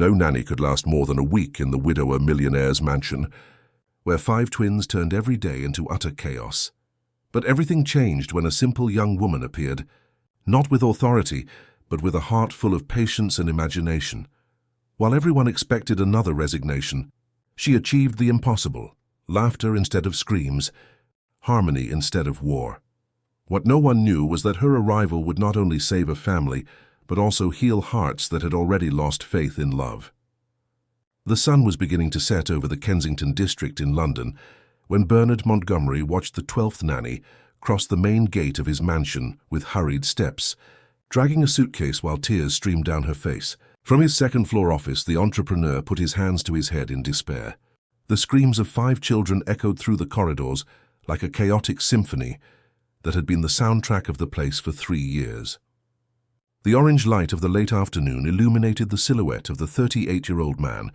No nanny could last more than a week in the widower Millionaire's mansion, where 5 twins turned every day into utter chaos. But everything changed when a simple young woman appeared, not with authority, but with a heart full of patience and imagination. While everyone expected another resignation, she achieved the impossible: laughter instead of screams, harmony instead of war. What no one knew was that her arrival would not only save a family, but also heal hearts that had already lost faith in love. The sun was beginning to set over the Kensington district in London when Bernard Montgomery watched the 12th nanny cross the main gate of his mansion with hurried steps, dragging a suitcase while tears streamed down her face. From his second-floor office, the entrepreneur put his hands to his head in despair. The screams of 5 children echoed through the corridors like a chaotic symphony that had been the soundtrack of the place for 3 years. The orange light of the late afternoon illuminated the silhouette of the 38-year-old man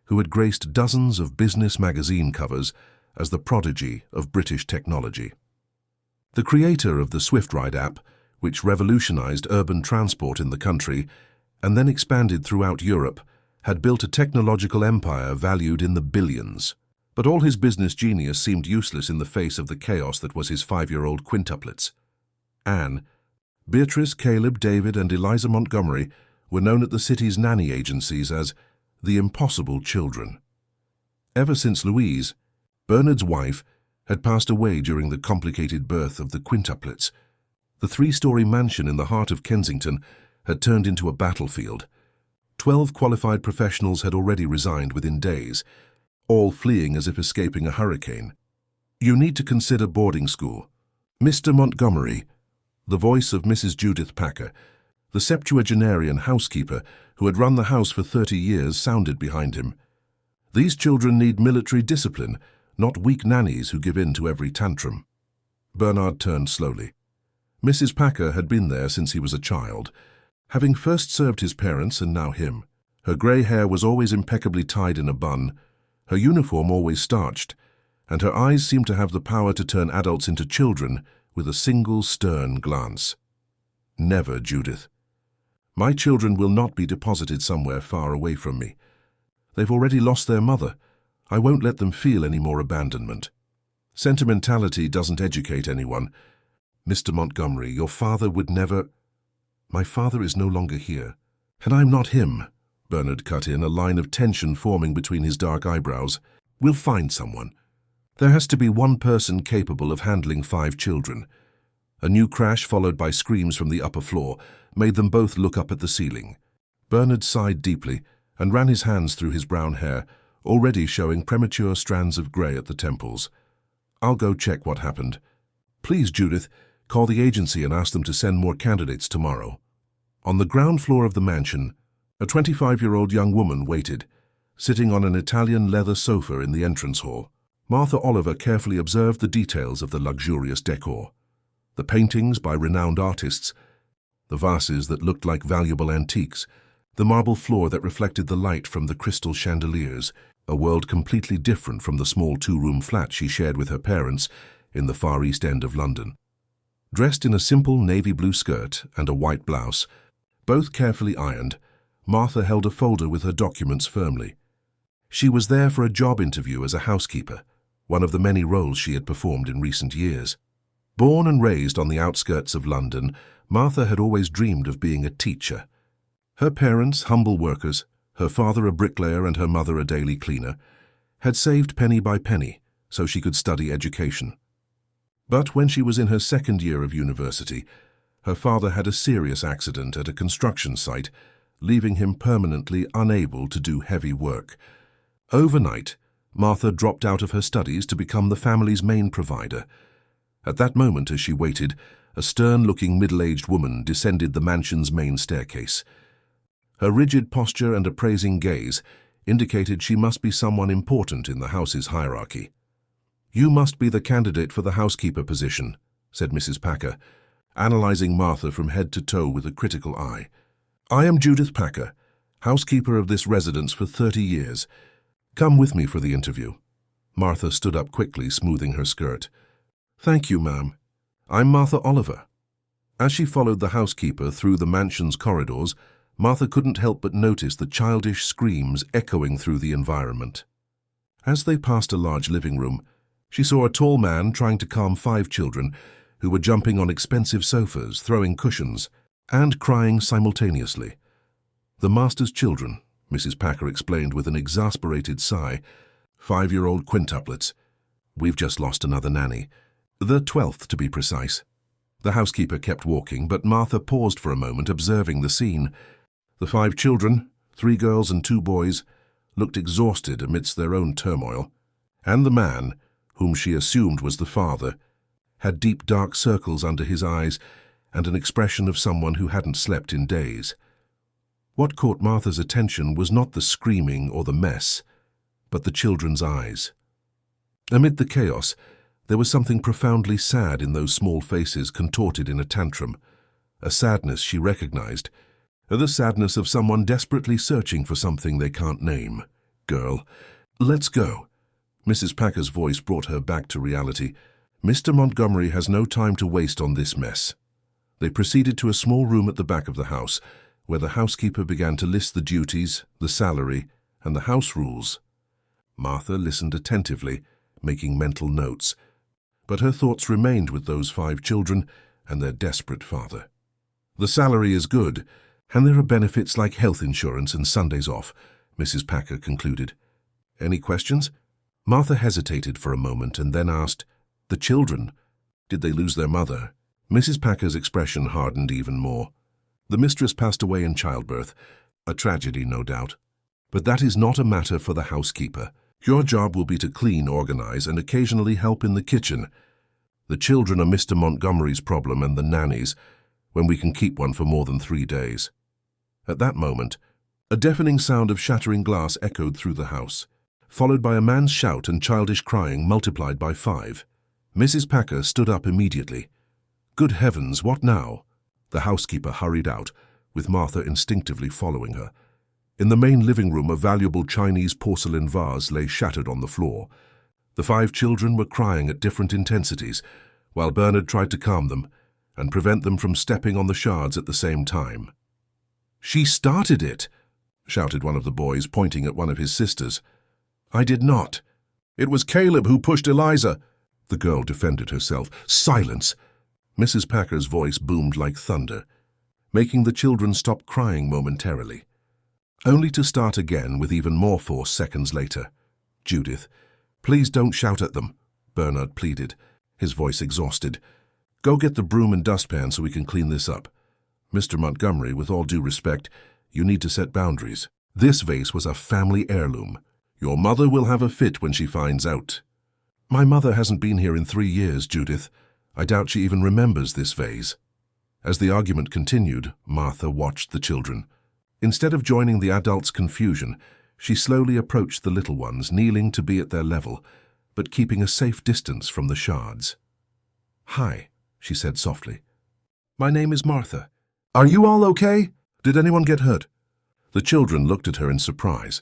who had graced dozens of business magazine covers as the prodigy of British technology. The creator of the SwiftRide app, which revolutionized urban transport in the country and then expanded throughout Europe, had built a technological empire valued in the billions. But all his business genius seemed useless in the face of the chaos that was his 5-year-old quintuplets. Anne, Beatrice, Caleb, David, and Eliza Montgomery were known at the city's nanny agencies as the impossible children. Ever since Louise, Bernard's wife, had passed away during the complicated birth of the quintuplets, the 3-story mansion in the heart of Kensington had turned into a battlefield. 12 qualified professionals had already resigned within days, all fleeing as if escaping a hurricane. "You need to consider boarding school. Mr. Montgomery," the voice of Mrs. Judith Packer, the septuagenarian housekeeper who had run the house for 30 years, sounded behind him. "These children need military discipline, not weak nannies who give in to every tantrum." Bernard turned slowly. Mrs. Packer had been there since he was a child, having first served his parents and now him. Her grey hair was always impeccably tied in a bun, her uniform always starched, and her eyes seemed to have the power to turn adults into children with a single stern glance. "Never, Judith. My children will not be deposited somewhere far away from me. They've already lost their mother. I won't let them feel any more abandonment. Sentimentality doesn't educate anyone. Mr. Montgomery, your father would never—" "My father is no longer here, and I'm not him," Bernard cut in, a line of tension forming between his dark eyebrows. "We'll find someone. There has to be one person capable of handling 5 children." A new crash, followed by screams from the upper floor, made them both look up at the ceiling. Bernard sighed deeply and ran his hands through his brown hair, already showing premature strands of grey at the temples. "I'll go check what happened. Please, Judith, call the agency and ask them to send more candidates tomorrow." On the ground floor of the mansion, a 25-year-old young woman waited, sitting on an Italian leather sofa in the entrance hall. Martha Oliver carefully observed the details of the luxurious decor. The paintings by renowned artists, the vases that looked like valuable antiques, the marble floor that reflected the light from the crystal chandeliers, a world completely different from the small 2-room flat she shared with her parents in the Far East End of London. Dressed in a simple navy blue skirt and a white blouse, both carefully ironed, Martha held a folder with her documents firmly. She was there for a job interview as a housekeeper, one of the many roles she had performed in recent years. Born and raised on the outskirts of London, Martha had always dreamed of being a teacher. Her parents, humble workers, her father a bricklayer and her mother a daily cleaner, had saved penny by penny so she could study education. But when she was in her 2nd year of university, her father had a serious accident at a construction site, leaving him permanently unable to do heavy work. Overnight, Martha dropped out of her studies to become the family's main provider. At that moment, as she waited, a stern-looking middle-aged woman descended the mansion's main staircase. Her rigid posture and appraising gaze indicated she must be someone important in the house's hierarchy. "You must be the candidate for the housekeeper position," said Mrs. Packer, analyzing Martha from head to toe with a critical eye. "I am Judith Packer, housekeeper of this residence for 30 years. Come with me for the interview." Martha stood up quickly, smoothing her skirt. "Thank you, ma'am. I'm Martha Oliver." As she followed the housekeeper through the mansion's corridors, Martha couldn't help but notice the childish screams echoing through the environment. As they passed a large living room, she saw a tall man trying to calm 5 children who were jumping on expensive sofas, throwing cushions, and crying simultaneously. The master's children, Mrs. Packer explained with an exasperated sigh. 5-year-old quintuplets. We've just lost another nanny. The 12th, to be precise. The housekeeper kept walking, but Martha paused for a moment, observing the scene. The 5 children, 3 girls and 2 boys, looked exhausted amidst their own turmoil, and the man, whom she assumed was the father, had deep dark circles under his eyes and an expression of someone who hadn't slept in days. What caught Martha's attention was not the screaming or the mess, but the children's eyes. Amid the chaos, there was something profoundly sad in those small faces contorted in a tantrum, a sadness she recognized, the sadness of someone desperately searching for something they can't name. Girl, let's go. Mrs. Packer's voice brought her back to reality. Mr. Montgomery has no time to waste on this mess. They proceeded to a small room at the back of the house, where the housekeeper began to list the duties, the salary, and the house rules. Martha listened attentively, making mental notes, but her thoughts remained with those 5 children and their desperate father. The salary is good, and there are benefits like health insurance and Sundays off, Mrs. Packer concluded. Any questions? Martha hesitated for a moment and then asked, the children, did they lose their mother? Mrs. Packer's expression hardened even more. The mistress passed away in childbirth, a tragedy no doubt. But that is not a matter for the housekeeper. Your job will be to clean, organize, and occasionally help in the kitchen. The children are Mr. Montgomery's problem and the nannies, when we can keep one for more than 3 days. At that moment, a deafening sound of shattering glass echoed through the house, followed by a man's shout and childish crying multiplied by 5. Mrs. Packer stood up immediately. Good heavens, what now? The housekeeper hurried out, with Martha instinctively following her. In the main living room, a valuable Chinese porcelain vase lay shattered on the floor. The 5 children were crying at different intensities, while Bernard tried to calm them and prevent them from stepping on the shards at the same time. She started it, shouted one of the boys, pointing at one of his sisters. I did not. It was Caleb who pushed Eliza. The girl defended herself. Silence! Mrs. Packer's voice boomed like thunder, making the children stop crying momentarily, only to start again with even more force seconds later. Judith, please don't shout at them, Bernard pleaded, his voice exhausted. Go get the broom and dustpan so we can clean this up. Mr. Montgomery, with all due respect, you need to set boundaries. This vase was a family heirloom. Your mother will have a fit when she finds out. My mother hasn't been here in 3 years, Judith. I doubt she even remembers this vase. As the argument continued, Martha watched the children. Instead of joining the adults' confusion, she slowly approached the little ones, kneeling to be at their level, but keeping a safe distance from the shards. Hi, she said softly. My name is Martha. Are you all okay? Did anyone get hurt? The children looked at her in surprise.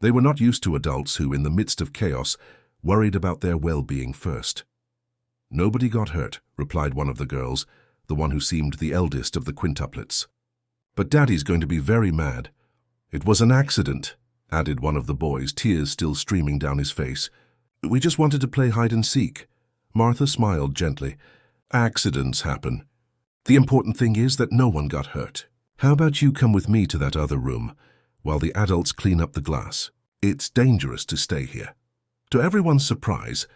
They were not used to adults who, in the midst of chaos, worried about their well-being first. Nobody got hurt, replied one of the girls, the one who seemed the eldest of the quintuplets. But Daddy's going to be very mad. It was an accident, added one of the boys, tears still streaming down his face. We just wanted to play hide and seek. Martha smiled gently. Accidents happen. The important thing is that no one got hurt. How about you come with me to that other room, while the adults clean up the glass? It's dangerous to stay here. To everyone's surprise,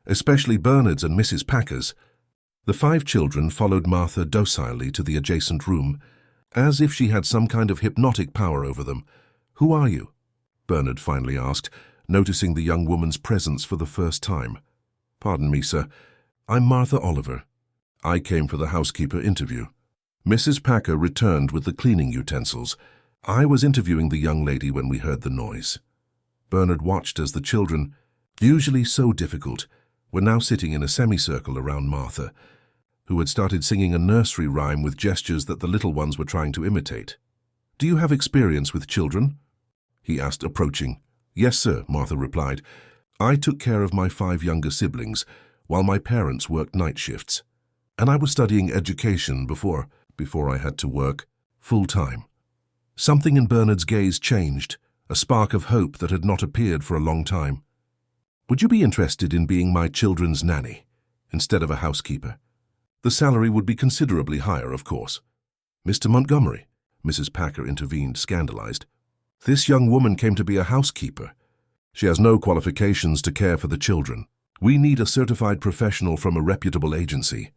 especially Bernard's and Mrs. Packer's, the 5 children followed Martha docilely to the adjacent room, as if she had some kind of hypnotic power over them. Who are you? Bernard finally asked, noticing the young woman's presence for the first time. Pardon me, sir. I'm Martha Oliver. I came for the housekeeper interview. Mrs. Packer returned with the cleaning utensils. I was interviewing the young lady when we heard the noise. Bernard watched as the children, usually so difficult, were now sitting in a semicircle around Martha, who had started singing a nursery rhyme with gestures that the little ones were trying to imitate. Do you have experience with children? He asked, approaching. Yes, sir, Martha replied. I took care of my 5 younger siblings, while my parents worked night shifts. And I was studying education before I had to work full-time. Something in Bernard's gaze changed, a spark of hope that had not appeared for a long time. "Would you be interested in being my children's nanny, instead of a housekeeper? The salary would be considerably higher, of course." "Mr. Montgomery," Mrs. Packer intervened, scandalized. "This young woman came to be a housekeeper. She has no qualifications to care for the children. We need a certified professional from a reputable agency."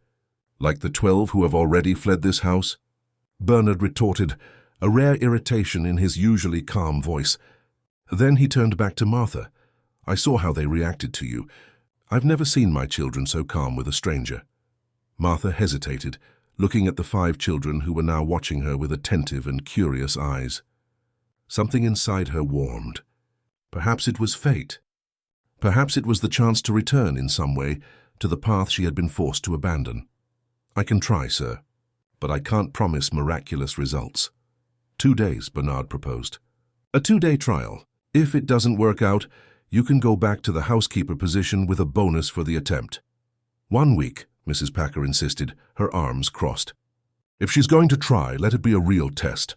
"Like the 12 who have already fled this house?" Bernard retorted, a rare irritation in his usually calm voice. Then he turned back to Martha. "I saw how they reacted to you. I've never seen my children so calm with a stranger." Martha hesitated, looking at the 5 children who were now watching her with attentive and curious eyes. Something inside her warmed. Perhaps it was fate. Perhaps it was the chance to return in some way to the path she had been forced to abandon. "I can try, sir, but I can't promise miraculous results." 2 days, Bernard proposed. "A 2-day trial. If it doesn't work out, you can go back to the housekeeper position with a bonus for the attempt." 1 week, Mrs. Packer insisted, her arms crossed. "If she's going to try, let it be a real test.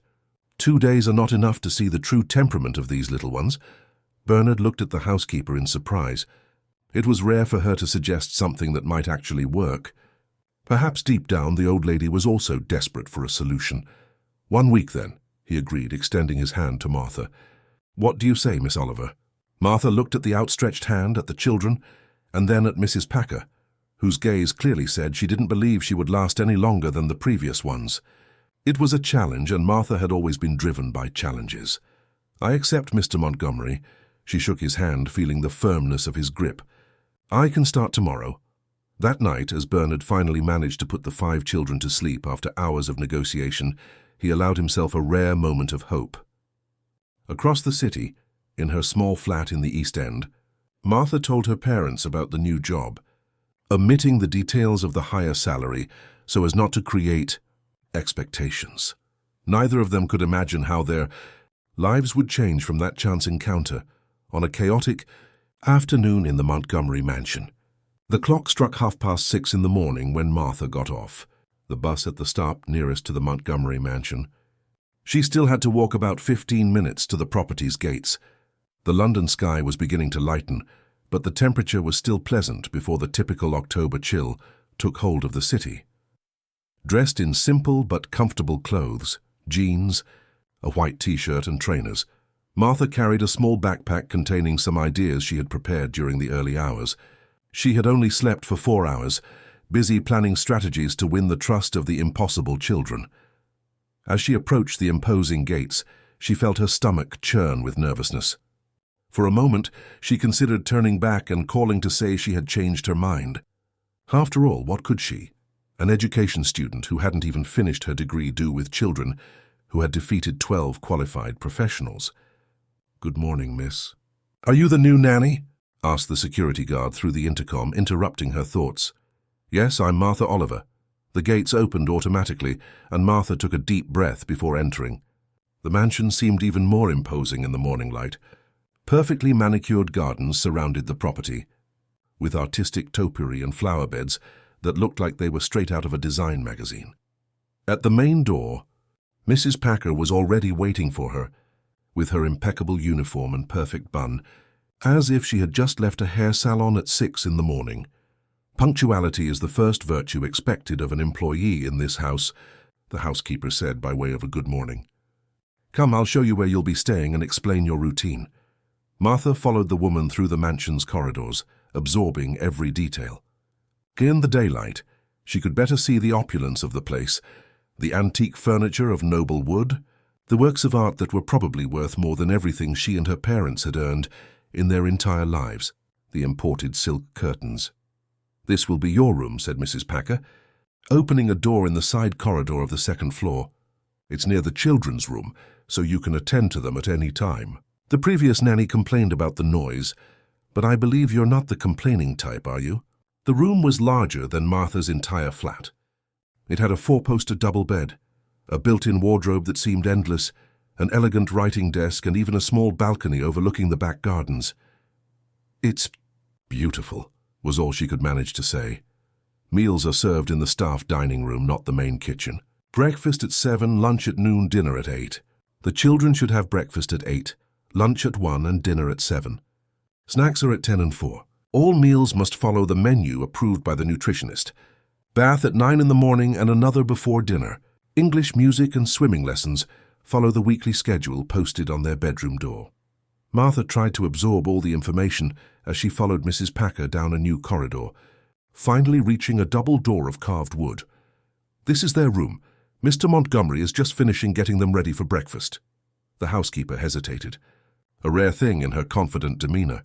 2 days are not enough to see the true temperament of these little ones." Bernard looked at the housekeeper in surprise. It was rare for her to suggest something that might actually work. Perhaps deep down the old lady was also desperate for a solution. 1 week then, he agreed, extending his hand to Martha. "What do you say, Miss Oliver?" Martha looked at the outstretched hand, at the children, and then at Mrs. Packer, whose gaze clearly said she didn't believe she would last any longer than the previous ones. It was a challenge, and Martha had always been driven by challenges. "I accept, Mr. Montgomery." She shook his hand, feeling the firmness of his grip. "I can start tomorrow." That night, as Bernard finally managed to put the 5 children to sleep after hours of negotiation, he allowed himself a rare moment of hope. Across the city, in her small flat in the East End, Martha told her parents about the new job, omitting the details of the higher salary so as not to create expectations. Neither of them could imagine how their lives would change from that chance encounter on a chaotic afternoon in the Montgomery mansion. The clock struck 6:30 in the morning when Martha got off, the bus at the stop nearest to the Montgomery mansion. She still had to walk about 15 minutes to the property's gates. The London sky was beginning to lighten, but the temperature was still pleasant before the typical October chill took hold of the city. Dressed in simple but comfortable clothes, jeans, a white t-shirt and trainers, Martha carried a small backpack containing some ideas she had prepared during the early hours. She had only slept for 4 hours, busy planning strategies to win the trust of the impossible children. As she approached the imposing gates, she felt her stomach churn with nervousness. For a moment, she considered turning back and calling to say she had changed her mind. After all, what could she, an education student who hadn't even finished her degree, do with children who had defeated 12 qualified professionals? "Good morning, miss." "Are you the new nanny?" asked the security guard through the intercom, interrupting her thoughts. "Yes, I'm Martha Oliver." The gates opened automatically, and Martha took a deep breath before entering. The mansion seemed even more imposing in the morning light. Perfectly manicured gardens surrounded the property, with artistic topiary and flower beds that looked like they were straight out of a design magazine. At the main door, Mrs. Packer was already waiting for her, with her impeccable uniform and perfect bun, as if she had just left a hair salon at 6 in the morning. "Punctuality is the first virtue expected of an employee in this house," the housekeeper said by way of a good morning. "Come, I'll show you where you'll be staying and explain your routine." Martha followed the woman through the mansion's corridors, absorbing every detail. In the daylight, she could better see the opulence of the place, the antique furniture of noble wood, the works of art that were probably worth more than everything she and her parents had earned in their entire lives, the imported silk curtains. "This will be your room," said Mrs. Packer, opening a door in the side corridor of the second floor. "It's near the children's room, so you can attend to them at any time. The previous nanny complained about the noise, but I believe you're not the complaining type, are you?" The room was larger than Martha's entire flat. It had a 4-poster double bed, a built-in wardrobe that seemed endless, an elegant writing desk, and even a small balcony overlooking the back gardens. "It's beautiful," was all she could manage to say. Meals are served in the staff dining room, not the main kitchen. Breakfast at 7, lunch at noon, dinner at 8. The children should have breakfast at 8, lunch at 1 and dinner at 7. Snacks are at 10 and 4. All meals must follow the menu approved by the nutritionist. Bath at 9 in the morning and another before dinner. English, music and swimming lessons follow the weekly schedule posted on their bedroom door. Martha tried to absorb all the information as she followed Mrs. Packer down a new corridor, finally reaching a double door of carved wood. This is their room. Mr. Montgomery is just finishing getting them ready for breakfast. The housekeeper hesitated, a rare thing in her confident demeanor.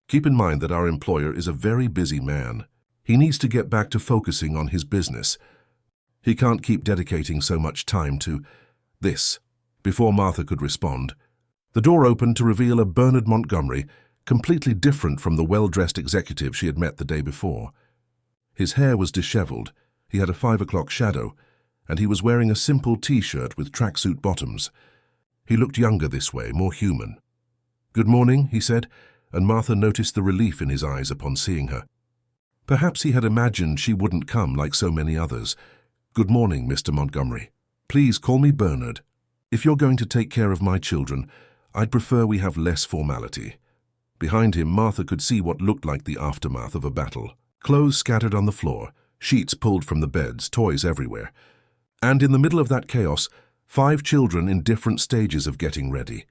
Keep in mind that our employer is a very busy man. He needs to get back to focusing on his business. He can't keep dedicating so much time to this. Before Martha could respond, the door opened to reveal a Bernard Montgomery, completely different from the well-dressed executive she had met the day before. His hair was disheveled, he had a 5 o'clock shadow, and he was wearing a simple T-shirt with tracksuit bottoms. He looked younger this way, more human. "Good morning," he said, and Martha noticed the relief in his eyes upon seeing her. Perhaps he had imagined she wouldn't come like so many others. "Good morning, Mr. Montgomery. Please call me Bernard. If you're going to take care of my children, I'd prefer we have less formality." Behind him, Martha could see what looked like the aftermath of a battle. Clothes scattered on the floor, sheets pulled from the beds, toys everywhere. And in the middle of that chaos, 5 children in different stages of getting ready.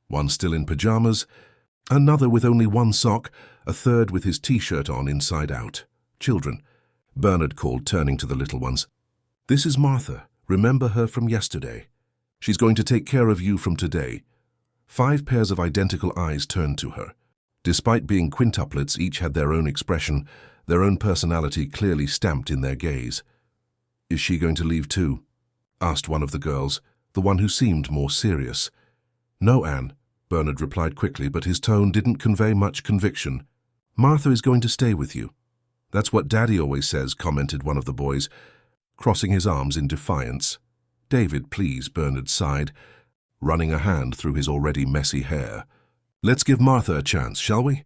One still in pajamas, another with only one sock, a third with his T-shirt on inside out. "Children," Bernard called, turning to the little ones. "This is Martha. Remember her from yesterday. She's going to take care of you from today." 5 pairs of identical eyes turned to her. Despite being quintuplets, each had their own expression, their own personality clearly stamped in their gaze. "Is she going to leave too?" asked one of the girls, the one who seemed more serious. "No, Anne," Bernard replied quickly, but his tone didn't convey much conviction. "Martha is going to stay with you." "That's what Daddy always says," commented one of the boys, crossing his arms in defiance. "David, please," Bernard sighed, running a hand through his already messy hair. "Let's give Martha a chance, shall we?"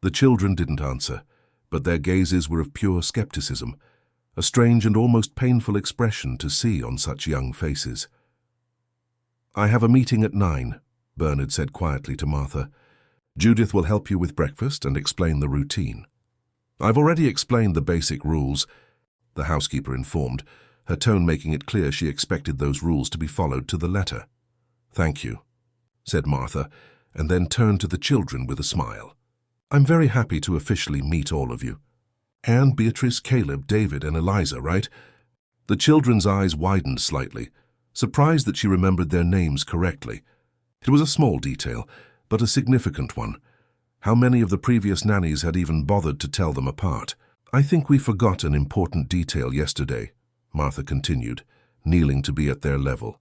The children didn't answer, but their gazes were of pure skepticism, a strange and almost painful expression to see on such young faces. "I have a meeting at 9, Bernard said quietly to Martha. "Judith will help you with breakfast and explain the routine." "I've already explained the basic rules," the housekeeper informed, her tone making it clear she expected those rules to be followed to the letter. "Thank you," said Martha, and then turned to the children with a smile. "I'm very happy to officially meet all of you. Anne, Beatrice, Caleb, David, and Eliza, right?" The children's eyes widened slightly, surprised that she remembered their names correctly. It was a small detail, but a significant one. How many of the previous nannies had even bothered to tell them apart? "I think we forgot an important detail yesterday," Martha continued, kneeling to be at their level.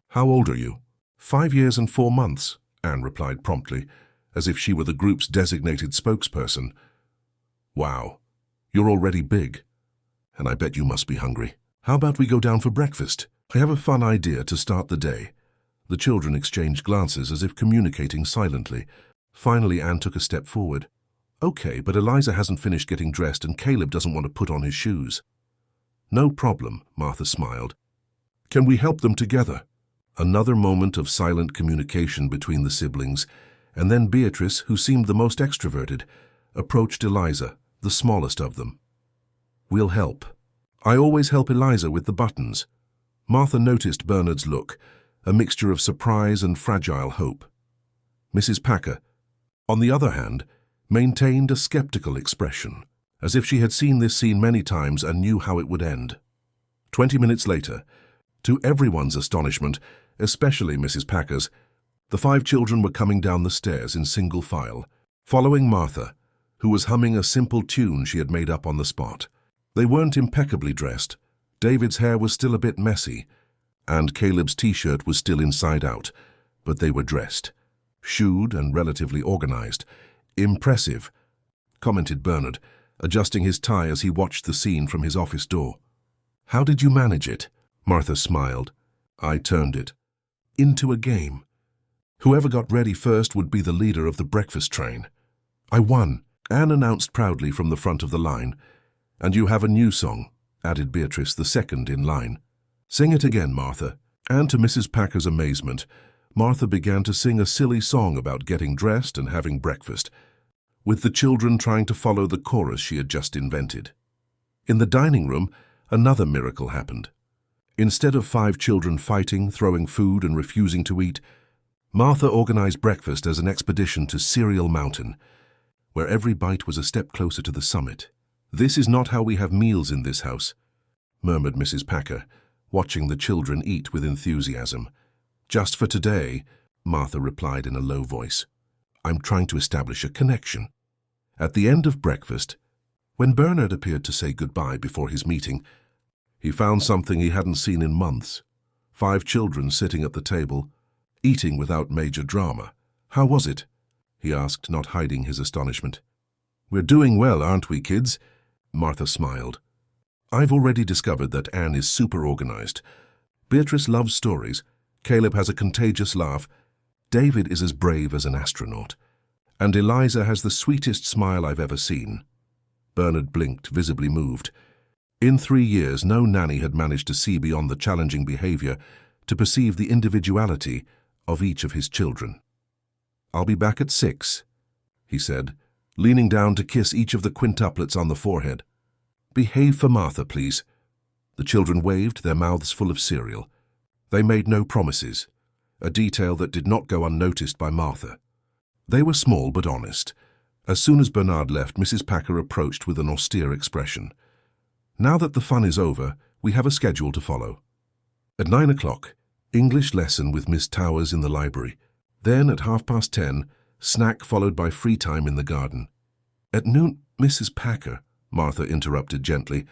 "How old are you?" 5 years and 4 months, Anne replied promptly, as if she were the group's designated spokesperson. "Wow, you're already big. And I bet you must be hungry. How about we go down for breakfast? I have a fun idea to start the day." The children exchanged glances as if communicating silently. Finally, Anne took a step forward. "Okay, but Eliza hasn't finished getting dressed and Caleb doesn't want to put on his shoes." "No problem," Martha smiled. "Can we help them together?" Another moment of silent communication between the siblings, and then Beatrice, who seemed the most extroverted, approached Eliza, the smallest of them. "We'll help. I always help Eliza with the buttons." Martha noticed Bernard's look, a mixture of surprise and fragile hope. Mrs. Packer, on the other hand, maintained a skeptical expression, as if she had seen this scene many times and knew how it would end. 20 minutes later, to everyone's astonishment, especially Mrs. Packer's, the 5 children were coming down the stairs in single file, following Martha, who was humming a simple tune she had made up on the spot. They weren't impeccably dressed. David's hair was still a bit messy, and Caleb's T-shirt was still inside out, but they were dressed, shoed and relatively organized. "Impressive," commented Bernard, adjusting his tie as he watched the scene from his office door. "How did you manage it?" Martha smiled. "I turned it into a game. Whoever got ready first would be the leader of the breakfast train. I won," Anne announced proudly from the front of the line. "And you have a new song," added Beatrice, the second in line. "Sing it again, Martha." And to Mrs. Packer's amazement, Martha began to sing a silly song about getting dressed and having breakfast, with the children trying to follow the chorus she had just invented. In the dining room, another miracle happened. Instead of 5 children fighting, throwing food and refusing to eat, Martha organized breakfast as an expedition to Cereal Mountain, where every bite was a step closer to the summit. "This is not how we have meals in this house," murmured Mrs. Packer, watching the children eat with enthusiasm. "Just for today," Martha replied in a low voice. "I'm trying to establish a connection." At the end of breakfast, when Bernard appeared to say goodbye before his meeting, he found something he hadn't seen in months. 5 children sitting at the table, eating without major drama. "How was it?" he asked, not hiding his astonishment. "We're doing well, aren't we, kids?" Martha smiled. "I've already discovered that Anne is super organized. Beatrice loves stories. Caleb has a contagious laugh. David is as brave as an astronaut. And Eliza has the sweetest smile I've ever seen." Bernard blinked, visibly moved. In 3 years, no nanny had managed to see beyond the challenging behavior to perceive the individuality of each of his children. "I'll be back at 6, he said, leaning down to kiss each of the quintuplets on the forehead. "Behave for Martha, please." The children waved, their mouths full of cereal. They made no promises, a detail that did not go unnoticed by Martha. They were small but honest. As soon as Bernard left, Mrs. Packer approached with an austere expression. "Now that the fun is over, we have a schedule to follow. At 9 o'clock, English lesson with Miss Towers in the library. Then at 10:30, snack followed by free time in the garden. At noon." "Mrs. Packer," Martha interrupted gently,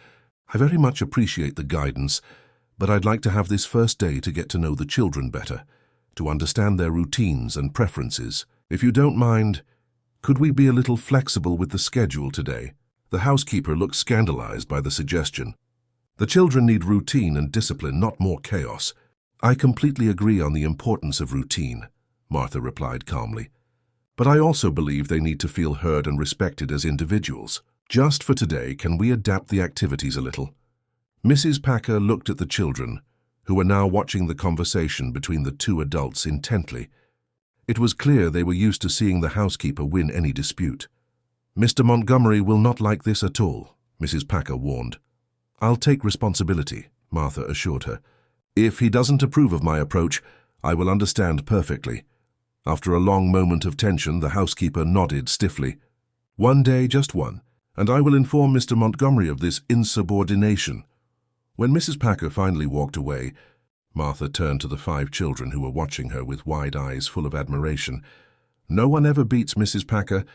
"I very much appreciate the guidance, but I'd like to have this first day to get to know the children better, to understand their routines and preferences. If you don't mind, could we be a little flexible with the schedule today?" The housekeeper looked scandalized by the suggestion. "The children need routine and discipline, not more chaos." "I completely agree on the importance of routine," Martha replied calmly. "But I also believe they need to feel heard and respected as individuals. Just for today, can we adapt the activities a little?" Mrs. Packer looked at the children, who were now watching the conversation between the 2 adults intently. It was clear they were used to seeing the housekeeper win any dispute. "Mr. Montgomery will not like this at all," Mrs. Packer warned. "I'll take responsibility," Martha assured her. "If he doesn't approve of my approach, I will understand perfectly." After a long moment of tension, the housekeeper nodded stiffly. "One day, just one, and I will inform Mr. Montgomery of this insubordination." When Mrs. Packer finally walked away, Martha turned to the 5 children who were watching her with wide eyes full of admiration. "No one ever beats Mrs. Packer,"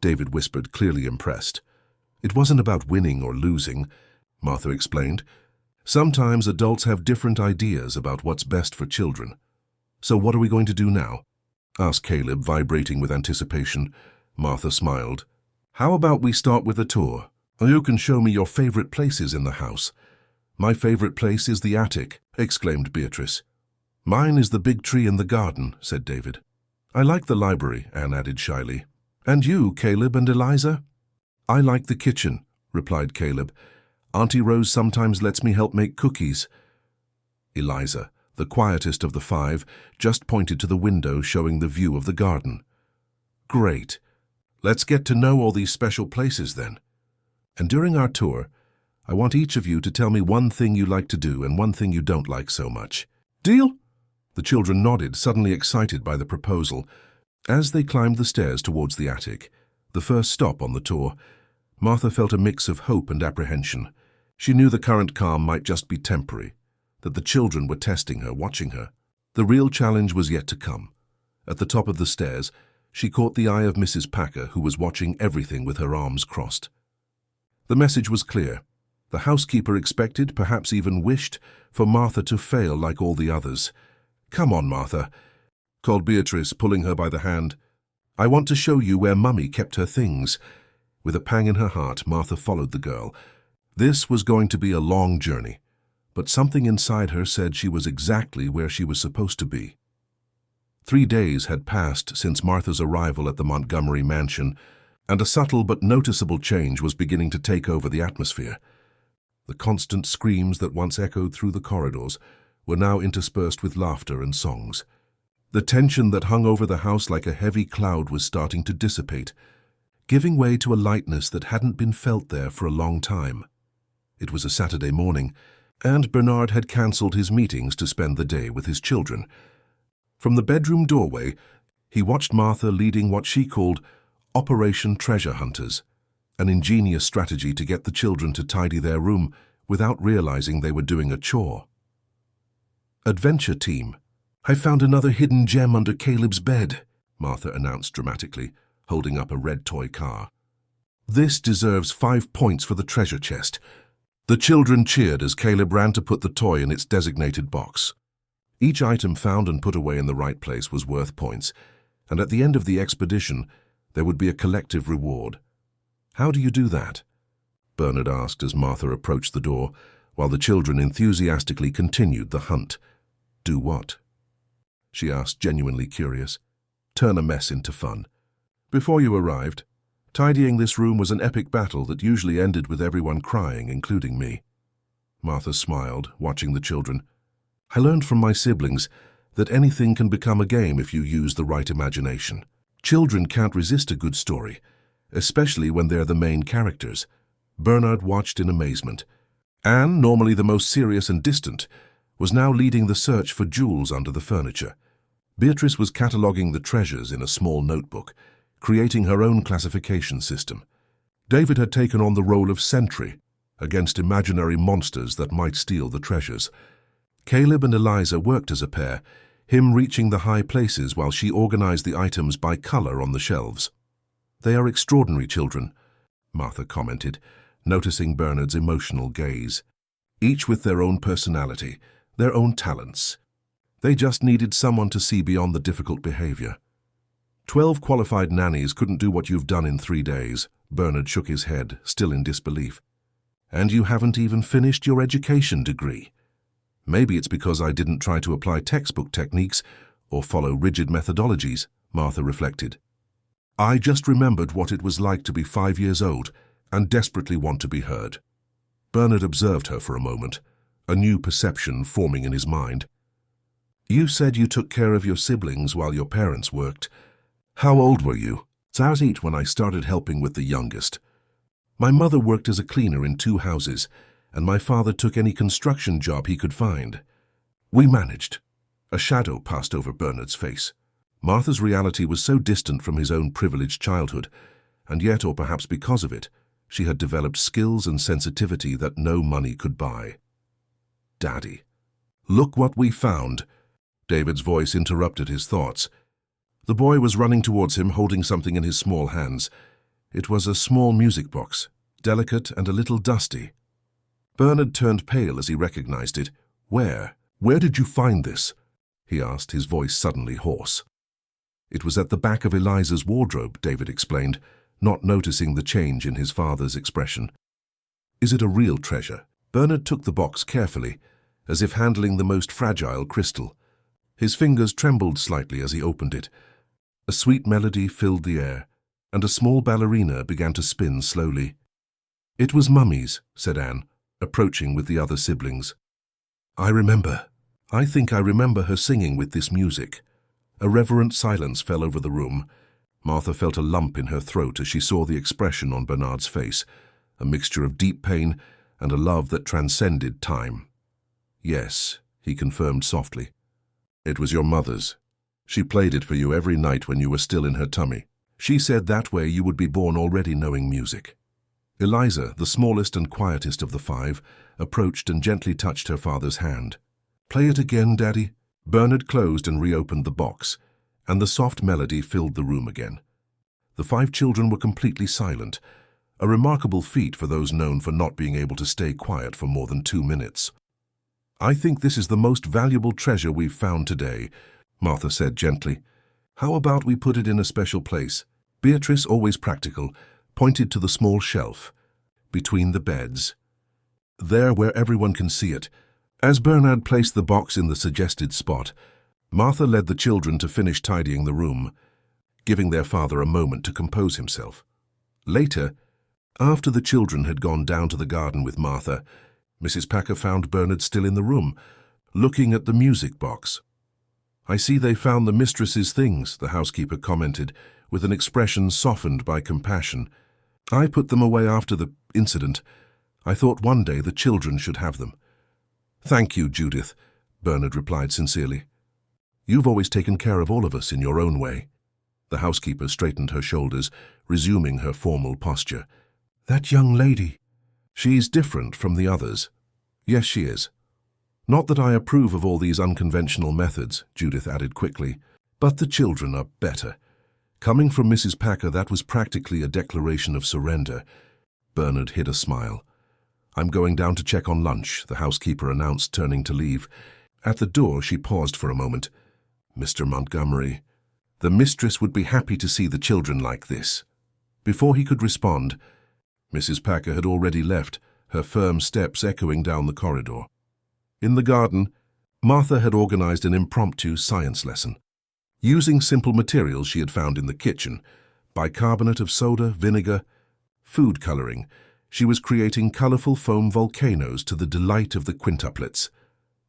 David whispered, clearly impressed. "It wasn't about winning or losing," Martha explained. "Sometimes adults have different ideas about what's best for children." "So what are we going to do now?" asked Caleb, vibrating with anticipation. Martha smiled. "How about we start with a tour? You can show me your favorite places in the house." "My favorite place is the attic," exclaimed Beatrice. "Mine is the big tree in the garden," said David. "I like the library," Anne added shyly. "And you, Caleb and Eliza?" "I like the kitchen," replied Caleb. "Auntie Rose sometimes lets me help make cookies." Eliza, the quietest of the 5, just pointed to the window showing the view of the garden. "Great. Let's get to know all these special places then. And during our tour, I want each of you to tell me one thing you like to do and one thing you don't like so much. Deal?" The children nodded, suddenly excited by the proposal. As they climbed the stairs towards the attic, the first stop on the tour, Martha felt a mix of hope and apprehension. She knew the current calm might just be temporary, that the children were testing her, watching her. The real challenge was yet to come. At the top of the stairs, she caught the eye of Mrs. Packer, who was watching everything with her arms crossed. The message was clear. The housekeeper expected, perhaps even wished, for Martha to fail like all the others. "Come on, Martha," called Beatrice, pulling her by the hand. "I want to show you where Mummy kept her things." With a pang in her heart, Martha followed the girl. This was going to be a long journey, but something inside her said she was exactly where she was supposed to be. 3 days had passed since Martha's arrival at the Montgomery mansion, and a subtle but noticeable change was beginning to take over the atmosphere. The constant screams that once echoed through the corridors were now interspersed with laughter and songs. The tension that hung over the house like a heavy cloud was starting to dissipate, giving way to a lightness that hadn't been felt there for a long time. It was a Saturday morning, and Bernard had cancelled his meetings to spend the day with his children. From the bedroom doorway, he watched Martha leading what she called Operation Treasure Hunters, an ingenious strategy to get the children to tidy their room without realizing they were doing a chore. Adventure Team. "I found another hidden gem under Caleb's bed," Martha announced dramatically, holding up a red toy car. "This deserves 5 points for the treasure chest." The children cheered as Caleb ran to put the toy in its designated box. Each item found and put away in the right place was worth points, and at the end of the expedition, there would be a collective reward. "How do you do that?" Bernard asked as Martha approached the door, while the children enthusiastically continued the hunt. "Do what?" she asked, genuinely curious. "Turn a mess into fun. Before you arrived, tidying this room was an epic battle that usually ended with everyone crying, including me." Martha smiled, watching the children. "I learned from my siblings that anything can become a game if you use the right imagination. Children can't resist a good story, especially when they're the main characters." Bernard watched in amazement. Anne, normally the most serious and distant, was now leading the search for jewels under the furniture. Beatrice was cataloguing the treasures in a small notebook, creating her own classification system. David had taken on the role of sentry against imaginary monsters that might steal the treasures. Caleb and Eliza worked as a pair, him reaching the high places while she organized the items by color on the shelves. "They are extraordinary children," Martha commented, noticing Bernard's emotional gaze. "Each with their own personality, their own talents. They just needed someone to see beyond the difficult behavior." 12 qualified nannies couldn't do what you've done in 3 days, Bernard shook his head, still in disbelief. "And you haven't even finished your education degree." "Maybe it's because I didn't try to apply textbook techniques or follow rigid methodologies," Martha reflected. "I just remembered what it was like to be 5 years old and desperately want to be heard." Bernard observed her for a moment, a new perception forming in his mind. "You said you took care of your siblings while your parents worked. How old were you?" "I was 8 when I started helping with the youngest. My mother worked as a cleaner in 2 houses, and my father took any construction job he could find. We managed." A shadow passed over Bernard's face. Martha's reality was so distant from his own privileged childhood, and yet, or perhaps because of it, she had developed skills and sensitivity that no money could buy. "Daddy, look what we found." David's voice interrupted his thoughts. The boy was running towards him, holding something in his small hands. It was a small music box, delicate and a little dusty. Bernard turned pale as he recognized it. Where did you find this?" he asked, his voice suddenly hoarse. "It was at the back of Eliza's wardrobe," David explained, not noticing the change in his father's expression. "Is it a real treasure?" Bernard took the box carefully, as if handling the most fragile crystal. His fingers trembled slightly as he opened it. A sweet melody filled the air, and a small ballerina began to spin slowly. "It was Mummy's," said Anne, approaching with the other siblings. I think I remember her singing with this music." A reverent silence fell over the room. Martha felt a lump in her throat as she saw the expression on Bernard's face, a mixture of deep pain and a love that transcended time. "Yes," he confirmed softly. "It was your mother's. She played it for you every night when you were still in her tummy. She said that way you would be born already knowing music." Eliza, the smallest and quietest of the 5, approached and gently touched her father's hand. "Play it again, Daddy." Bernard closed and reopened the box, and the soft melody filled the room again. The 5 children were completely silent, a remarkable feat for those known for not being able to stay quiet for more than 2 minutes. "I think this is the most valuable treasure we've found today," Martha said gently. "How about we put it in a special place?" Beatrice, always practical, pointed to the small shelf between the beds. "There where everyone can see it." As Bernard placed the box in the suggested spot, Martha led the children to finish tidying the room, giving their father a moment to compose himself. Later, after the children had gone down to the garden with Martha, Mrs. Packer found Bernard still in the room, looking at the music box. "I see they found the mistress's things," the housekeeper commented, with an expression softened by compassion. "I put them away after the incident. I thought one day the children should have them." "Thank you, Judith," Bernard replied sincerely. "You've always taken care of all of us in your own way." The housekeeper straightened her shoulders, resuming her formal posture. "That young lady, she's different from the others." "Yes, she is. Not that I approve of all these unconventional methods," Judith added quickly, "but the children are better." Coming from Mrs. Packer, that was practically a declaration of surrender. Bernard hid a smile. "I'm going down to check on lunch," the housekeeper announced, turning to leave. At the door, she paused for a moment. "Mr. Montgomery, the mistress would be happy to see the children like this." Before he could respond, Mrs. Packer had already left, her firm steps echoing down the corridor. In the garden, Martha had organized an impromptu science lesson. Using simple materials she had found in the kitchen, bicarbonate of soda, vinegar, food coloring, she was creating colorful foam volcanoes to the delight of the quintuplets.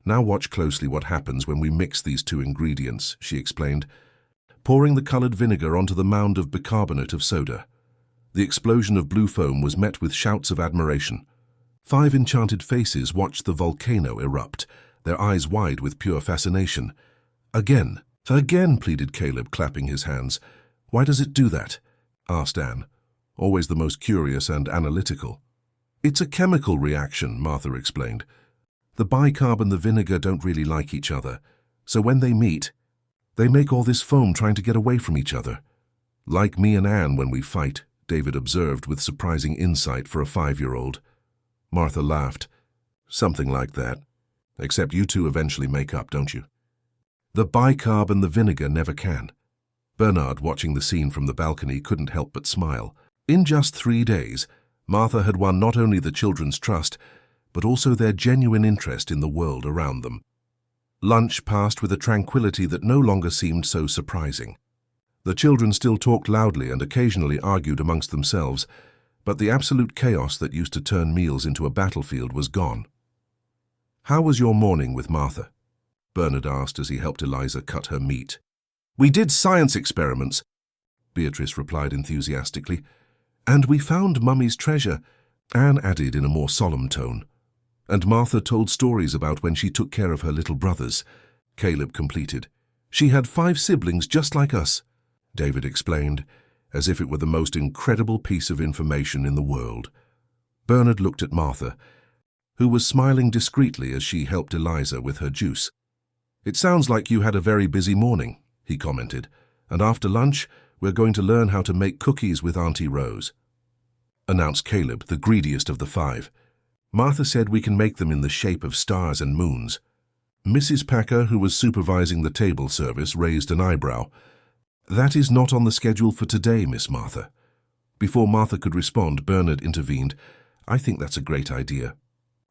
"Now watch closely what happens when we mix these two ingredients," she explained, pouring the colored vinegar onto the mound of bicarbonate of soda. The explosion of blue foam was met with shouts of admiration. 5 enchanted faces watched the volcano erupt, their eyes wide with pure fascination. "Again, again," pleaded Caleb, clapping his hands. "Why does it do that?" asked Anne, always the most curious and analytical. "It's a chemical reaction," Martha explained. "The bicarb and the vinegar don't really like each other, so when they meet, they make all this foam trying to get away from each other. Like me and Anne when we fight," David observed with surprising insight for a 5-year-old. Martha laughed. "Something like that. Except you two eventually make up, don't you?" "The bicarb and the vinegar never can." Bernard, watching the scene from the balcony, couldn't help but smile. In just 3 days, Martha had won not only the children's trust, but also their genuine interest in the world around them. Lunch passed with a tranquility that no longer seemed so surprising. The children still talked loudly and occasionally argued amongst themselves, but the absolute chaos that used to turn meals into a battlefield was gone. "How was your morning with Martha?" Bernard asked as he helped Eliza cut her meat. "We did science experiments," Beatrice replied enthusiastically. "And we found Mummy's treasure," Anne added in a more solemn tone. "And Martha told stories about when she took care of her little brothers," Caleb completed. "She had 5 siblings just like us," David explained, as if it were the most incredible piece of information in the world. Bernard looked at Martha, who was smiling discreetly as she helped Eliza with her juice. "It sounds like you had a very busy morning," he commented, "and after lunch, we're going to learn how to make cookies with Auntie Rose," announced Caleb, the greediest of the 5. "Martha said we can make them in the shape of stars and moons." Mrs. Packer, who was supervising the table service, raised an eyebrow. "That is not on the schedule for today, Miss Martha." Before Martha could respond, Bernard intervened. "I think that's a great idea.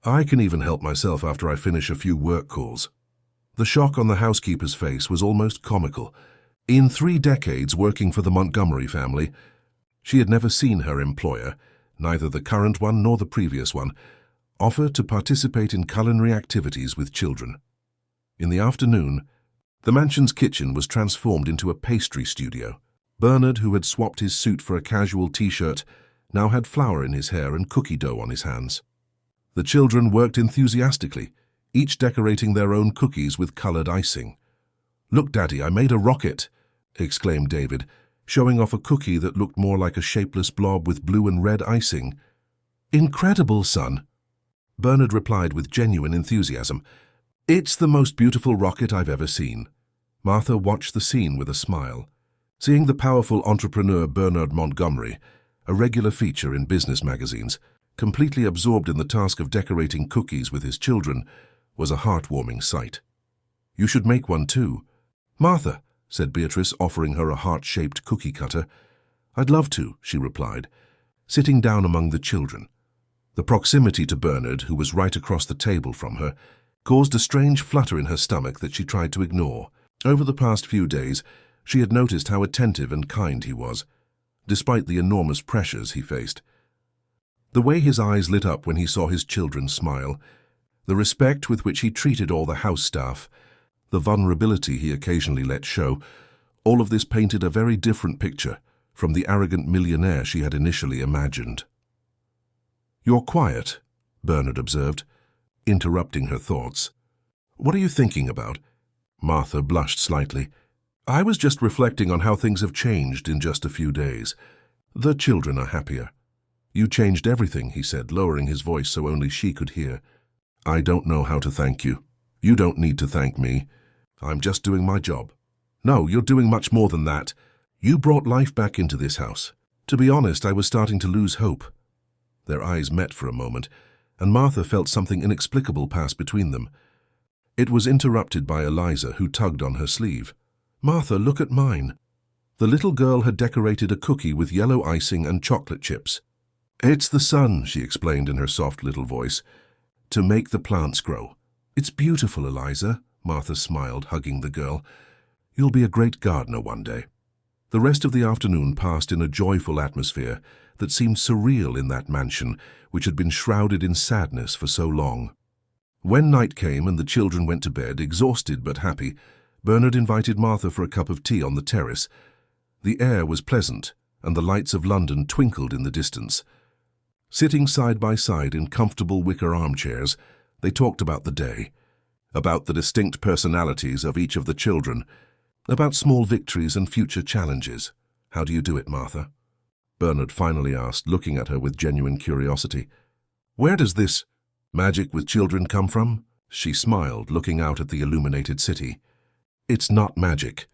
I can even help myself after I finish a few work calls." The shock on the housekeeper's face was almost comical. In 3 decades working for the Montgomery family, she had never seen her employer, neither the current one nor the previous one, offer to participate in culinary activities with children. In the afternoon, the mansion's kitchen was transformed into a pastry studio. Bernard, who had swapped his suit for a casual t-shirt, now had flour in his hair and cookie dough on his hands. The children worked enthusiastically, each decorating their own cookies with colored icing. "Look, Daddy, I made a rocket," exclaimed David, showing off a cookie that looked more like a shapeless blob with blue and red icing. "Incredible, son," Bernard replied with genuine enthusiasm. "It's the most beautiful rocket I've ever seen." Martha watched the scene with a smile. Seeing the powerful entrepreneur Bernard Montgomery, a regular feature in business magazines, completely absorbed in the task of decorating cookies with his children, was a heartwarming sight. "You should make one too." "Martha," said Beatrice, offering her a heart-shaped cookie cutter. "I'd love to," she replied, sitting down among the children. The proximity to Bernard, who was right across the table from her, caused a strange flutter in her stomach that she tried to ignore. Over the past few days, she had noticed how attentive and kind he was, despite the enormous pressures he faced. The way his eyes lit up when he saw his children smile, the respect with which he treated all the house staff, the vulnerability he occasionally let show, all of this painted a very different picture from the arrogant millionaire she had initially imagined. "You're quiet," Bernard observed, interrupting her thoughts. "What are you thinking about?" Martha blushed slightly. "I was just reflecting on how things have changed in just a few days. The children are happier." "You changed everything," he said, lowering his voice so only she could hear. "I don't know how to thank you. You don't need to thank me. I'm just doing my job." "No, you're doing much more than that. You brought life back into this house. To be honest, I was starting to lose hope." Their eyes met for a moment, and Martha felt something inexplicable pass between them. It was interrupted by Eliza, who tugged on her sleeve. "Martha, look at mine." The little girl had decorated a cookie with yellow icing and chocolate chips. "It's the sun," she explained in her soft little voice, "to make the plants grow." "It's beautiful, Eliza," Martha smiled, hugging the girl. "You'll be a great gardener one day." The rest of the afternoon passed in a joyful atmosphere that seemed surreal in that mansion which had been shrouded in sadness for so long. When night came and the children went to bed, exhausted but happy, Bernard invited Martha for a cup of tea on the terrace. The air was pleasant, and the lights of London twinkled in the distance. Sitting side by side in comfortable wicker armchairs, they talked about the day, about the distinct personalities of each of the children, about small victories and future challenges. "How do you do it, Martha?" Bernard finally asked, looking at her with genuine curiosity. "Where does this magic with children come from?" She smiled, looking out at the illuminated city. "It's not magic.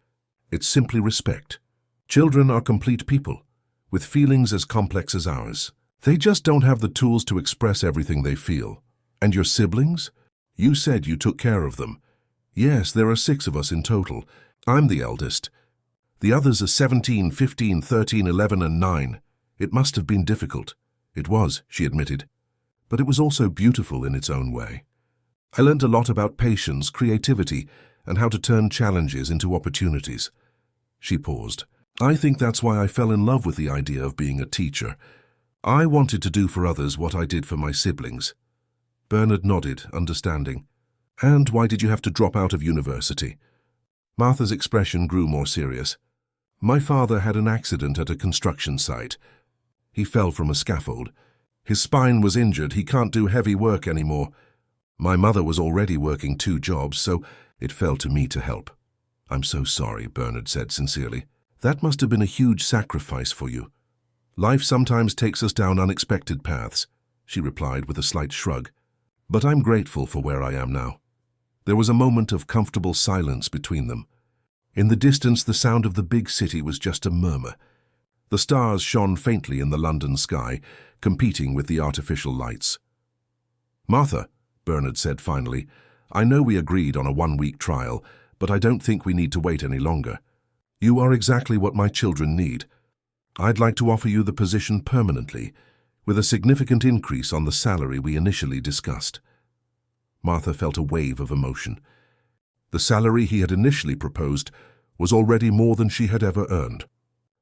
It's simply respect. Children are complete people, with feelings as complex as ours. They just don't have the tools to express everything they feel. And your siblings? You said you took care of them." "Yes, there are 6 of us in total. I'm the eldest. The others are 17, 15, 13, 11, and 9. It must have been difficult." "It was," she admitted. "But it was also beautiful in its own way. I learned a lot about patience, creativity, and how to turn challenges into opportunities." She paused. "I think that's why I fell in love with the idea of being a teacher. I wanted to do for others what I did for my siblings." Bernard nodded, understanding. "And why did you have to drop out of university?" Martha's expression grew more serious. "My father had an accident at a construction site. He fell from a scaffold. His spine was injured. He can't do heavy work anymore. My mother was already working 2 jobs, so it fell to me to help." "I'm so sorry," Bernard said sincerely. "That must have been a huge sacrifice for you." "Life sometimes takes us down unexpected paths," she replied with a slight shrug. "But I'm grateful for where I am now." There was a moment of comfortable silence between them. In the distance, the sound of the big city was just a murmur. The stars shone faintly in the London sky, competing with the artificial lights. "Martha," Bernard said finally, "I know we agreed on a 1-week trial, but I don't think we need to wait any longer. You are exactly what my children need. I'd like to offer you the position permanently, with a significant increase on the salary we initially discussed." Martha felt a wave of emotion. The salary he had initially proposed was already more than she had ever earned.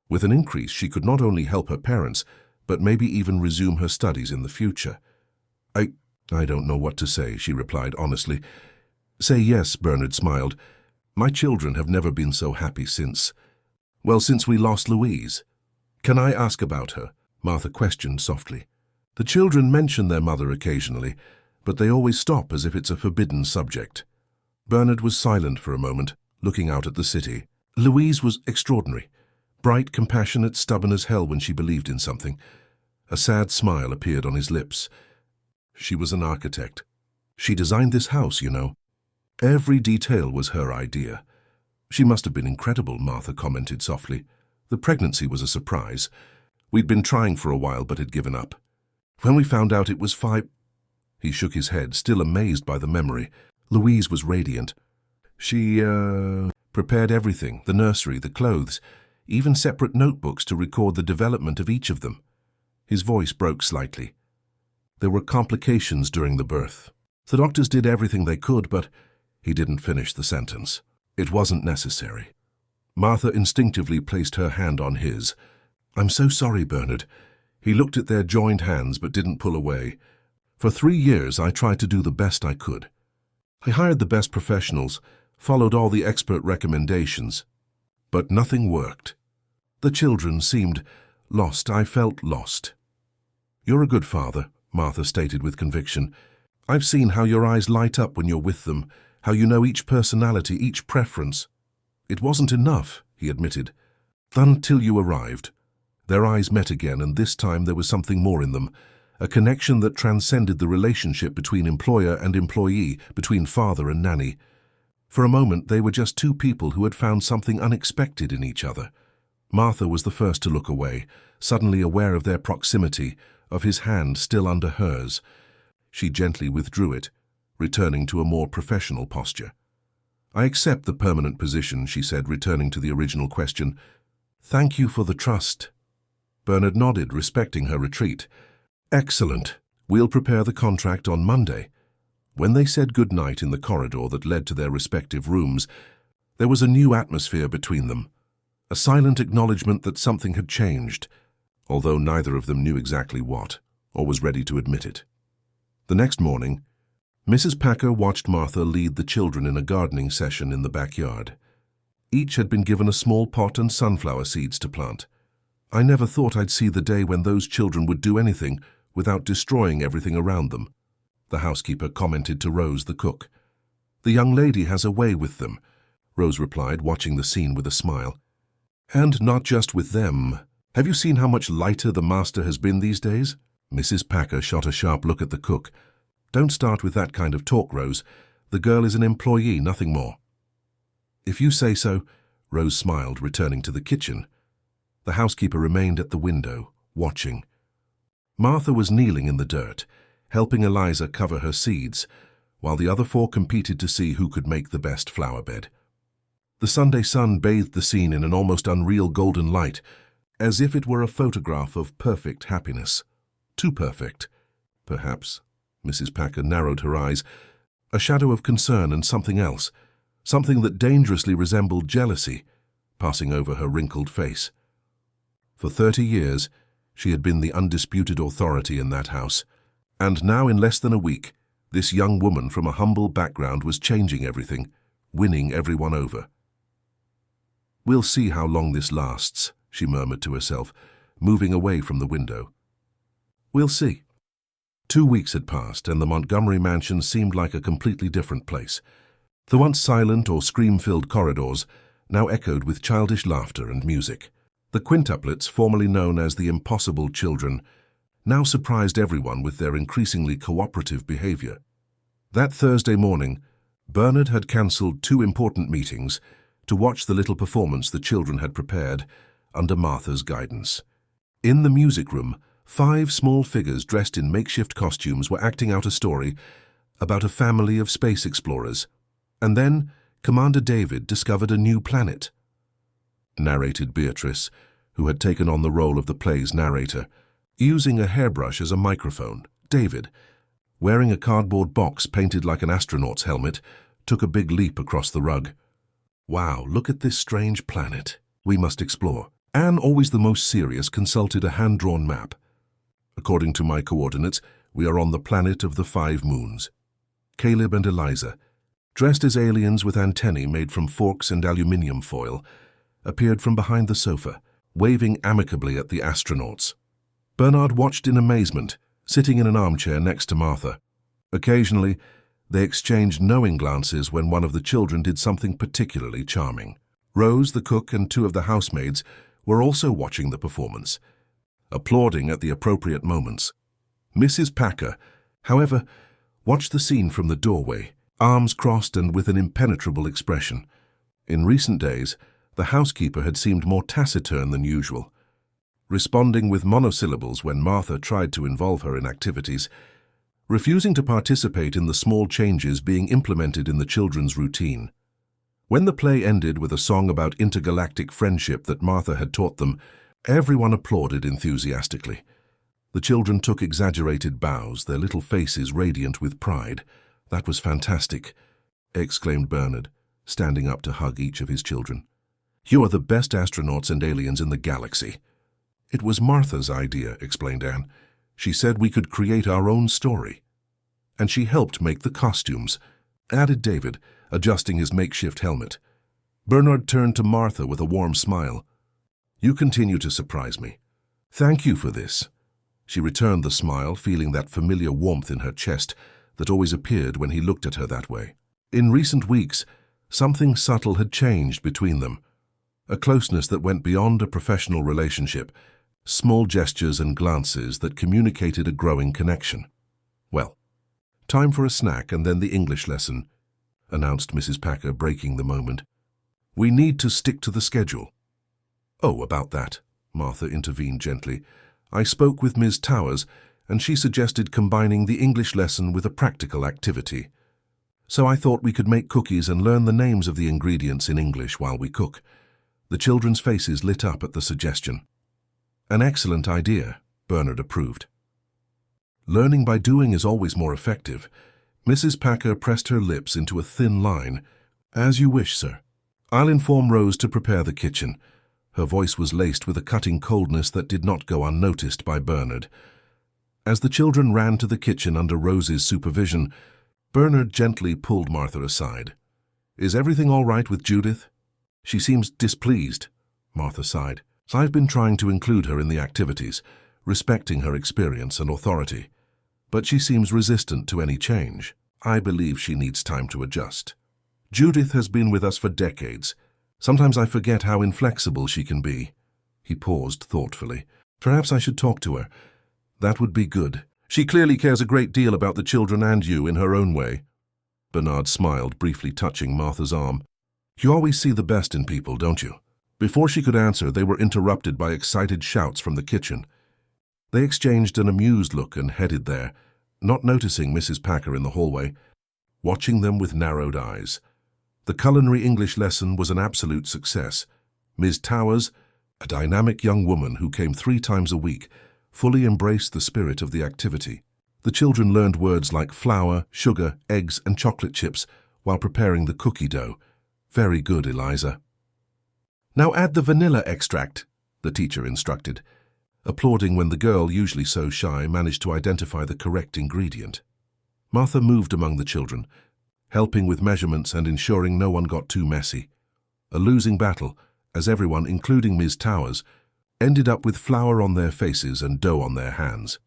With an increase, she could not only help her parents, but maybe even resume her studies in the future. I don't know what to say," she replied honestly. "Say yes," Bernard smiled. "My children have never been so happy since we lost Louise." "Can I ask about her?" Martha questioned softly. "The children mention their mother occasionally, but they always stop as if it's a forbidden subject." Bernard was silent for a moment, looking out at the city. "Louise was extraordinary. Bright, compassionate, stubborn as hell when she believed in something." A sad smile appeared on his lips. "She was an architect. She designed this house, you know. Every detail was her idea." "She must have been incredible," Martha commented softly. "The pregnancy was a surprise. We'd been trying for a while but had given up. When we found out it was 5... He shook his head, still amazed by the memory. Louise was radiant. She, prepared everything, the nursery, the clothes, even separate notebooks to record the development of each of them." His voice broke slightly. "There were complications during the birth. The doctors did everything they could, but..." He didn't finish the sentence. "It wasn't necessary." Martha instinctively placed her hand on his. "I'm so sorry, Bernard." He looked at their joined hands but didn't pull away. "For 3 years I tried to do the best I could. I hired the best professionals, followed all the expert recommendations. But nothing worked. The children seemed lost. I felt lost. "You're a good father," Martha stated with conviction. "I've seen how your eyes light up when you're with them, how you know each personality, each preference." "It wasn't enough," he admitted. "Until you arrived." Their eyes met again, and this time there was something more in them, a connection that transcended the relationship between employer and employee, between father and nanny. For a moment, they were just two people who had found something unexpected in each other. Martha was the first to look away, suddenly aware of their proximity, of his hand still under hers. She gently withdrew it, returning to a more professional posture. "I accept the permanent position," she said, returning to the original question. "Thank you for the trust." Bernard nodded, respecting her retreat. "Excellent. We'll prepare the contract on Monday." When they said goodnight in the corridor that led to their respective rooms, there was a new atmosphere between them, a silent acknowledgement that something had changed, although neither of them knew exactly what, or was ready to admit it. The next morning, Mrs. Packer watched Martha lead the children in a gardening session in the backyard. Each had been given a small pot and sunflower seeds to plant. "I never thought I'd see the day when those children would do anything without destroying everything around them," the housekeeper commented to Rose, the cook. "The young lady has a way with them," Rose replied, watching the scene with a smile. "And not just with them. Have you seen how much lighter the master has been these days?" Mrs. Packer shot a sharp look at the cook. "Don't start with that kind of talk, Rose. The girl is an employee, nothing more." "If you say so," Rose smiled, returning to the kitchen. The housekeeper remained at the window, watching. Martha was kneeling in the dirt, helping Eliza cover her seeds, while the other four competed to see who could make the best flower bed. The Sunday sun bathed the scene in an almost unreal golden light, as if it were a photograph of perfect happiness. Too perfect, perhaps. Mrs. Packer narrowed her eyes, a shadow of concern and something else, something that dangerously resembled jealousy, passing over her wrinkled face. For 30 years, she had been the undisputed authority in that house, and now in less than a week, this young woman from a humble background was changing everything, winning everyone over. "We'll see how long this lasts," she murmured to herself, moving away from the window. "We'll see." 2 weeks had passed, and the Montgomery mansion seemed like a completely different place. The once silent or scream-filled corridors now echoed with childish laughter and music. The Quintuplets, formerly known as the Impossible Children, now surprised everyone with their increasingly cooperative behavior. That Thursday morning, Bernard had cancelled 2 important meetings to watch the little performance the children had prepared under Martha's guidance. In the music room, 5 small figures dressed in makeshift costumes were acting out a story about a family of space explorers. And then Commander David discovered a new planet. Narrated Beatrice, who had taken on the role of the play's narrator, using a hairbrush as a microphone. David, wearing a cardboard box painted like an astronaut's helmet, took a big leap across the rug. "Wow, look at this strange planet. We must explore." Anne, always the most serious, consulted a hand-drawn map. "According to my coordinates, we are on the planet of the 5 moons." Caleb and Eliza, dressed as aliens with antennae made from forks and aluminium foil, appeared from behind the sofa, waving amicably at the astronauts. Bernard watched in amazement, sitting in an armchair next to Martha. Occasionally, they exchanged knowing glances when one of the children did something particularly charming. Rose, the cook, and 2 of the housemaids were also watching the performance, applauding at the appropriate moments. Mrs. Packer, however, watched the scene from the doorway, arms crossed and with an impenetrable expression. In recent days, the housekeeper had seemed more taciturn than usual, responding with monosyllables when Martha tried to involve her in activities, refusing to participate in the small changes being implemented in the children's routine. When the play ended with a song about intergalactic friendship that Martha had taught them, everyone applauded enthusiastically. The children took exaggerated bows, their little faces radiant with pride. "That was fantastic," exclaimed Bernard, standing up to hug each of his children. "You are the best astronauts and aliens in the galaxy." "It was Martha's idea," explained Anne. "She said we could create our own story." "And she helped make the costumes," added David, adjusting his makeshift helmet. Bernard turned to Martha with a warm smile. "You continue to surprise me. Thank you for this." She returned the smile, feeling that familiar warmth in her chest that always appeared when he looked at her that way. In recent weeks, something subtle had changed between them. A closeness that went beyond a professional relationship, small gestures and glances that communicated a growing connection. "Well, time for a snack and then the English lesson," announced Mrs. Packer, breaking the moment. "We need to stick to the schedule." "Oh, about that," Martha intervened gently. "I spoke with Ms. Towers, and she suggested combining the English lesson with a practical activity. So I thought we could make cookies and learn the names of the ingredients in English while we cook." The children's faces lit up at the suggestion. "An excellent idea," Bernard approved. Learning by doing is always more effective. Mrs. Packer pressed her lips into a thin line. "As you wish, sir. I'll inform Rose to prepare the kitchen." Her voice was laced with a cutting coldness that did not go unnoticed by Bernard. As the children ran to the kitchen under Rose's supervision, Bernard gently pulled Martha aside. "Is everything all right with Judith?" "She seems displeased," Martha sighed. "I've been trying to include her in the activities, respecting her experience and authority. But she seems resistant to any change. I believe she needs time to adjust. Judith has been with us for decades. Sometimes I forget how inflexible she can be." He paused thoughtfully. "Perhaps I should talk to her. That would be good. She clearly cares a great deal about the children and you in her own way." Bernard smiled, briefly touching Martha's arm. "You always see the best in people, don't you?" Before she could answer, they were interrupted by excited shouts from the kitchen. They exchanged an amused look and headed there, not noticing Mrs. Packer in the hallway, watching them with narrowed eyes. The culinary English lesson was an absolute success. Ms. Towers, a dynamic young woman who came 3 times a week, fully embraced the spirit of the activity. The children learned words like flour, sugar, eggs, and chocolate chips while preparing the cookie dough. "Very good, Eliza." "Now add the vanilla extract," the teacher instructed, applauding when the girl, usually so shy, managed to identify the correct ingredient. Martha moved among the children, helping with measurements and ensuring no one got too messy. A losing battle, as everyone, including Ms. Towers, ended up with flour on their faces and dough on their hands.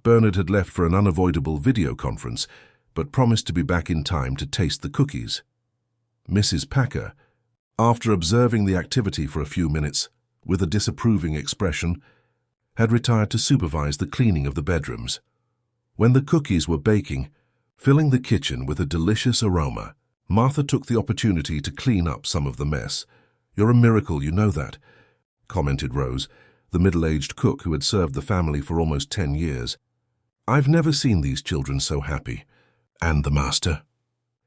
Bernard had left for an unavoidable video conference, but promised to be back in time to taste the cookies. Mrs. Packer, after observing the activity for a few minutes, with a disapproving expression, had retired to supervise the cleaning of the bedrooms. When the cookies were baking, filling the kitchen with a delicious aroma, Martha took the opportunity to clean up some of the mess. "You're a miracle, you know that," commented Rose, the middle-aged cook who had served the family for almost 10 years. "I've never seen these children so happy. And the master?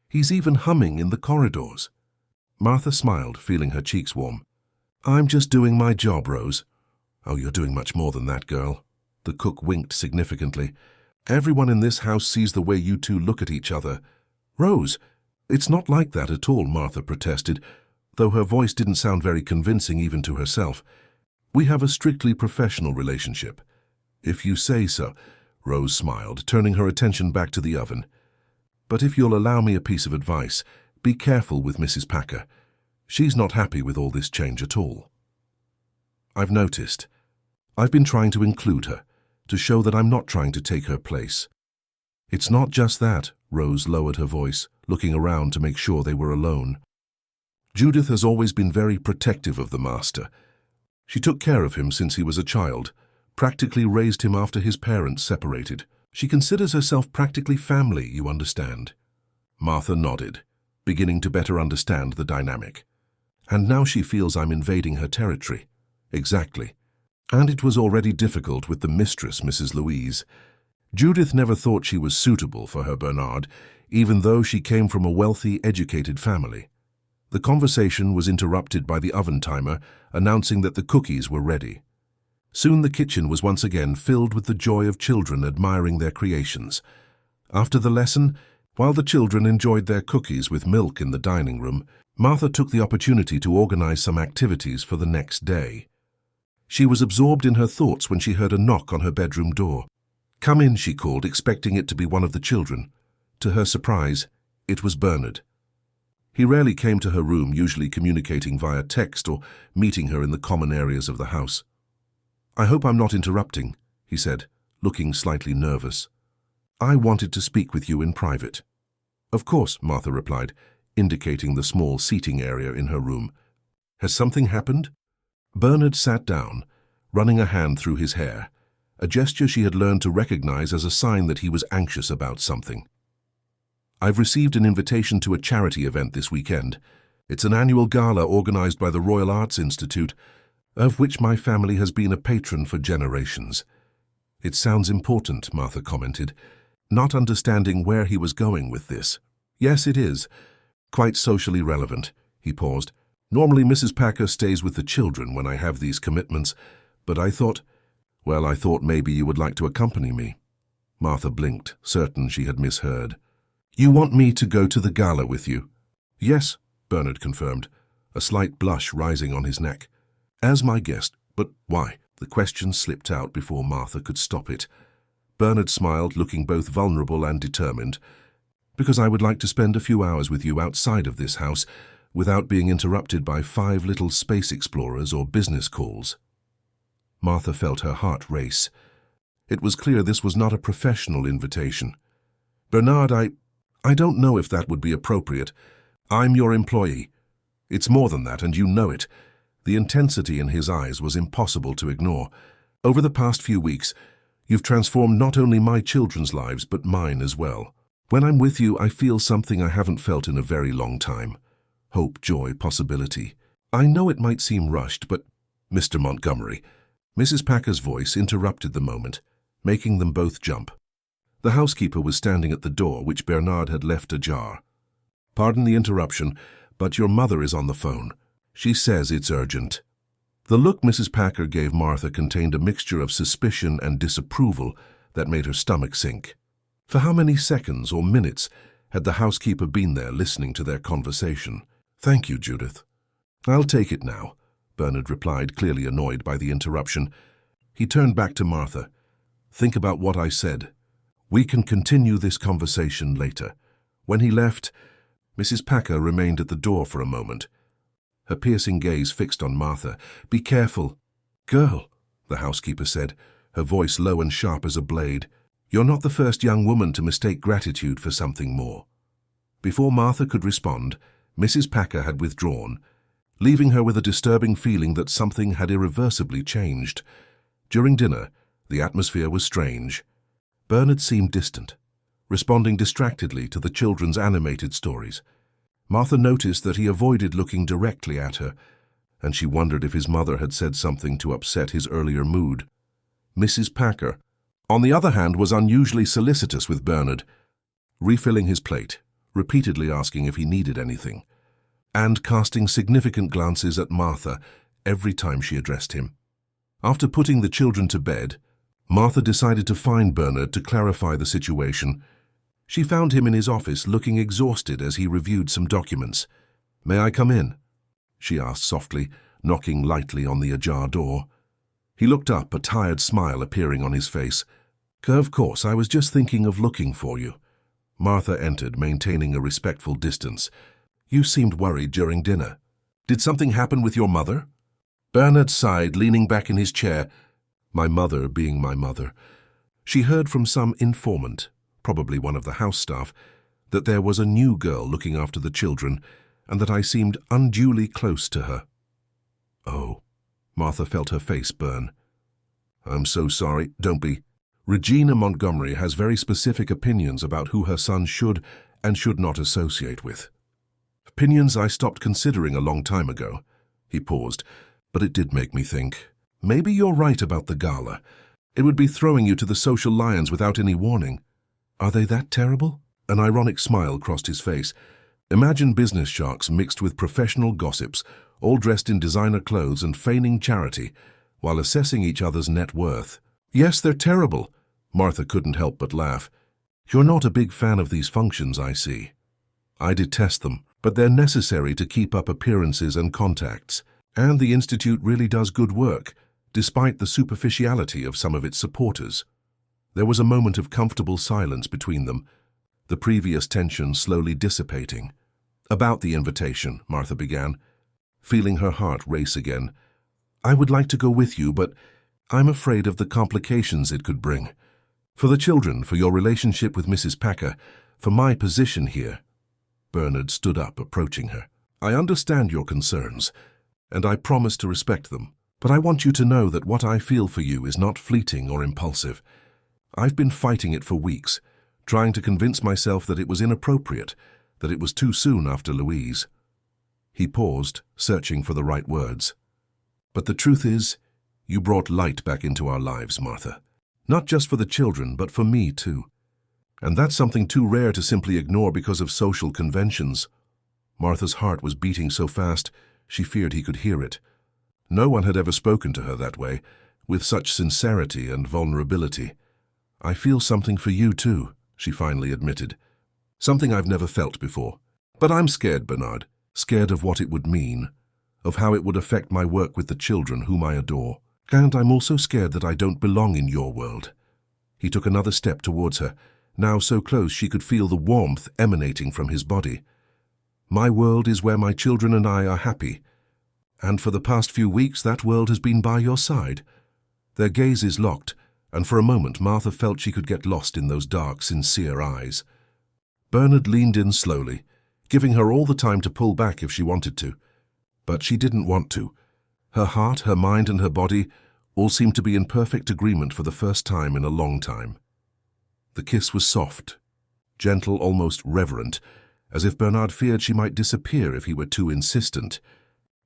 He's even humming in the corridors." Martha smiled, feeling her cheeks warm. "I'm just doing my job, Rose." "Oh, you're doing much more than that, girl." The cook winked significantly. "Everyone in this house sees the way you two look at each other." "Rose, it's not like that at all," Martha protested, though her voice didn't sound very convincing even to herself. "We have a strictly professional relationship." "If you say so," Rose smiled, turning her attention back to the oven. "But if you'll allow me a piece of advice, be careful with Mrs. Packer. She's not happy with all this change at all." "I've noticed. I've been trying to include her, to show that I'm not trying to take her place." "It's not just that," Rose lowered her voice, looking around to make sure they were alone. "Judith has always been very protective of the master. She took care of him since he was a child, practically raised him after his parents separated. She considers herself practically family, you understand." Martha nodded, beginning to better understand the dynamic. "And now she feels I'm invading her territory." "Exactly. And it was already difficult with the mistress, Mrs. Louise. Judith never thought she was suitable for her Bernard, even though she came from a wealthy, educated family." The conversation was interrupted by the oven timer announcing that the cookies were ready. Soon the kitchen was once again filled with the joy of children admiring their creations. After the lesson, while the children enjoyed their cookies with milk in the dining room, Martha took the opportunity to organize some activities for the next day. She was absorbed in her thoughts when she heard a knock on her bedroom door. "Come in," she called, expecting it to be one of the children. To her surprise, it was Bernard. He rarely came to her room, usually communicating via text or meeting her in the common areas of the house. "I hope I'm not interrupting," he said, looking slightly nervous. "I wanted to speak with you in private." "Of course," Martha replied, indicating the small seating area in her room. "Has something happened?" Bernard sat down, running a hand through his hair, a gesture she had learned to recognize as a sign that he was anxious about something. "I've received an invitation to a charity event this weekend. It's an annual gala organized by the Royal Arts Institute, of which my family has been a patron for generations." "It sounds important," Martha commented, not understanding where he was going with this. "Yes, it is. Quite socially relevant." He paused. "Normally Mrs. Packer stays with the children when I have these commitments, but I thought maybe you would like to accompany me." Martha blinked, certain she had misheard. "You want me to go to the gala with you?" "Yes," Bernard confirmed, a slight blush rising on his neck. "As my guest, but why?" The question slipped out before Martha could stop it. Bernard smiled, looking both vulnerable and determined. "Because I would like to spend a few hours with you outside of this house, without being interrupted by 5 little space explorers or business calls." Martha felt her heart race. It was clear this was not a professional invitation. "Bernard, I don't know if that would be appropriate. I'm your employee. It's more than that, and you know it." The intensity in his eyes was impossible to ignore. "Over the past few weeks, you've transformed not only my children's lives, but mine as well. When I'm with you, I feel something I haven't felt in a very long time. Hope, joy, possibility. I know it might seem rushed, but—" "Mr. Montgomery." Mrs. Packer's voice interrupted the moment, making them both jump. The housekeeper was standing at the door, which Bernard had left ajar. "Pardon the interruption, but your mother is on the phone. She says it's urgent." The look Mrs. Packer gave Martha contained a mixture of suspicion and disapproval that made her stomach sink. For how many seconds or minutes had the housekeeper been there listening to their conversation? "Thank you, Judith." "I'll take it now," Bernard replied, clearly annoyed by the interruption. He turned back to Martha. "Think about what I said. We can continue this conversation later." When he left, Mrs. Packer remained at the door for a moment, her piercing gaze fixed on Martha. "Be careful." "Girl," the housekeeper said, her voice low and sharp as a blade, "you're not the first young woman to mistake gratitude for something more." Before Martha could respond, Mrs. Packer had withdrawn, leaving her with a disturbing feeling that something had irreversibly changed. During dinner, the atmosphere was strange. Bernard seemed distant, responding distractedly to the children's animated stories. Martha noticed that he avoided looking directly at her, and she wondered if his mother had said something to upset his earlier mood. Mrs. Packer, on the other hand, was unusually solicitous with Bernard, refilling his plate, repeatedly asking if he needed anything, and casting significant glances at Martha every time she addressed him. After putting the children to bed, Martha decided to find Bernard to clarify the situation. She found him in his office, looking exhausted as he reviewed some documents. "May I come in?" she asked softly, knocking lightly on the ajar door. He looked up, a tired smile appearing on his face. "Of course, I was just thinking of looking for you." Martha entered, maintaining a respectful distance. "You seemed worried during dinner. Did something happen with your mother?" Bernard sighed, leaning back in his chair. "My mother being my mother. She heard from some informant, probably one of the house staff, that there was a new girl looking after the children, and that I seemed unduly close to her." "Oh." Martha felt her face burn. "I'm so sorry. Don't be. Regina Montgomery has very specific opinions about who her son should and should not associate with. Opinions I stopped considering a long time ago." He paused, but it did make me think. "Maybe you're right about the gala. It would be throwing you to the social lions without any warning." "Are they that terrible?" An ironic smile crossed his face. "Imagine business sharks mixed with professional gossips, all dressed in designer clothes and feigning charity, while assessing each other's net worth." "Yes, they're terrible." Martha couldn't help but laugh. "You're not a big fan of these functions, I see." "I detest them, but they're necessary to keep up appearances and contacts. And the Institute really does good work, despite the superficiality of some of its supporters." There was a moment of comfortable silence between them, the previous tension slowly dissipating. About the invitation, Martha began, feeling her heart race again. I would like to go with you, but I'm afraid of the complications it could bring. For the children, for your relationship with Mrs. Packer, for my position here. Bernard stood up, approaching her. I understand your concerns, and I promise to respect them. But I want you to know that what I feel for you is not fleeting or impulsive. I've been fighting it for weeks, trying to convince myself that it was inappropriate, that it was too soon after Louise. He paused, searching for the right words. But the truth is, you brought light back into our lives, Martha. Not just for the children, but for me too. And that's something too rare to simply ignore because of social conventions. Martha's heart was beating so fast, she feared he could hear it. No one had ever spoken to her that way, with such sincerity and vulnerability. I feel something for you too, she finally admitted. Something I've never felt before. But I'm scared, Bernard. Scared of what it would mean, of how it would affect my work with the children whom I adore. And I'm also scared that I don't belong in your world. He took another step towards her, now so close she could feel the warmth emanating from his body. My world is where my children and I are happy. And for the past few weeks that world has been by your side. Their gazes locked, and for a moment Martha felt she could get lost in those dark, sincere eyes. Bernard leaned in slowly, giving her all the time to pull back if she wanted to. But she didn't want to. Her heart, her mind, and her body all seemed to be in perfect agreement for the first time in a long time. The kiss was soft, gentle, almost reverent, as if Bernard feared she might disappear if he were too insistent.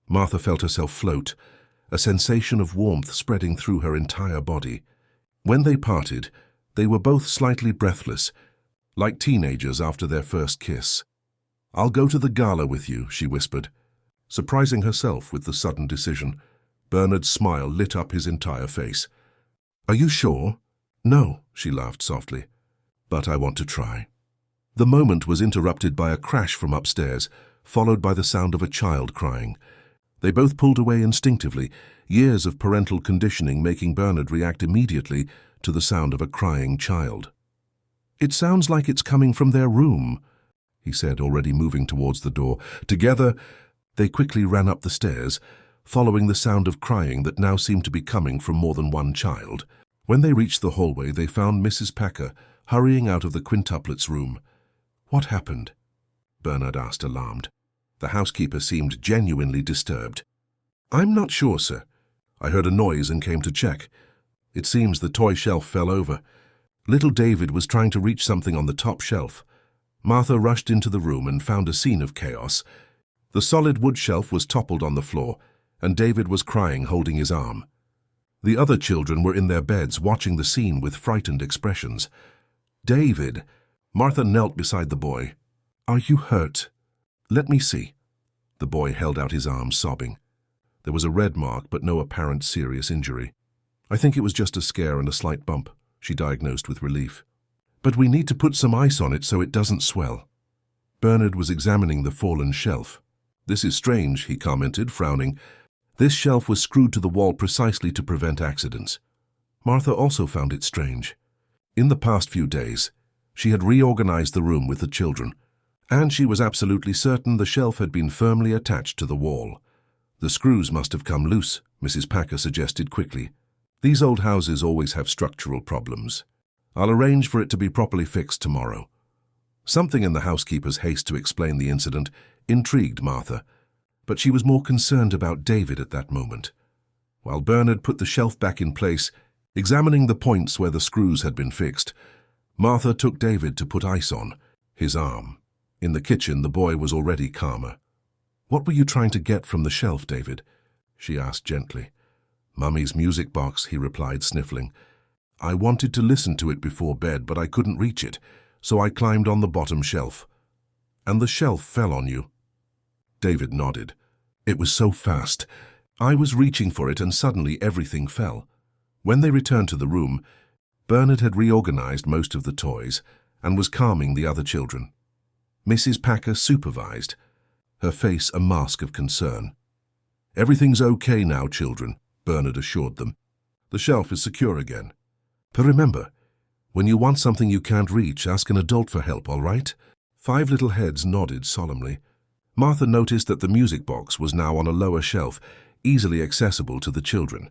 Martha felt herself float, a sensation of warmth spreading through her entire body. When they parted, they were both slightly breathless, like teenagers after their first kiss. I'll go to the gala with you, she whispered. Surprising herself with the sudden decision, Bernard's smile lit up his entire face. Are you sure? No, she laughed softly. But I want to try. The moment was interrupted by a crash from upstairs, followed by the sound of a child crying. They both pulled away instinctively, years of parental conditioning making Bernard react immediately to the sound of a crying child. It sounds like it's coming from their room, he said, already moving towards the door. Together, they quickly ran up the stairs, following the sound of crying that now seemed to be coming from more than one child. When they reached the hallway, they found Mrs. Packer hurrying out of the Quintuplets' room. What happened? Bernard asked, alarmed. The housekeeper seemed genuinely disturbed. I'm not sure, sir. I heard a noise and came to check. It seems the toy shelf fell over. Little David was trying to reach something on the top shelf. Martha rushed into the room and found a scene of chaos. The solid wood shelf was toppled on the floor, and David was crying, holding his arm. The other children were in their beds watching the scene with frightened expressions. David! Martha knelt beside the boy. Are you hurt? Let me see. The boy held out his arms, sobbing. There was a red mark, but no apparent serious injury. I think it was just a scare and a slight bump, she diagnosed with relief. But we need to put some ice on it so it doesn't swell. Bernard was examining the fallen shelf. This is strange, he commented, frowning. This shelf was screwed to the wall precisely to prevent accidents. Martha also found it strange. In the past few days, she had reorganized the room with the children, and she was absolutely certain the shelf had been firmly attached to the wall. The screws must have come loose, Mrs. Packer suggested quickly. These old houses always have structural problems. I'll arrange for it to be properly fixed tomorrow. Something in the housekeeper's haste to explain the incident intrigued Martha, but she was more concerned about David at that moment. While Bernard put the shelf back in place, examining the points where the screws had been fixed, Martha took David to put ice on his arm. In the kitchen, the boy was already calmer. What were you trying to get from the shelf, David? She asked gently. Mummy's music box, he replied, sniffling. I wanted to listen to it before bed, but I couldn't reach it, so I climbed on the bottom shelf. And the shelf fell on you? David nodded. It was so fast. I was reaching for it and suddenly everything fell. When they returned to the room, Bernard had reorganized most of the toys and was calming the other children. Mrs. Packer supervised, her face a mask of concern. Everything's okay now, children, Bernard assured them. The shelf is secure again. But remember, when you want something you can't reach, ask an adult for help, all right? 5 little heads nodded solemnly. Martha noticed that the music box was now on a lower shelf, easily accessible to the children.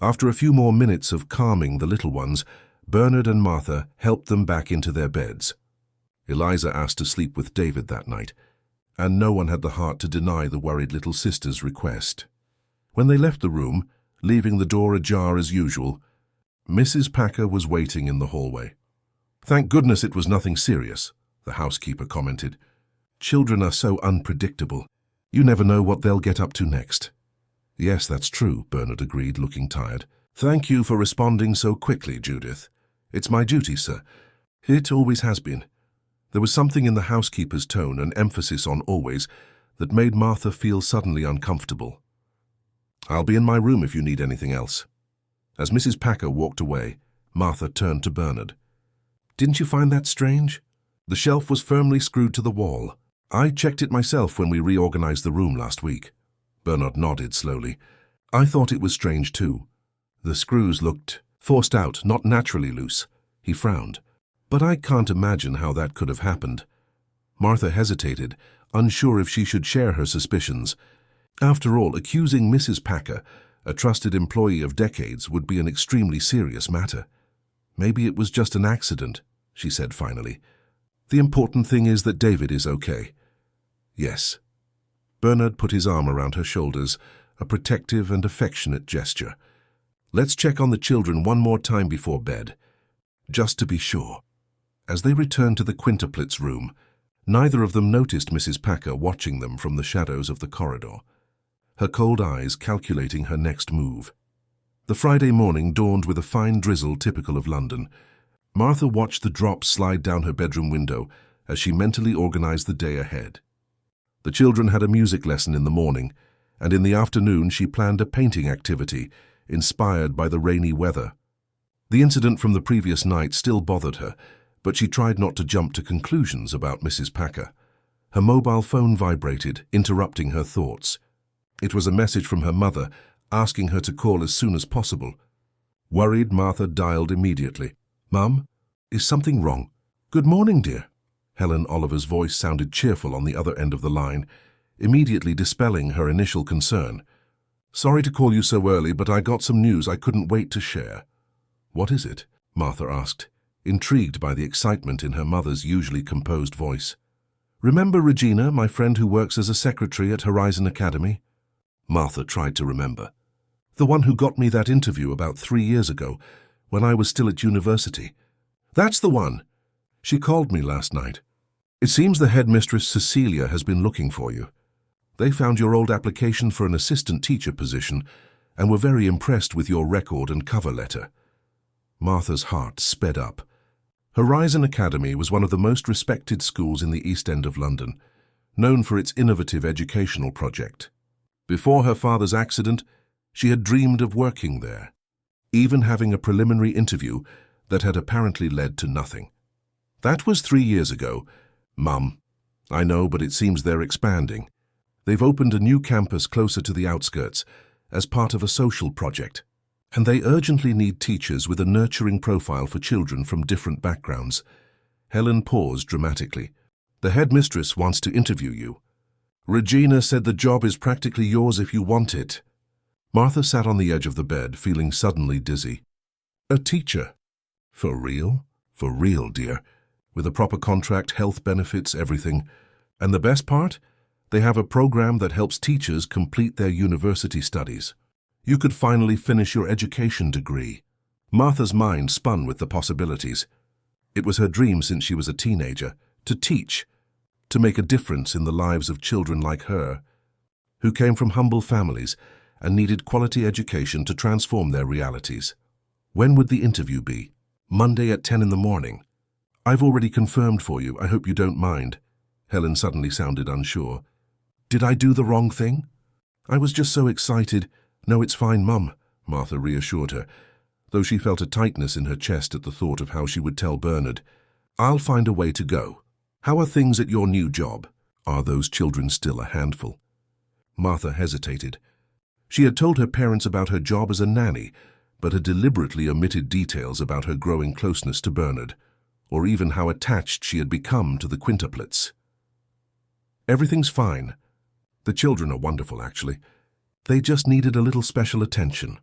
After a few more minutes of calming the little ones, Bernard and Martha helped them back into their beds. Eliza asked to sleep with David that night, and no one had the heart to deny the worried little sister's request. When they left the room, leaving the door ajar as usual, Mrs. Packer was waiting in the hallway. "Thank goodness it was nothing serious," the housekeeper commented. "Children are so unpredictable. You never know what they'll get up to next." "Yes, that's true," Bernard agreed, looking tired. "Thank you for responding so quickly, Judith. It's my duty, sir. It always has been." There was something in the housekeeper's tone, an emphasis on always, that made Martha feel suddenly uncomfortable. "I'll be in my room if you need anything else." As Mrs. Packer walked away, Martha turned to Bernard. "Didn't you find that strange? The shelf was firmly screwed to the wall. I checked it myself when we reorganized the room last week." Bernard nodded slowly. "I thought it was strange too. The screws looked forced out, not naturally loose." He frowned. "But I can't imagine how that could have happened." Martha hesitated, unsure if she should share her suspicions. After all, accusing Mrs. Packer, a trusted employee of decades, would be an extremely serious matter. "Maybe it was just an accident," she said finally. "The important thing is that David is okay." "Yes." Bernard put his arm around her shoulders, a protective and affectionate gesture. "Let's check on the children one more time before bed, just to be sure." As they returned to the Quintuplets' room, neither of them noticed Mrs. Packer watching them from the shadows of the corridor, her cold eyes calculating her next move. The Friday morning dawned with a fine drizzle typical of London. Martha watched the drops slide down her bedroom window as she mentally organized the day ahead. The children had a music lesson in the morning, and in the afternoon she planned a painting activity inspired by the rainy weather. The incident from the previous night still bothered her, but she tried not to jump to conclusions about Mrs. Packer. Her mobile phone vibrated, interrupting her thoughts. It was a message from her mother, asking her to call as soon as possible. Worried, Martha dialed immediately. "Mum, is something wrong?" "Good morning, dear." Helen Oliver's voice sounded cheerful on the other end of the line, immediately dispelling her initial concern. "Sorry to call you so early, but I got some news I couldn't wait to share." "What is it?" Martha asked, intrigued by the excitement in her mother's usually composed voice. "Remember Regina, my friend who works as a secretary at Horizon Academy?" Martha tried to remember. "The one who got me that interview about 3 years ago, when I was still at university." "That's the one. She called me last night. It seems the headmistress Cecilia has been looking for you. They found your old application for an assistant teacher position and were very impressed with your record and cover letter." Martha's heart sped up. Horizon Academy was one of the most respected schools in the East End of London, known for its innovative educational project. Before her father's accident, she had dreamed of working there, even having a preliminary interview that had apparently led to nothing. "That was 3 years ago, Mum. I know, but it seems they're expanding. They've opened a new campus closer to the outskirts as part of a social project, and they urgently need teachers with a nurturing profile for children from different backgrounds." Helen paused dramatically. "The headmistress wants to interview you. Regina said the job is practically yours if you want it." Martha sat on the edge of the bed, feeling suddenly dizzy. "A teacher? For real?" "For real, dear. With a proper contract, health benefits, everything. And the best part? They have a program that helps teachers complete their university studies. You could finally finish your education degree." Martha's mind spun with the possibilities. It was her dream since she was a teenager, to teach, to make a difference in the lives of children like her, who came from humble families and needed quality education to transform their realities. When would the interview be? "Monday at 10 in the morning. I've already confirmed for you. I hope you don't mind." Helen suddenly sounded unsure. "Did I do the wrong thing?" "I was just so excited." "No, it's fine, Mum," Martha reassured her, though she felt a tightness in her chest at the thought of how she would tell Bernard. "I'll find a way to go. How are things at your new job? Are those children still a handful?" Martha hesitated. She had told her parents about her job as a nanny, but had deliberately omitted details about her growing closeness to Bernard, or even how attached she had become to the Quintuplets. Everything's fine. The children are wonderful, actually. They just needed a little special attention.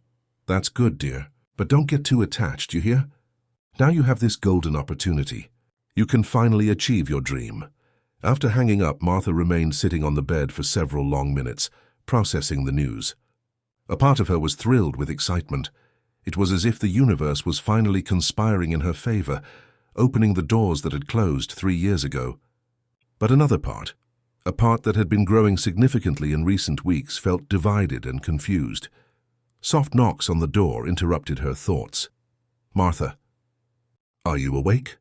That's good, dear. But don't get too attached, you hear? Now you have this golden opportunity. You can finally achieve your dream. After hanging up, Martha remained sitting on the bed for several long minutes, processing the news. A part of her was thrilled with excitement. It was as if the universe was finally conspiring in her favor, opening the doors that had closed 3 years ago. But another part, a part that had been growing significantly in recent weeks, felt divided and confused. Soft knocks on the door interrupted her thoughts. "Martha, are you awake?"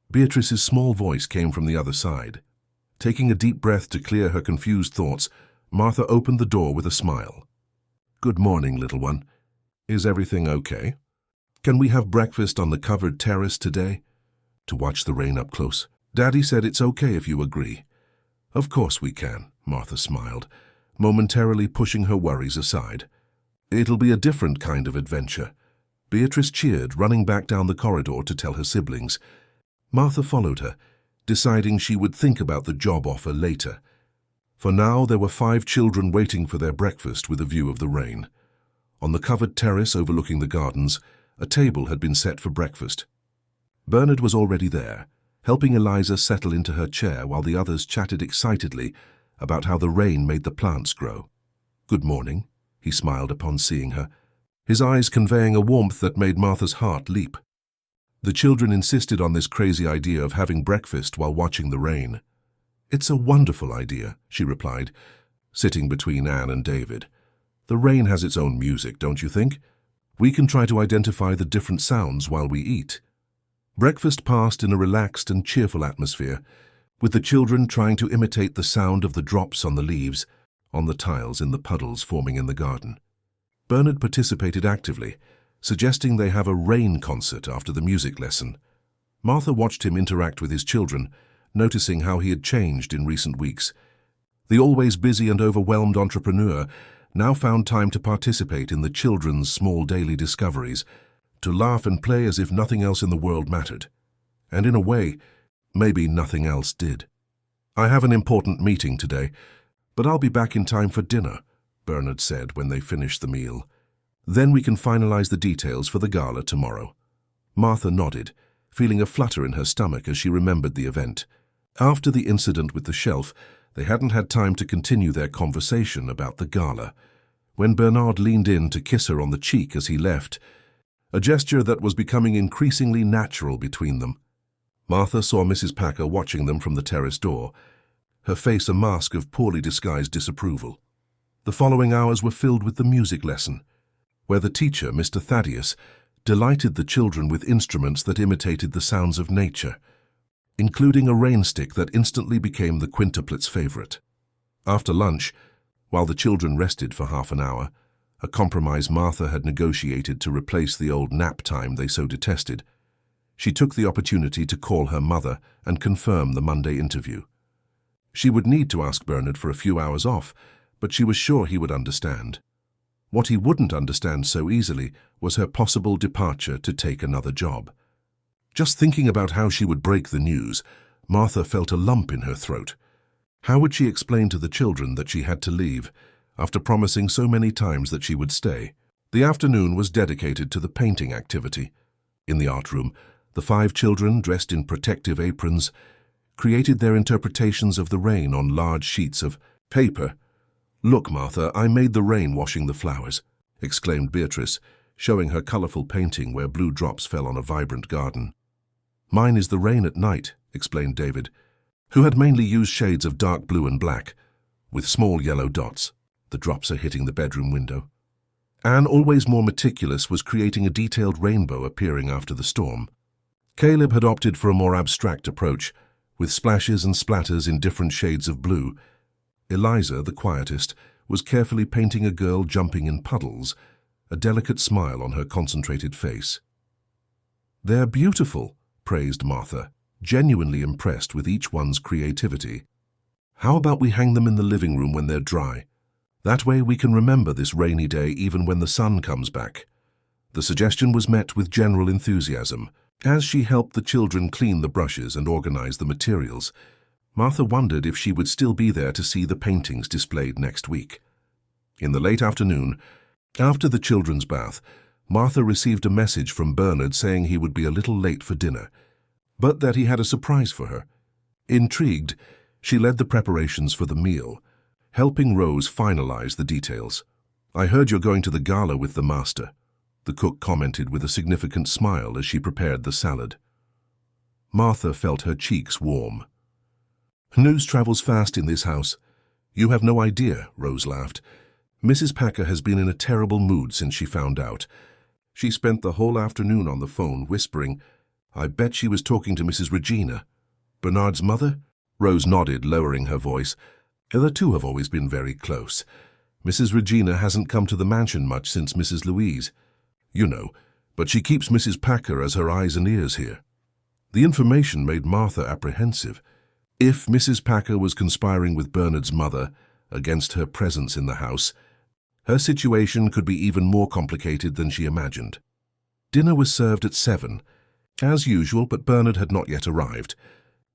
Beatrice's small voice came from the other side. Taking a deep breath to clear her confused thoughts, Martha opened the door with a smile. "Good morning, little one. Is everything okay? Can we have breakfast on the covered terrace today? To watch the rain up close. Daddy said it's okay if you agree." "Of course we can," Martha smiled, momentarily pushing her worries aside. "It'll be a different kind of adventure." Beatrice cheered, running back down the corridor to tell her siblings. Martha followed her, deciding she would think about the job offer later. For now, there were 5 children waiting for their breakfast with a view of the rain. On the covered terrace overlooking the gardens, a table had been set for breakfast. Bernard was already there, helping Eliza settle into her chair while the others chatted excitedly about how the rain made the plants grow. "Good morning," he smiled upon seeing her, his eyes conveying a warmth that made Martha's heart leap. The children insisted on this crazy idea of having breakfast while watching the rain. "It's a wonderful idea," she replied, sitting between Anne and David. "The rain has its own music, don't you think? We can try to identify the different sounds while we eat." Breakfast passed in a relaxed and cheerful atmosphere, with the children trying to imitate the sound of the drops on the leaves, on the tiles in the puddles forming in the garden. Bernard participated actively, suggesting they have a rain concert after the music lesson. Martha watched him interact with his children, noticing how he had changed in recent weeks. The always busy and overwhelmed entrepreneur now found time to participate in the children's small daily discoveries, to laugh and play as if nothing else in the world mattered. And in a way, maybe nothing else did. "I have an important meeting today, but I'll be back in time for dinner," Bernard said when they finished the meal. "Then we can finalize the details for the gala tomorrow." Martha nodded, feeling a flutter in her stomach as she remembered the event. After the incident with the shelf, they hadn't had time to continue their conversation about the gala. When Bernard leaned in to kiss her on the cheek as he left, a gesture that was becoming increasingly natural between them. Martha saw Mrs. Packer watching them from the terrace door, her face a mask of poorly disguised disapproval. The following hours were filled with the music lesson, where the teacher, Mr. Thaddeus, delighted the children with instruments that imitated the sounds of nature, including a rain stick that instantly became the Quintuplets' favorite. After lunch, while the children rested for half an hour, a compromise Martha had negotiated to replace the old nap time they so detested, she took the opportunity to call her mother and confirm the Monday interview. She would need to ask Bernard for a few hours off, but she was sure he would understand. What he wouldn't understand so easily was her possible departure to take another job. Just thinking about how she would break the news, Martha felt a lump in her throat. How would she explain to the children that she had to leave, after promising so many times that she would stay? The afternoon was dedicated to the painting activity. In the art room, the 5 children, dressed in protective aprons, created their interpretations of the rain on large sheets of paper. "Look, Martha, I made the rain washing the flowers," exclaimed Beatrice, showing her colorful painting where blue drops fell on a vibrant garden. "Mine is the rain at night," explained David, who had mainly used shades of dark blue and black, with small yellow dots. The drops are hitting the bedroom window. Anne, always more meticulous, was creating a detailed rainbow appearing after the storm. Caleb had opted for a more abstract approach, with splashes and splatters in different shades of blue. Eliza, the quietest, was carefully painting a girl jumping in puddles, a delicate smile on her concentrated face. "They're beautiful," praised Martha, genuinely impressed with each one's creativity. "How about we hang them in the living room when they're dry? That way we can remember this rainy day even when the sun comes back." The suggestion was met with general enthusiasm. As she helped the children clean the brushes and organize the materials, Martha wondered if she would still be there to see the paintings displayed next week. In the late afternoon, after the children's bath, Martha received a message from Bernard saying he would be a little late for dinner, but that he had a surprise for her. Intrigued, she led the preparations for the meal, helping Rose finalize the details. "I heard you're going to the gala with the master," the cook commented with a significant smile as she prepared the salad. Martha felt her cheeks warm. "News travels fast in this house. You have no idea," Rose laughed. "Mrs. Packer has been in a terrible mood since she found out. She spent the whole afternoon on the phone whispering. I bet she was talking to Mrs. Regina." "Bernard's mother?" Rose nodded, lowering her voice. "The two have always been very close. Mrs. Regina hasn't come to the mansion much since Mrs. Louise. You know, but she keeps Mrs. Packer as her eyes and ears here." The information made Martha apprehensive. If Mrs. Packer was conspiring with Bernard's mother against her presence in the house, her situation could be even more complicated than she imagined. Dinner was served at 7, as usual, but Bernard had not yet arrived.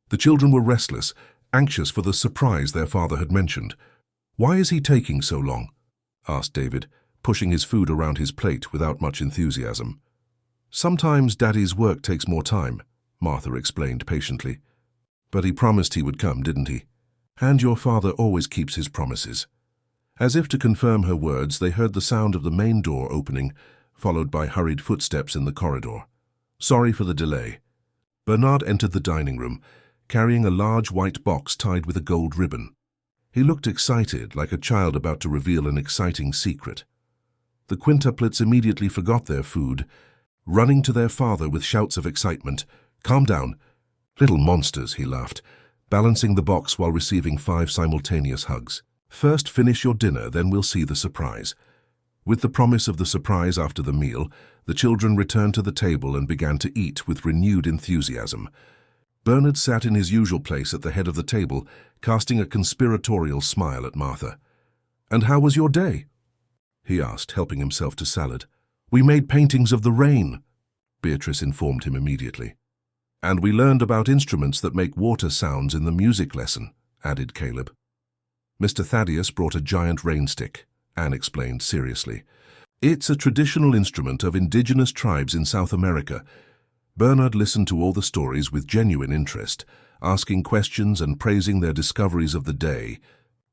The children were restless, anxious for the surprise their father had mentioned. "Why is he taking so long?" asked David, pushing his food around his plate without much enthusiasm. "Sometimes Daddy's work takes more time," Martha explained patiently. "But he promised he would come, didn't he? And your father always keeps his promises." As if to confirm her words, they heard the sound of the main door opening, followed by hurried footsteps in the corridor. "Sorry for the delay." Bernard entered the dining room, carrying a large white box tied with a gold ribbon. He looked excited, like a child about to reveal an exciting secret. The Quintuplets immediately forgot their food, running to their father with shouts of excitement. "Calm down. Little monsters," he laughed, balancing the box while receiving 5 simultaneous hugs. "First finish your dinner, then we'll see the surprise." With the promise of the surprise after the meal, the children returned to the table and began to eat with renewed enthusiasm. Bernard sat in his usual place at the head of the table, casting a conspiratorial smile at Martha. "And how was your day?" he asked, helping himself to salad. "We made paintings of the rain," Beatrice informed him immediately. "And we learned about instruments that make water sounds in the music lesson," added Caleb. Mr. Thaddeus brought a giant rain stick, Anne explained seriously. "It's a traditional instrument of indigenous tribes in South America." Bernard listened to all the stories with genuine interest, asking questions and praising their discoveries of the day.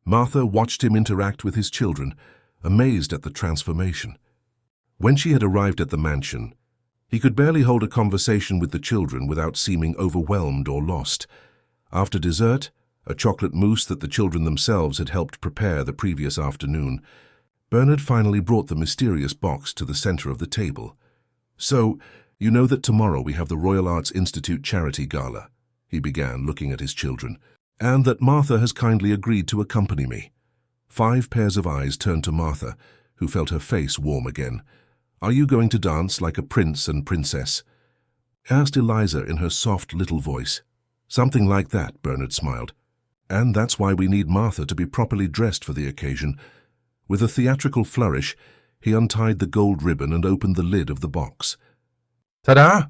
Martha watched him interact with his children, amazed at the transformation. When she had arrived at the mansion, he could barely hold a conversation with the children without seeming overwhelmed or lost. After dessert, a chocolate mousse that the children themselves had helped prepare the previous afternoon, Bernard finally brought the mysterious box to the center of the table. "So, you know that tomorrow we have the Royal Arts Institute Charity Gala," he began, looking at his children, "and that Martha has kindly agreed to accompany me." 5 pairs of eyes turned to Martha, who felt her face warm again. "Are you going to dance like a prince and princess?" asked Eliza in her soft little voice. "Something like that," Bernard smiled. "And that's why we need Martha to be properly dressed for the occasion." With a theatrical flourish, he untied the gold ribbon and opened the lid of the box. "Ta-da!"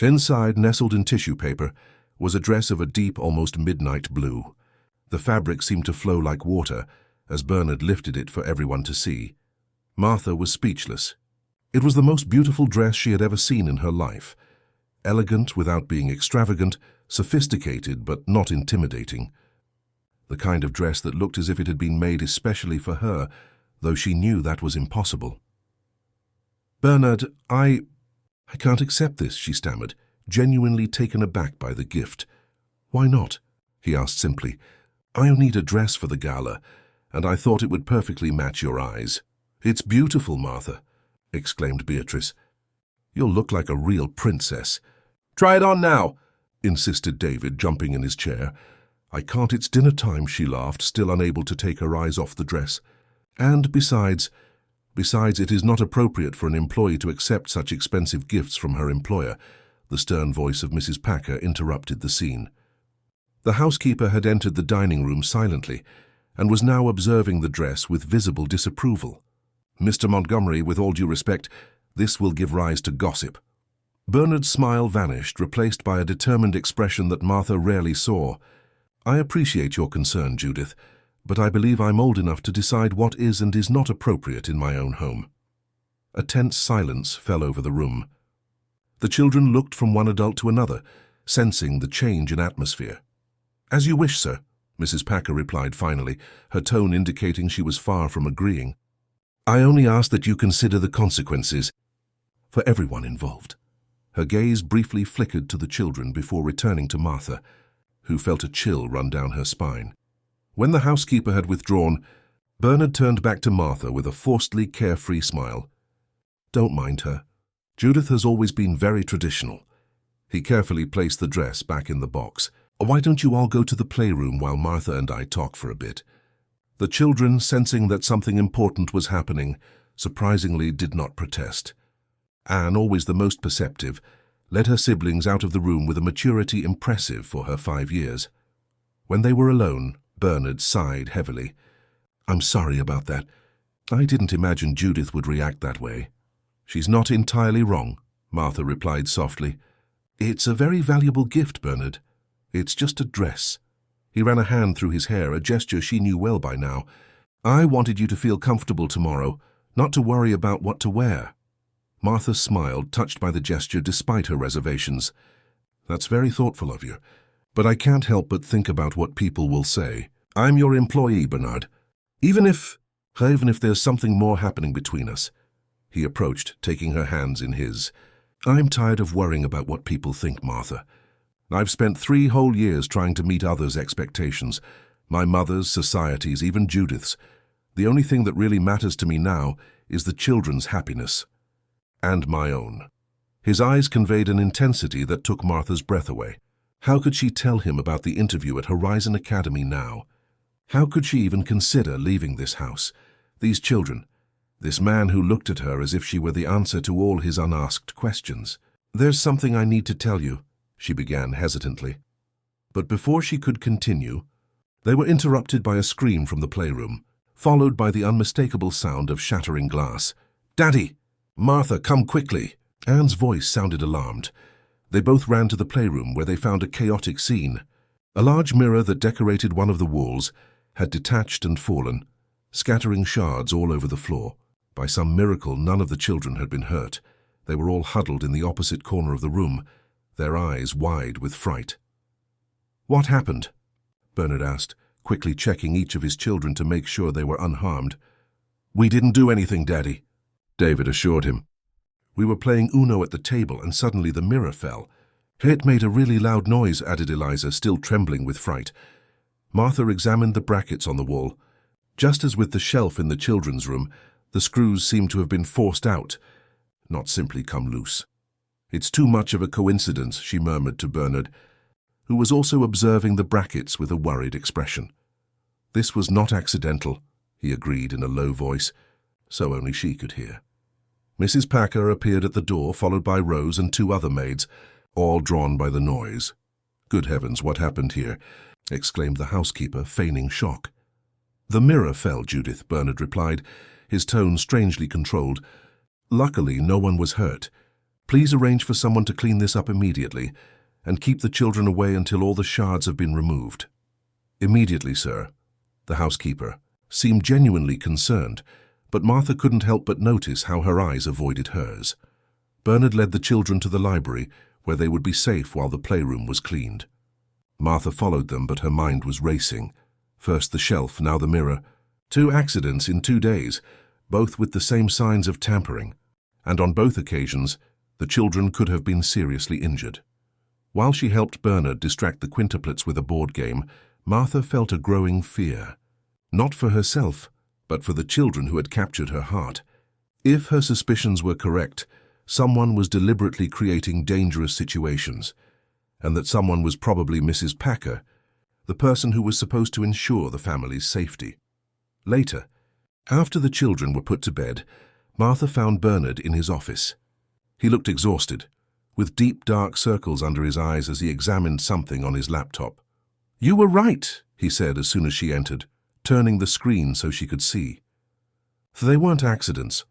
Inside, nestled in tissue paper, was a dress of a deep, almost midnight blue. The fabric seemed to flow like water as Bernard lifted it for everyone to see. Martha was speechless. It was the most beautiful dress she had ever seen in her life. Elegant without being extravagant, sophisticated but not intimidating. The kind of dress that looked as if it had been made especially for her, though she knew that was impossible. "Bernard, I can't accept this," she stammered, genuinely taken aback by the gift. "Why not?" he asked simply. "I'll need a dress for the gala, and I thought it would perfectly match your eyes." "It's beautiful, Martha," exclaimed Beatrice. "You'll look like a real princess." "Try it on now," insisted David, jumping in his chair. "I can't, it's dinner time," she laughed, still unable to take her eyes off the dress. "And besides, it is not appropriate for an employee to accept such expensive gifts from her employer," the stern voice of Mrs. Packer interrupted the scene. The housekeeper had entered the dining room silently and was now observing the dress with visible disapproval. "Mr. Montgomery, with all due respect, this will give rise to gossip." Bernard's smile vanished, replaced by a determined expression that Martha rarely saw. I appreciate your concern, Judith, but I believe I'm old enough to decide what is and is not appropriate in my own home." A tense silence fell over the room. The children looked from one adult to another, sensing the change in atmosphere. "As you wish, sir," Mrs. Packer replied finally, her tone indicating she was far from agreeing. "I only ask that you consider the consequences for everyone involved." Her gaze briefly flickered to the children before returning to Martha, who felt a chill run down her spine. When the housekeeper had withdrawn, Bernard turned back to Martha with a forcedly carefree smile. "Don't mind her. Judith has always been very traditional." He carefully placed the dress back in the box. "Why don't you all go to the playroom while Martha and I talk for a bit?" The children, sensing that something important was happening, surprisingly did not protest. Anne, always the most perceptive, led her siblings out of the room with a maturity impressive for her 5 years. When they were alone, Bernard sighed heavily. "I'm sorry about that. I didn't imagine Judith would react that way." "She's not entirely wrong," Martha replied softly. "It's a very valuable gift, Bernard. It's just a dress." He ran a hand through his hair, a gesture she knew well by now. "I wanted you to feel comfortable tomorrow, not to worry about what to wear." Martha smiled, touched by the gesture despite her reservations. "That's very thoughtful of you, but I can't help but think about what people will say. I'm your employee, Bernard. Even if there's something more happening between us." He approached, taking her hands in his. "I'm tired of worrying about what people think, Martha. I've spent 3 whole years trying to meet others' expectations, my mother's, society's, even Judith's. The only thing that really matters to me now is the children's happiness. And my own." His eyes conveyed an intensity that took Martha's breath away. How could she tell him about the interview at Horizon Academy now? How could she even consider leaving this house, these children, this man who looked at her as if she were the answer to all his unasked questions? "There's something I need to tell you," she began hesitantly. But before she could continue, they were interrupted by a scream from the playroom, followed by the unmistakable sound of shattering glass. "Daddy! Martha, come quickly!" Anne's voice sounded alarmed. They both ran to the playroom, where they found a chaotic scene. A large mirror that decorated one of the walls had detached and fallen, scattering shards all over the floor. By some miracle, none of the children had been hurt. They were all huddled in the opposite corner of the room, their eyes wide with fright. "What happened?" Bernard asked, quickly checking each of his children to make sure they were unharmed. "We didn't do anything, Daddy," David assured him. "We were playing Uno at the table and suddenly the mirror fell. It made a really loud noise," added Eliza, still trembling with fright. Martha examined the brackets on the wall. Just as with the shelf in the children's room, the screws seemed to have been forced out, not simply come loose. "It's too much of a coincidence," she murmured to Bernard, who was also observing the brackets with a worried expression. "This was not accidental," he agreed in a low voice, so only she could hear. Mrs. Packer appeared at the door, followed by Rose and 2 other maids, all drawn by the noise. "Good heavens, what happened here?" exclaimed the housekeeper, feigning shock. "The mirror fell, Judith," Bernard replied, his tone strangely controlled. "Luckily, no one was hurt. Please arrange for someone to clean this up immediately, and keep the children away until all the shards have been removed." "Immediately, sir." The housekeeper seemed genuinely concerned, but Martha couldn't help but notice how her eyes avoided hers. Bernard led the children to the library, where they would be safe while the playroom was cleaned. Martha followed them, but her mind was racing. First the shelf, now the mirror. 2 accidents in 2 days, both with the same signs of tampering, and on both occasions the children could have been seriously injured. While she helped Bernard distract the Quintuplets with a board game, Martha felt a growing fear. Not for herself, but for the children who had captured her heart. If her suspicions were correct, someone was deliberately creating dangerous situations, and that someone was probably Mrs. Packer, the person who was supposed to ensure the family's safety. Later, after the children were put to bed, Martha found Bernard in his office. He looked exhausted, with deep dark circles under his eyes as he examined something on his laptop. "You were right," he said as soon as she entered, turning the screen so she could see. They weren't accidents.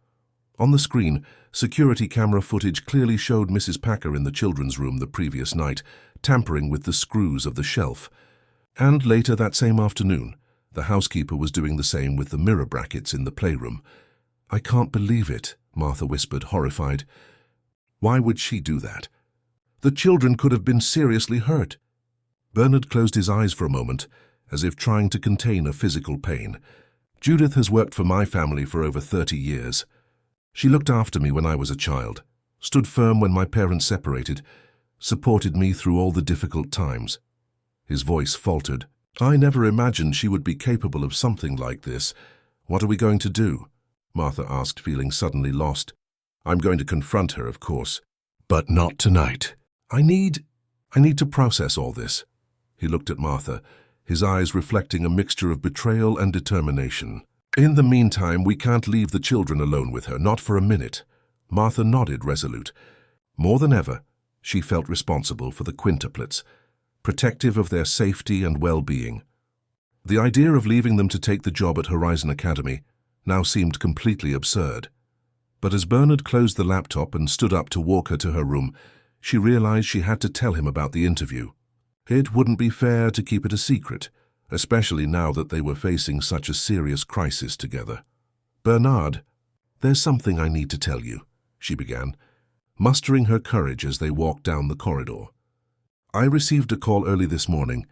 On the screen, security camera footage clearly showed Mrs. Packer in the children's room the previous night, tampering with the screws of the shelf. And later that same afternoon, the housekeeper was doing the same with the mirror brackets in the playroom. "I can't believe it," Martha whispered, horrified. "Why would she do that? The children could have been seriously hurt." Bernard closed his eyes for a moment, as if trying to contain a physical pain. "Judith has worked for my family for over 30 years. She looked after me when I was a child, stood firm when my parents separated, supported me through all the difficult times." His voice faltered. "I never imagined she would be capable of something like this. What are we going to do?" Martha asked, feeling suddenly lost. "I'm going to confront her, of course, but not tonight. I need to process all this." He looked at Martha, his eyes reflecting a mixture of betrayal and determination. "In the meantime, we can't leave the children alone with her, not for a minute." Martha nodded, resolute. More than ever, she felt responsible for the Quintuplets, protective of their safety and well-being. The idea of leaving them to take the job at Horizon Academy now seemed completely absurd. But as Bernard closed the laptop and stood up to walk her to her room, she realized she had to tell him about the interview. It wouldn't be fair to keep it a secret, especially now that they were facing such a serious crisis together. "Bernard, there's something I need to tell you," she began, mustering her courage as they walked down the corridor. "I received a call early this morning.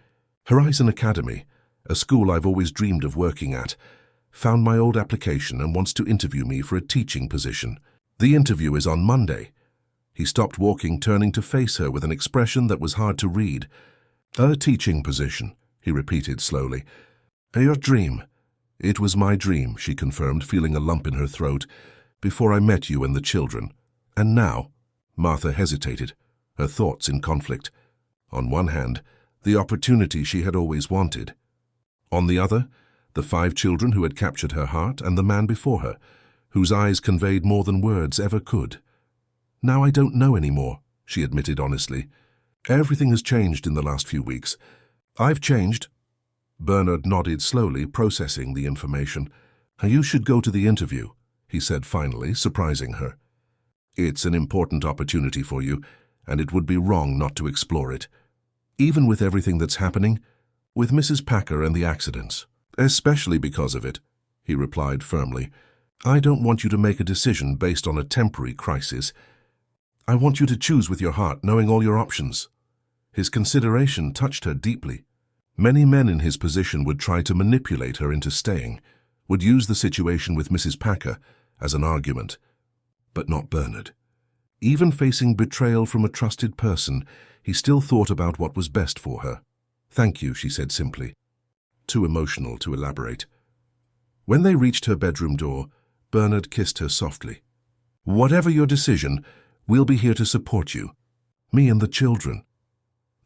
Horizon Academy, a school I've always dreamed of working at, found my old application and wants to interview me for a teaching position. The interview is on Monday." He stopped walking, turning to face her with an expression that was hard to read. "A teaching position," he repeated slowly. "Your dream." "It was my dream," she confirmed, feeling a lump in her throat, "before I met you and the children. And now," Martha hesitated, her thoughts in conflict. On one hand, the opportunity she had always wanted. On the other, the 5 children who had captured her heart and the man before her, whose eyes conveyed more than words ever could. "Now I don't know anymore," she admitted honestly. "Everything has changed in the last few weeks. I've changed." Bernard nodded slowly, processing the information. "You should go to the interview," he said finally, surprising her. "It's an important opportunity for you, and it would be wrong not to explore it. Even with everything that's happening, with Mrs. Packer and the accidents. Especially because of it," he replied firmly. "I don't want you to make a decision based on a temporary crisis. I want you to choose with your heart, knowing all your options." His consideration touched her deeply. Many men in his position would try to manipulate her into staying, would use the situation with Mrs. Packer as an argument. But not Bernard. Even facing betrayal from a trusted person, he still thought about what was best for her. "Thank you," she said simply, too emotional to elaborate. When they reached her bedroom door, Bernard kissed her softly. "Whatever your decision, we'll be here to support you. Me and the children."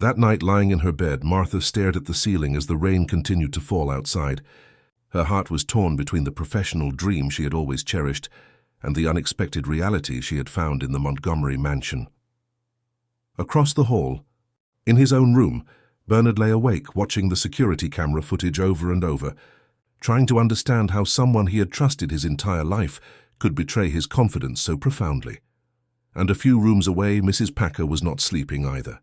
That night, lying in her bed, Martha stared at the ceiling as the rain continued to fall outside. Her heart was torn between the professional dream she had always cherished and the unexpected reality she had found in the Montgomery mansion. Across the hall, in his own room, Bernard lay awake, watching the security camera footage over and over, trying to understand how someone he had trusted his entire life could betray his confidence so profoundly. And a few rooms away, Mrs. Packer was not sleeping either.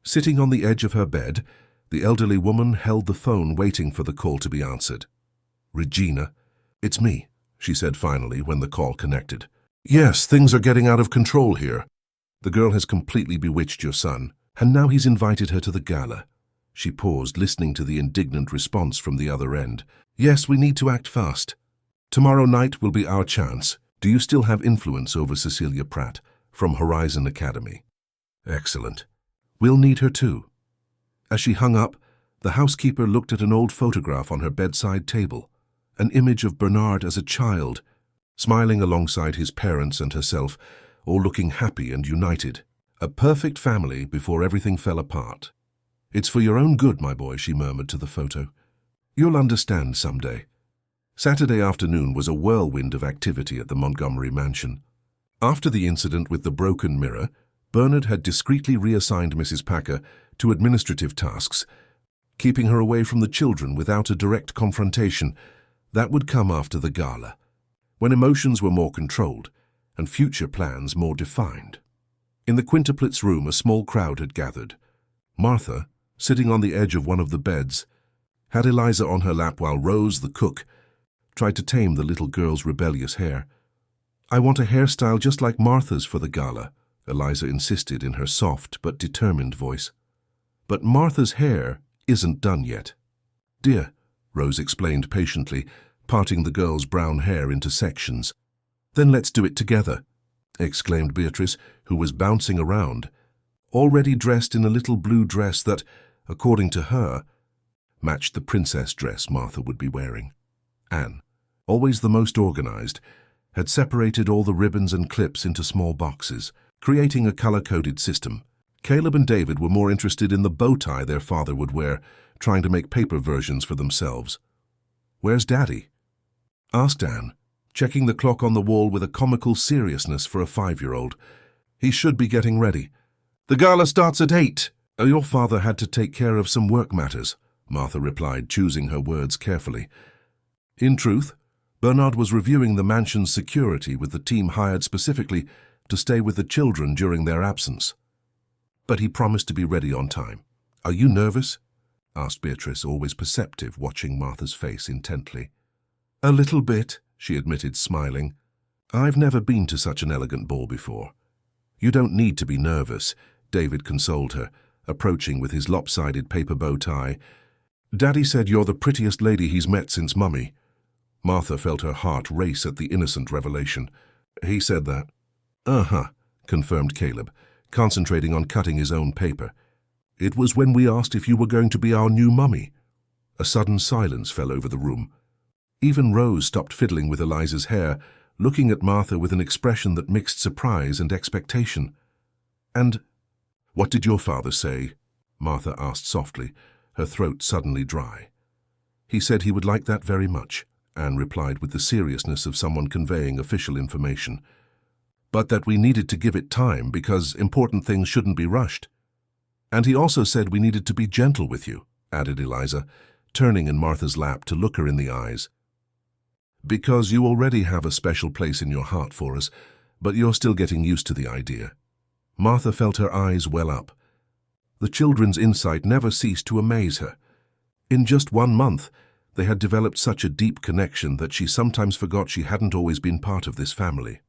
Sitting on the edge of her bed, the elderly woman held the phone, waiting for the call to be answered. "Regina, it's me," she said finally when the call connected. "Yes, things are getting out of control here. The girl has completely bewitched your son, and now he's invited her to the gala." She paused, listening to the indignant response from the other end. "Yes, we need to act fast. Tomorrow night will be our chance. Do you still have influence over Cecilia Pratt from Horizon Academy?" "Excellent. We'll need her too." As she hung up, the housekeeper looked at an old photograph on her bedside table, an image of Bernard as a child, smiling alongside his parents and herself, all looking happy and united. A perfect family before everything fell apart. "It's for your own good, my boy," she murmured to the photo. "You'll understand someday." Saturday afternoon was a whirlwind of activity at the Montgomery mansion. After the incident with the broken mirror, Bernard had discreetly reassigned Mrs. Packer to administrative tasks, keeping her away from the children without a direct confrontation. That would come after the gala, when emotions were more controlled and future plans more defined. In the Quintuplets room, a small crowd had gathered. Martha, sitting on the edge of one of the beds, had Eliza on her lap while Rose, the cook, tried to tame the little girl's rebellious hair. "I want a hairstyle just like Martha's for the gala," Eliza insisted in her soft but determined voice. "But Martha's hair isn't done yet." "Dear," Rose explained patiently, parting the girl's brown hair into sections. "Then let's do it together," exclaimed Beatrice, who was bouncing around, already dressed in a little blue dress that, according to her, matched the princess dress Martha would be wearing. Anne, always the most organized, had separated all the ribbons and clips into small boxes, creating a color-coded system. Caleb and David were more interested in the bow tie their father would wear, trying to make paper versions for themselves. "Where's Daddy?" asked Anne, checking the clock on the wall with a comical seriousness for a 5-year-old. "He should be getting ready." "The gala starts at 8. Your father had to take care of some work matters," Martha replied, choosing her words carefully. In truth, Bernard was reviewing the mansion's security with the team hired specifically to stay with the children during their absence. But he promised to be ready on time. "Are you nervous?" asked Beatrice, always perceptive, watching Martha's face intently. "A little bit," she admitted, smiling. "I've never been to such an elegant ball before." "You don't need to be nervous," David consoled her, approaching with his lopsided paper bow tie. "Daddy said you're the prettiest lady he's met since Mummy." Martha felt her heart race at the innocent revelation. "He said that?" "Uh-huh," confirmed Caleb, concentrating on cutting his own paper. "It was when we asked if you were going to be our new mummy." A sudden silence fell over the room. Even Rose stopped fiddling with Eliza's hair, looking at Martha with an expression that mixed surprise and expectation. "And what did your father say?" Martha asked softly, her throat suddenly dry. "He said he would like that very much," Anne replied with the seriousness of someone conveying official information. "But that we needed to give it time because important things shouldn't be rushed. And he also said we needed to be gentle with you," added Eliza, turning in Martha's lap to look her in the eyes. "Because you already have a special place in your heart for us, but you're still getting used to the idea." Martha felt her eyes well up. The children's insight never ceased to amaze her. In just 1 month, they had developed such a deep connection that she sometimes forgot she hadn't always been part of this family.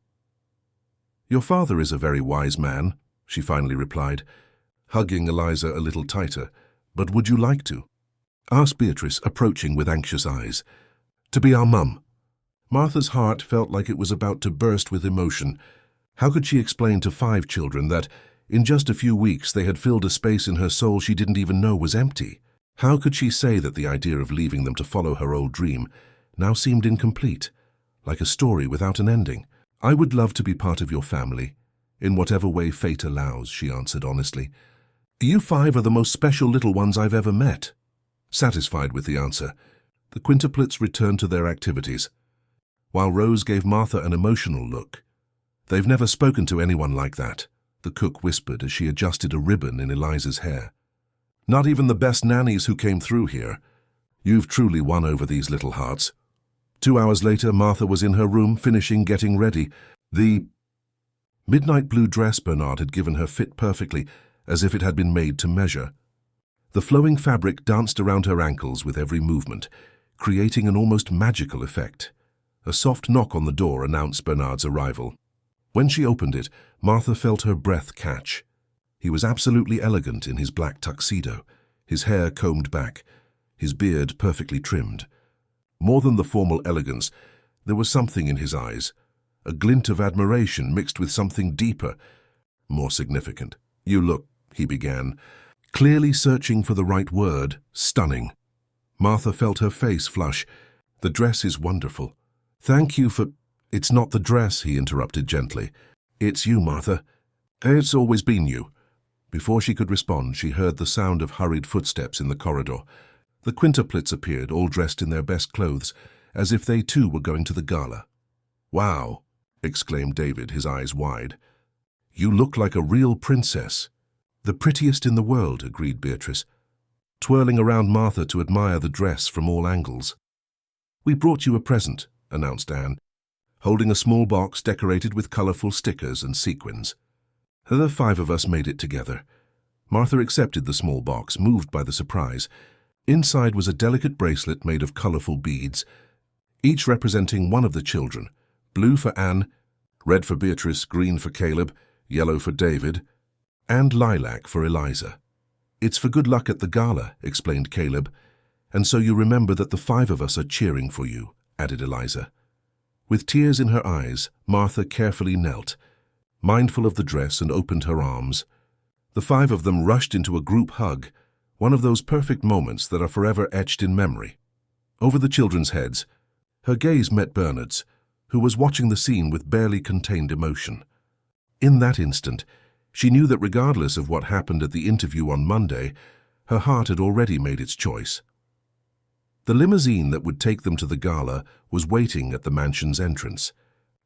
"Your father is a very wise man," she finally replied, hugging Eliza a little tighter. "But would you like to?" asked Beatrice, approaching with anxious eyes. "To be our mum." Martha's heart felt like it was about to burst with emotion. How could she explain to 5 children that, in just a few weeks, they had filled a space in her soul she didn't even know was empty? How could she say that the idea of leaving them to follow her old dream now seemed incomplete, like a story without an ending? "I would love to be part of your family, in whatever way fate allows," she answered honestly. "You 5 are the most special little ones I've ever met." Satisfied with the answer, the Quintuplets returned to their activities, while Rose gave Martha an emotional look. "They've never spoken to anyone like that," the cook whispered as she adjusted a ribbon in Eliza's hair. "Not even the best nannies who came through here. You've truly won over these little hearts." 2 hours later, Martha was in her room, finishing getting ready. The midnight blue dress Bernard had given her fit perfectly, as if it had been made to measure. The flowing fabric danced around her ankles with every movement, creating an almost magical effect. A soft knock on the door announced Bernard's arrival. When she opened it, Martha felt her breath catch. He was absolutely elegant in his black tuxedo, his hair combed back, his beard perfectly trimmed. More than the formal elegance, there was something in his eyes, a glint of admiration mixed with something deeper, more significant. "You look," he began, clearly searching for the right word, "stunning." Martha felt her face flush. "The dress is wonderful." "Thank you for—" "It's not the dress," he interrupted gently. "It's you, Martha. It's always been you." Before she could respond, she heard the sound of hurried footsteps in the corridor. The Quintuplets appeared, all dressed in their best clothes, as if they too were going to the gala. "Wow," exclaimed David, his eyes wide. "You look like a real princess." "The prettiest in the world," agreed Beatrice, twirling around Martha to admire the dress from all angles. "We brought you a present," announced Anne, holding a small box decorated with colorful stickers and sequins. "The 5 of us made it together. Martha accepted the small box, moved by the surprise. Inside was a delicate bracelet made of colorful beads, each representing one of the children: blue for Anne, red for Beatrice, green for Caleb, yellow for David, and lilac for Eliza. "It's for good luck at the gala," explained Caleb, "and so you remember that the 5 of us are cheering for you," added Eliza. With tears in her eyes, Martha carefully knelt, mindful of the dress, and opened her arms. The 5 of them rushed into a group hug, one of those perfect moments that are forever etched in memory. Over the children's heads, her gaze met Bernard's, who was watching the scene with barely contained emotion. In that instant, she knew that regardless of what happened at the interview on Monday, her heart had already made its choice. The limousine that would take them to the gala was waiting at the mansion's entrance.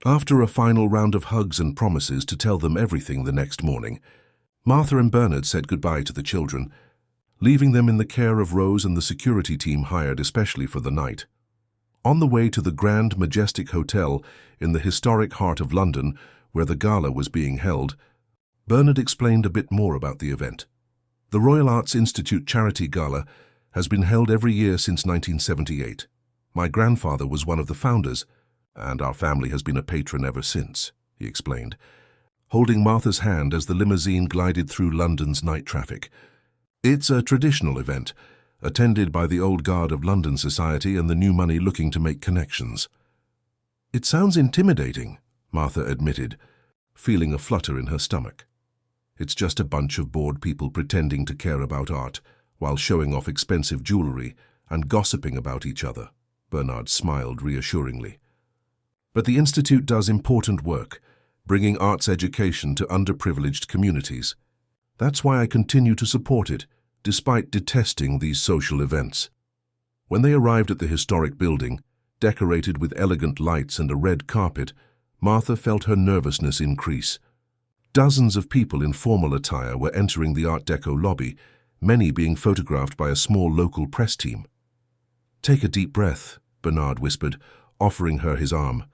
After a final round of hugs and promises to tell them everything the next morning, Martha and Bernard said goodbye to the children, leaving them in the care of Rose and the security team hired especially for the night. On the way to the Grand Majestic Hotel in the historic heart of London, where the gala was being held, Bernard explained a bit more about the event. The Royal Arts Institute Charity Gala has been held every year since 1978. My grandfather was one of the founders, and our family has been a patron ever since, he explained, holding Martha's hand as the limousine glided through London's night traffic. It's a traditional event, attended by the old guard of London society and the new money looking to make connections. "It sounds intimidating," Martha admitted, feeling a flutter in her stomach. "It's just a bunch of bored people pretending to care about art while showing off expensive jewelry and gossiping about each other," Bernard smiled reassuringly. "But the Institute does important work, bringing arts education to underprivileged communities. That's why I continue to support it, despite detesting these social events." When they arrived at the historic building, decorated with elegant lights and a red carpet, Martha felt her nervousness increase. Dozens of people in formal attire were entering the Art Deco lobby, many being photographed by a small local press team. "Take a deep breath," Bernard whispered, offering her his arm.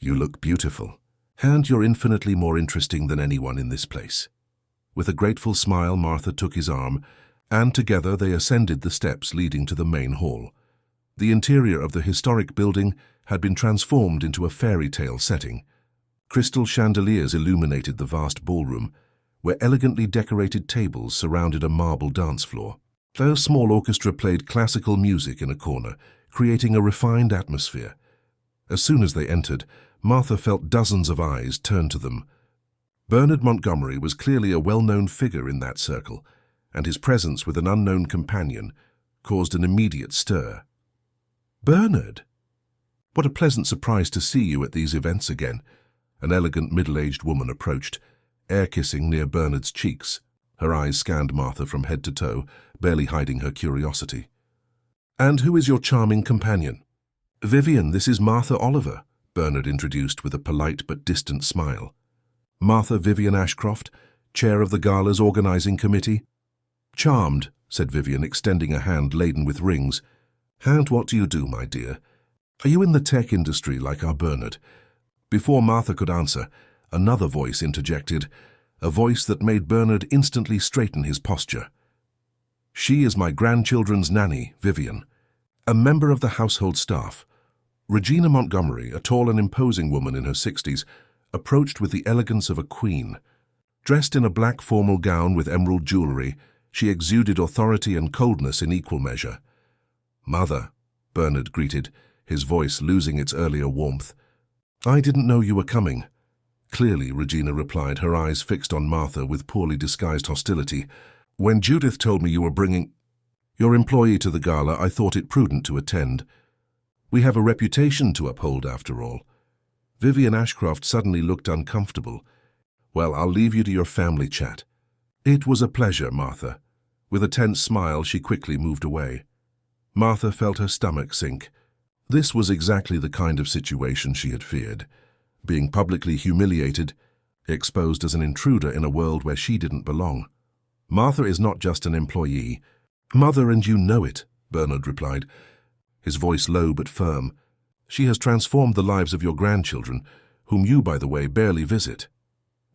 "You look beautiful, and you're infinitely more interesting than anyone in this place." With a grateful smile, Martha took his arm, and together they ascended the steps leading to the main hall. The interior of the historic building had been transformed into a fairy tale setting. Crystal chandeliers illuminated the vast ballroom, where elegantly decorated tables surrounded a marble dance floor. A small orchestra played classical music in a corner, creating a refined atmosphere. As soon as they entered, Martha felt dozens of eyes turn to them. Bernard Montgomery was clearly a well-known figure in that circle, and his presence with an unknown companion caused an immediate stir. "Bernard! What a pleasant surprise to see you at these events again." An elegant middle-aged woman approached, air-kissing near Bernard's cheeks. Her eyes scanned Martha from head to toe, barely hiding her curiosity. "And who is your charming companion?" "Vivian, this is Martha Oliver," Bernard introduced with a polite but distant smile. "Martha Vivian Ashcroft, chair of the gala's organizing committee." "Charmed," said Vivian, extending a hand laden with rings. "And what do you do, my dear? Are you in the tech industry like our Bernard?" Before Martha could answer, another voice interjected, a voice that made Bernard instantly straighten his posture. "She is my grandchildren's nanny, Vivian, a member of the household staff." Regina Montgomery, a tall and imposing woman in her 60s, approached with the elegance of a queen. Dressed in a black formal gown with emerald jewelry, she exuded authority and coldness in equal measure. "Mother," Bernard greeted, his voice losing its earlier warmth. "I didn't know you were coming." "Clearly," Regina replied, her eyes fixed on Martha with poorly disguised hostility. "When Judith told me you were bringing your employee to the gala, I thought it prudent to attend. We have a reputation to uphold, after all." Vivian Ashcroft suddenly looked uncomfortable. "Well, I'll leave you to your family chat." "It was a pleasure, Martha." With a tense smile, she quickly moved away. Martha felt her stomach sink. This was exactly the kind of situation she had feared. Being publicly humiliated, exposed as an intruder in a world where she didn't belong. "Martha is not just an employee." "Mother, and you know it," Bernard replied, his voice low but firm. "She has transformed the lives of your grandchildren, whom you, by the way, barely visit."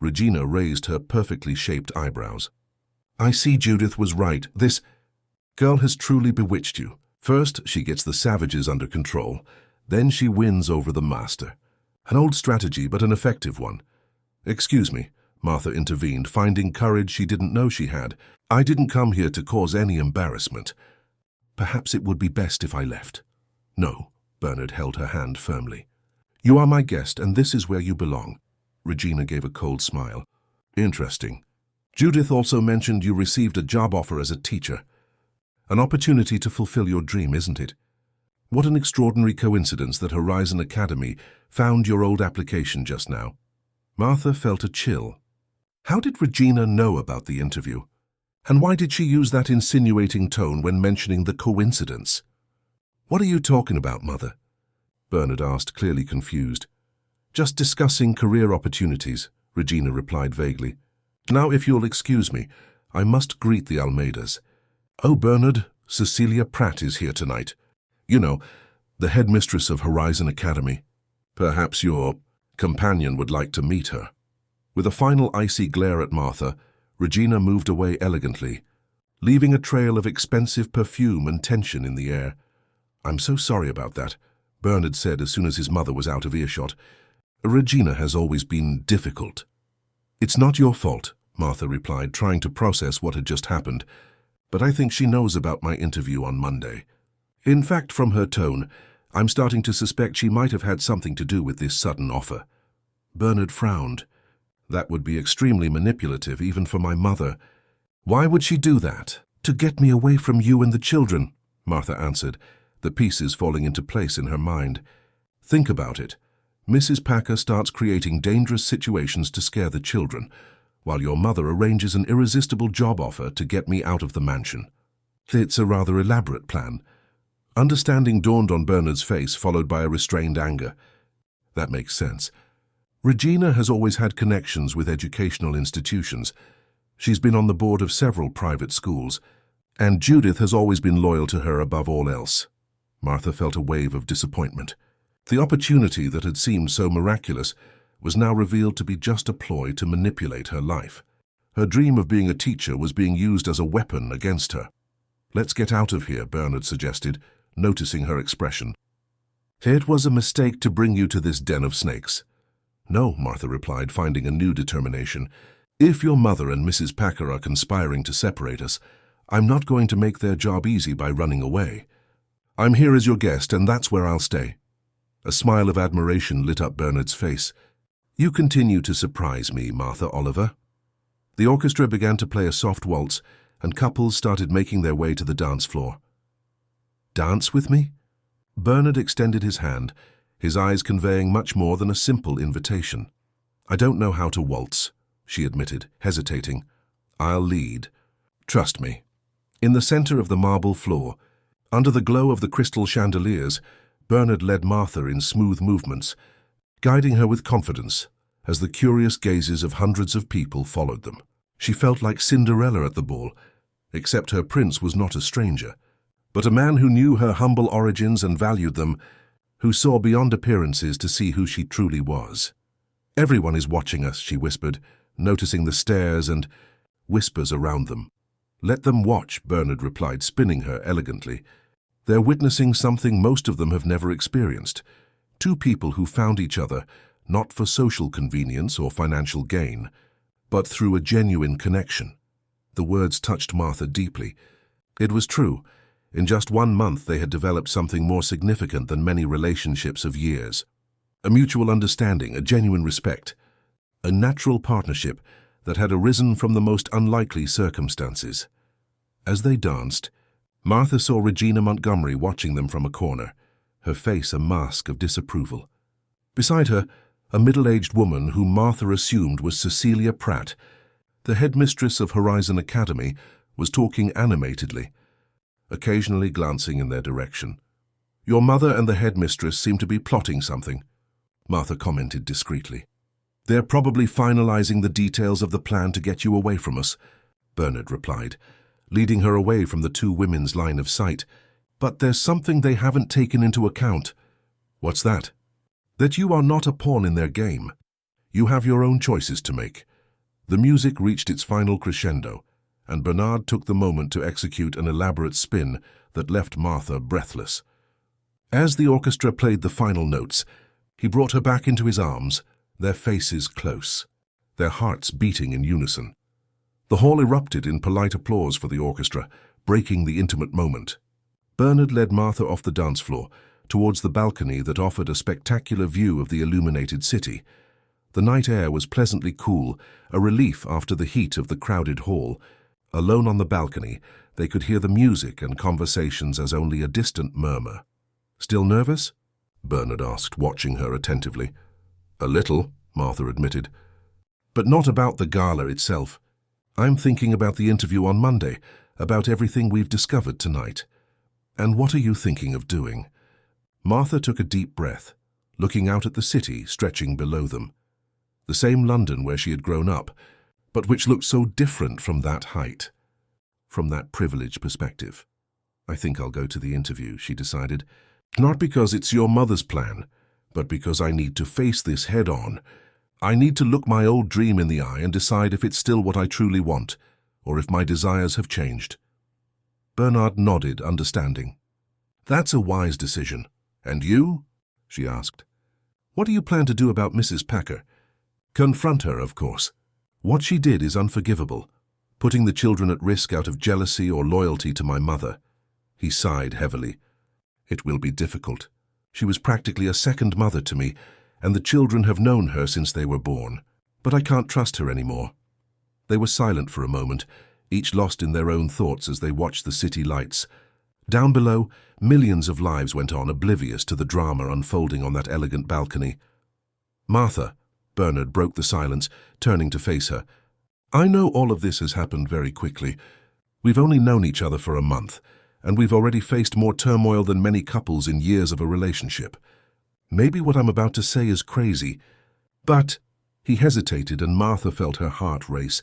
Regina raised her perfectly shaped eyebrows. I see Judith was right. This girl has truly bewitched you. First, she gets the savages under control. Then she wins over the master. An old strategy, but an effective one. Excuse me, Martha intervened, finding courage she didn't know she had. I didn't come here to cause any embarrassment. Perhaps it would be best if I left. No, Bernard held her hand firmly. You are my guest, and this is where you belong. Regina gave a cold smile. Interesting. Judith also mentioned you received a job offer as a teacher. An opportunity to fulfill your dream, isn't it? What an extraordinary coincidence that Horizon Academy found your old application just now. Martha felt a chill. How did Regina know about the interview? And why did she use that insinuating tone when mentioning the coincidence? What are you talking about, Mother? Bernard asked, clearly confused. Just discussing career opportunities, Regina replied vaguely. Now, if you'll excuse me, I must greet the Almeidas. Oh, Bernard, Cecilia Pratt is here tonight. You know, the headmistress of Horizon Academy. Perhaps your companion would like to meet her. With a final icy glare at Martha, Regina moved away elegantly, leaving a trail of expensive perfume and tension in the air. I'm so sorry about that, Bernard said as soon as his mother was out of earshot. Regina has always been difficult. It's not your fault, Martha replied, trying to process what had just happened. But I think she knows about my interview on Monday. In fact, from her tone, I'm starting to suspect she might have had something to do with this sudden offer. Bernard frowned. That would be extremely manipulative, even for my mother. Why would she do that? To get me away from you and the children, Martha answered, the pieces falling into place in her mind. Think about it. Mrs. Packer starts creating dangerous situations to scare the children, while your mother arranges an irresistible job offer to get me out of the mansion. It's a rather elaborate plan. Understanding dawned on Bernard's face, followed by a restrained anger. That makes sense. Regina has always had connections with educational institutions. She's been on the board of several private schools, and Judith has always been loyal to her above all else. Martha felt a wave of disappointment. The opportunity that had seemed so miraculous was now revealed to be just a ploy to manipulate her life. Her dream of being a teacher was being used as a weapon against her. Let's get out of here, Bernard suggested, noticing her expression. It was a mistake to bring you to this den of snakes. No, Martha replied, finding a new determination. If your mother and Mrs. Packer are conspiring to separate us, I'm not going to make their job easy by running away. I'm here as your guest, and that's where I'll stay. A smile of admiration lit up Bernard's face. You continue to surprise me, Martha Oliver. The orchestra began to play a soft waltz, and couples started making their way to the dance floor. Dance with me? Bernard extended his hand, his eyes conveying much more than a simple invitation. I don't know how to waltz, she admitted, hesitating. I'll lead. Trust me. In the center of the marble floor, under the glow of the crystal chandeliers, Bernard led Martha in smooth movements, guiding her with confidence as the curious gazes of hundreds of people followed them. She felt like Cinderella at the ball, except her prince was not a stranger, but a man who knew her humble origins and valued them, who saw beyond appearances to see who she truly was. Everyone is watching us, she whispered, noticing the stares and whispers around them. Let them watch, Bernard replied, spinning her elegantly. They're witnessing something most of them have never experienced. Two people who found each other, not for social convenience or financial gain, but through a genuine connection. The words touched Martha deeply. It was true. In just 1 month they had developed something more significant than many relationships of years. A mutual understanding, a genuine respect, a natural partnership that had arisen from the most unlikely circumstances. As they danced, Martha saw Regina Montgomery watching them from a corner, her face a mask of disapproval. Beside her, a middle-aged woman whom Martha assumed was Cecilia Pratt, the headmistress of Horizon Academy, was talking animatedly, occasionally glancing in their direction. Your mother and the headmistress seem to be plotting something, Martha commented discreetly. They're probably finalizing the details of the plan to get you away from us, Bernard replied, leading her away from the two women's line of sight. But there's something they haven't taken into account. What's that? That you are not a pawn in their game. You have your own choices to make. The music reached its final crescendo, and Bernard took the moment to execute an elaborate spin that left Martha breathless. As the orchestra played the final notes, he brought her back into his arms, their faces close, their hearts beating in unison. The hall erupted in polite applause for the orchestra, breaking the intimate moment. Bernard led Martha off the dance floor, towards the balcony that offered a spectacular view of the illuminated city. The night air was pleasantly cool, a relief after the heat of the crowded hall. Alone on the balcony, they could hear the music and conversations as only a distant murmur. "Still nervous?" Bernard asked, watching her attentively. "A little," Martha admitted. "But not about the gala itself. I'm thinking about the interview on Monday, about everything we've discovered tonight. And what are you thinking of doing?" Martha took a deep breath, looking out at the city stretching below them. The same London where she had grown up, but which looked so different from that height, from that privileged perspective. "I think I'll go to the interview," she decided. "Not because it's your mother's plan, but because I need to face this head-on. I need to look my old dream in the eye and decide if it's still what I truly want, or if my desires have changed." Bernard nodded, understanding. "That's a wise decision. And you?" she asked. "What do you plan to do about Mrs. Packer?" "Confront her, of course. What she did is unforgivable, putting the children at risk out of jealousy or loyalty to my mother." He sighed heavily. "It will be difficult. She was practically a second mother to me, and the children have known her since they were born. But I can't trust her anymore." They were silent for a moment, each lost in their own thoughts as they watched the city lights. Down below, millions of lives went on, oblivious to the drama unfolding on that elegant balcony. "Martha," Bernard broke the silence, turning to face her. "I know all of this has happened very quickly. We've only known each other for a month, and we've already faced more turmoil than many couples in years of a relationship. Maybe what I'm about to say is crazy, but—" He hesitated, and Martha felt her heart race,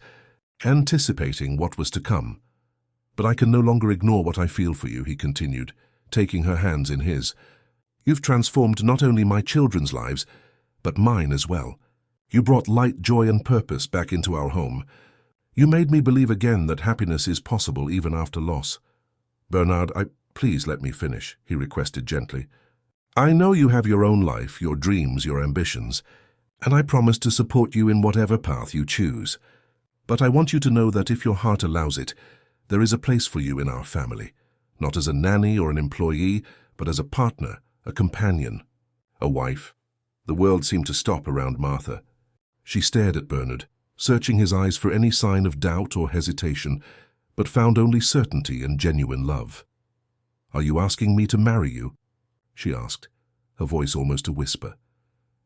anticipating what was to come. "But I can no longer ignore what I feel for you," he continued, taking her hands in his. "You've transformed not only my children's lives, but mine as well. You brought light, joy, and purpose back into our home. You made me believe again that happiness is possible even after loss." "Bernard, please let me finish," he requested gently. "I know you have your own life, your dreams, your ambitions, and I promise to support you in whatever path you choose. But I want you to know that if your heart allows it, there is a place for you in our family, not as a nanny or an employee, but as a partner, a companion, a wife." The world seemed to stop around Martha. She stared at Bernard, searching his eyes for any sign of doubt or hesitation, but found only certainty and genuine love. "Are you asking me to marry you?" she asked, her voice almost a whisper.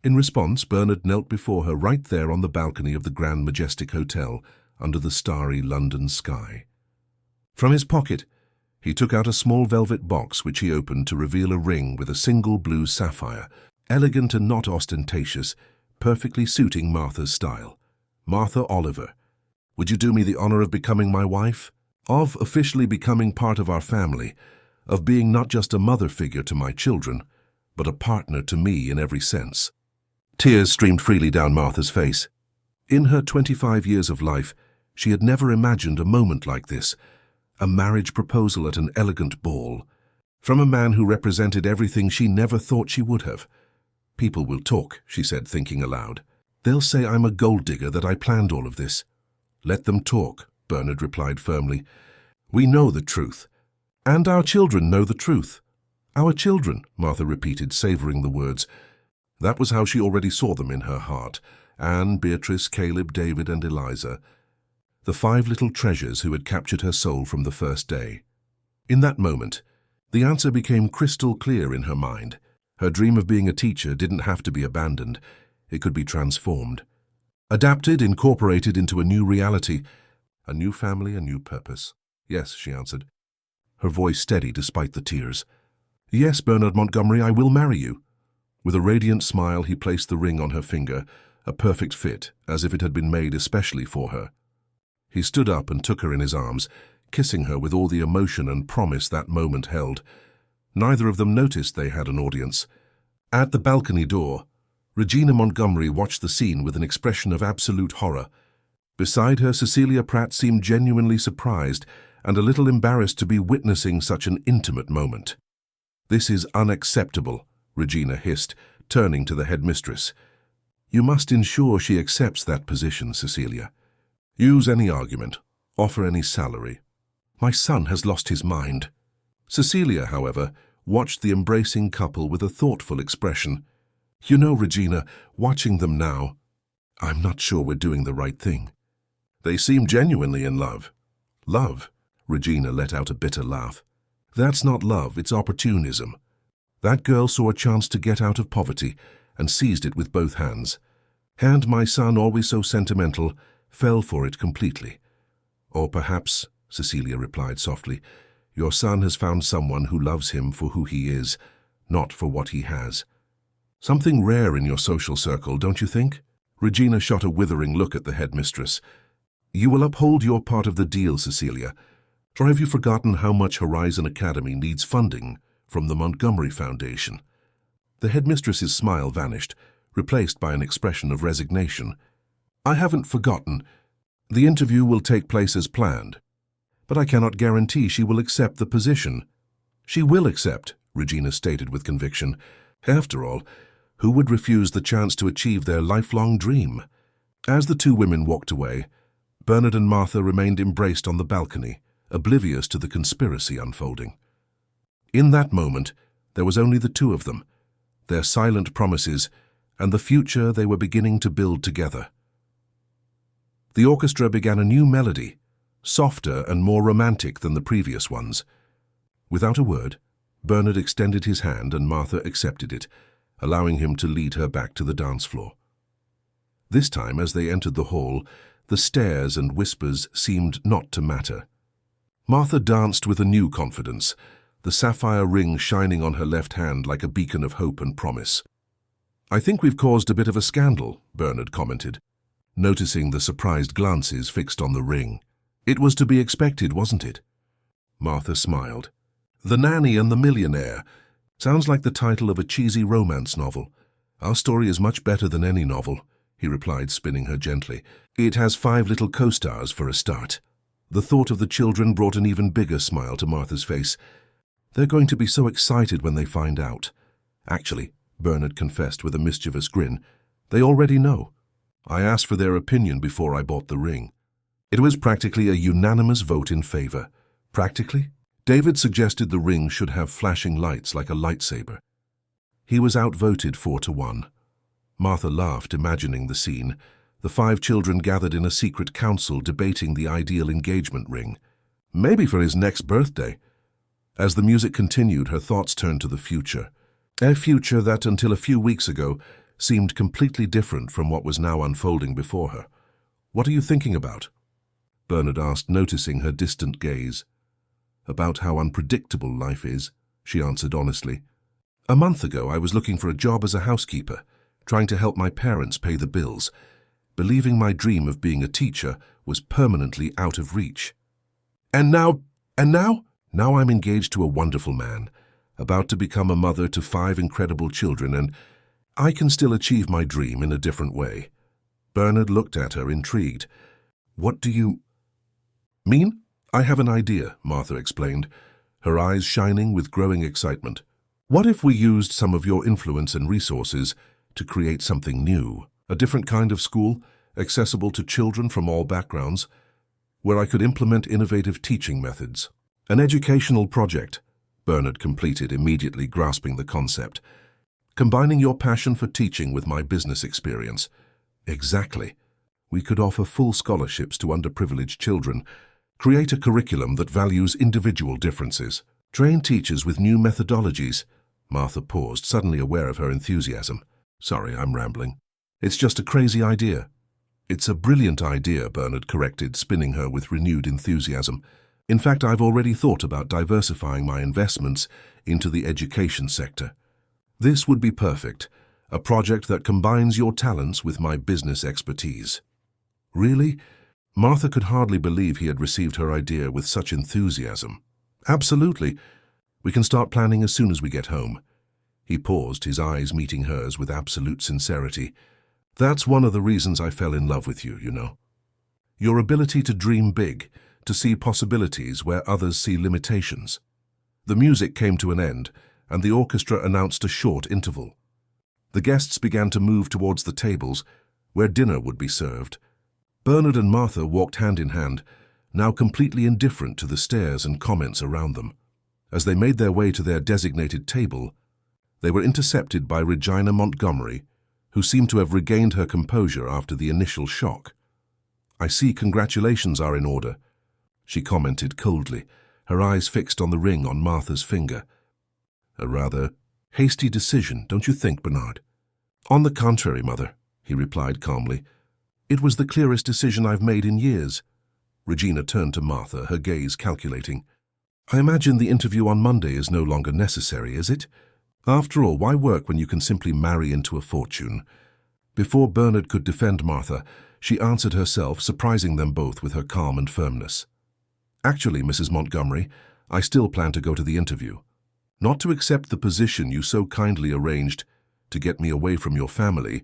In response, Bernard knelt before her right there on the balcony of the Grand Majestic Hotel under the starry London sky. From his pocket, he took out a small velvet box which he opened to reveal a ring with a single blue sapphire, elegant and not ostentatious, perfectly suiting Martha's style. "Martha Oliver, would you do me the honor of becoming my wife? Of officially becoming part of our family, of being not just a mother figure to my children, but a partner to me in every sense." Tears streamed freely down Martha's face. In her 25 years of life, she had never imagined a moment like this, a marriage proposal at an elegant ball, from a man who represented everything she never thought she would have. "People will talk," she said, thinking aloud. "They'll say I'm a gold digger, that I planned all of this." "Let them talk," Bernard replied firmly. "We know the truth, and our children know the truth." "Our children," Martha repeated, savoring the words. That was how she already saw them in her heart: Anne, Beatrice, Caleb, David, and Eliza, the 5 little treasures who had captured her soul from the first day. In that moment, the answer became crystal clear in her mind. Her dream of being a teacher didn't have to be abandoned. It could be transformed, adapted, incorporated into a new reality, a new family, a new purpose. "Yes," she answered, her voice steady despite the tears. "Yes, Bernard Montgomery, I will marry you." With a radiant smile, he placed the ring on her finger, a perfect fit, as if it had been made especially for her. He stood up and took her in his arms, kissing her with all the emotion and promise that moment held. Neither of them noticed they had an audience. At the balcony door, Regina Montgomery watched the scene with an expression of absolute horror. Beside her, Cecilia Pratt seemed genuinely surprised and a little embarrassed to be witnessing such an intimate moment. "This is unacceptable," Regina hissed, turning to the headmistress. "You must ensure she accepts that position, Cecilia. Use any argument. Offer any salary. My son has lost his mind." Cecilia, however, watched the embracing couple with a thoughtful expression. "You know, Regina, watching them now, I'm not sure we're doing the right thing. They seem genuinely in love." "Love?" Regina let out a bitter laugh. "That's not love, it's opportunism. That girl saw a chance to get out of poverty and seized it with both hands. And my son, always so sentimental, fell for it completely. Or perhaps," Cecilia replied softly, "your son has found someone who loves him for who he is, not for what he has. Something rare in your social circle, don't you think?" Regina shot a withering look at the headmistress. "You will uphold your part of the deal, Cecilia, or have you forgotten how much Horizon Academy needs funding from the Montgomery Foundation?" The headmistress's smile vanished, replaced by an expression of resignation. "I haven't forgotten. The interview will take place as planned. But I cannot guarantee she will accept the position." "She will accept," Regina stated with conviction. "After all, who would refuse the chance to achieve their lifelong dream?" As the two women walked away, Bernard and Martha remained embraced on the balcony, oblivious to the conspiracy unfolding. In that moment, there was only the two of them, their silent promises, and the future they were beginning to build together. The orchestra began a new melody, softer and more romantic than the previous ones. Without a word, Bernard extended his hand and Martha accepted it, allowing him to lead her back to the dance floor. This time, as they entered the hall, the stares and whispers seemed not to matter. Martha danced with a new confidence, the sapphire ring shining on her left hand like a beacon of hope and promise. "I think we've caused a bit of a scandal," Bernard commented, noticing the surprised glances fixed on the ring. "It was to be expected, wasn't it?" Martha smiled. "The Nanny and the Millionaire. Sounds like the title of a cheesy romance novel. Our story is much better than any novel," he replied, spinning her gently. "It has 5 little co-stars for a start." The thought of the children brought an even bigger smile to Martha's face. "They're going to be so excited when they find out." "Actually," Bernard confessed with a mischievous grin, "they already know. I asked for their opinion before I bought the ring. It was practically a unanimous vote in favor." "Practically?" "David suggested the ring should have flashing lights like a lightsaber. He was outvoted 4-1. Martha laughed, imagining the scene. The 5 children gathered in a secret council debating the ideal engagement ring. Maybe for his next birthday. As the music continued, her thoughts turned to the future. A future that, until a few weeks ago, seemed completely different from what was now unfolding before her. "What are you thinking about?" Bernard asked, noticing her distant gaze. "About how unpredictable life is," she answered honestly. "A month ago, I was looking for a job as a housekeeper, trying to help my parents pay the bills, believing my dream of being a teacher was permanently out of reach. And now? Now I'm engaged to a wonderful man, about to become a mother to 5 incredible children, and I can still achieve my dream in a different way." Bernard looked at her, intrigued. "What do you mean?" "I have an idea," Martha explained, her eyes shining with growing excitement. "What if we used some of your influence and resources to create something new? A different kind of school, accessible to children from all backgrounds, where I could implement innovative teaching methods." "An educational project," Bernard completed, immediately grasping the concept. "Combining your passion for teaching with my business experience." "Exactly. We could offer full scholarships to underprivileged children, create a curriculum that values individual differences, train teachers with new methodologies." Martha paused, suddenly aware of her enthusiasm. "Sorry, I'm rambling. It's just a crazy idea." "It's a brilliant idea," Bernard corrected, spinning her with renewed enthusiasm. "In fact, I've already thought about diversifying my investments into the education sector. This would be perfect, a project that combines your talents with my business expertise." "Really?" Martha could hardly believe he had received her idea with such enthusiasm. "Absolutely. We can start planning as soon as we get home." He paused, his eyes meeting hers with absolute sincerity. "That's one of the reasons I fell in love with you, you know." Your ability to dream big, to see possibilities where others see limitations. The music came to an end, and the orchestra announced a short interval. The guests began to move towards the tables, where dinner would be served. Bernard and Martha walked hand in hand, now completely indifferent to the stares and comments around them. As they made their way to their designated table, they were intercepted by Regina Montgomery, who seemed to have regained her composure after the initial shock. "I see congratulations are in order," she commented coldly, her eyes fixed on the ring on Martha's finger. "A rather hasty decision, don't you think, Bernard?" "On the contrary, Mother," he replied calmly. "It was the clearest decision I've made in years." Regina turned to Martha, her gaze calculating. "I imagine the interview on Monday is no longer necessary, is it? After all, why work when you can simply marry into a fortune?" Before Bernard could defend Martha, she answered herself, surprising them both with her calm and firmness. "Actually, Mrs. Montgomery, I still plan to go to the interview. Not to accept the position you so kindly arranged to get me away from your family,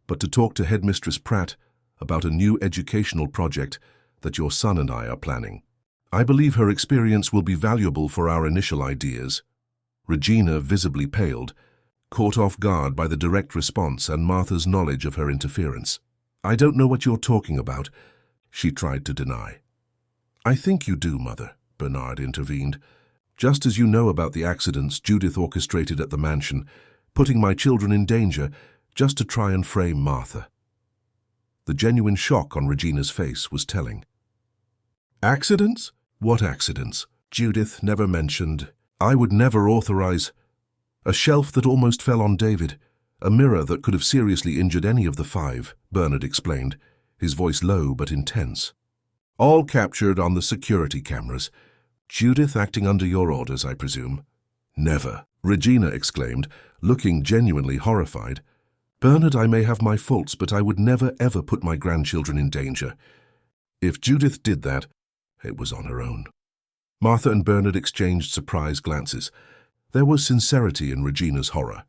but to talk to Headmistress Pratt about a new educational project that your son and I are planning. I believe her experience will be valuable for our initial ideas." Regina visibly paled, caught off guard by the direct response and Martha's knowledge of her interference. "I don't know what you're talking about," she tried to deny. "I think you do, Mother," Bernard intervened. "Just as you know about the accidents Judith orchestrated at the mansion, putting my children in danger just to try and frame Martha." The genuine shock on Regina's face was telling. "Accidents? What accidents? Judith never mentioned. I would never authorize. A shelf that almost fell on David, a mirror that could have seriously injured any of the five," Bernard explained, his voice low but intense. "All captured on the security cameras. Judith acting under your orders, I presume?" "Never," Regina exclaimed, looking genuinely horrified. "Bernard, I may have my faults, but I would never ever put my grandchildren in danger. If Judith did that, it was on her own." Martha and Bernard exchanged surprised glances. There was sincerity in Regina's horror.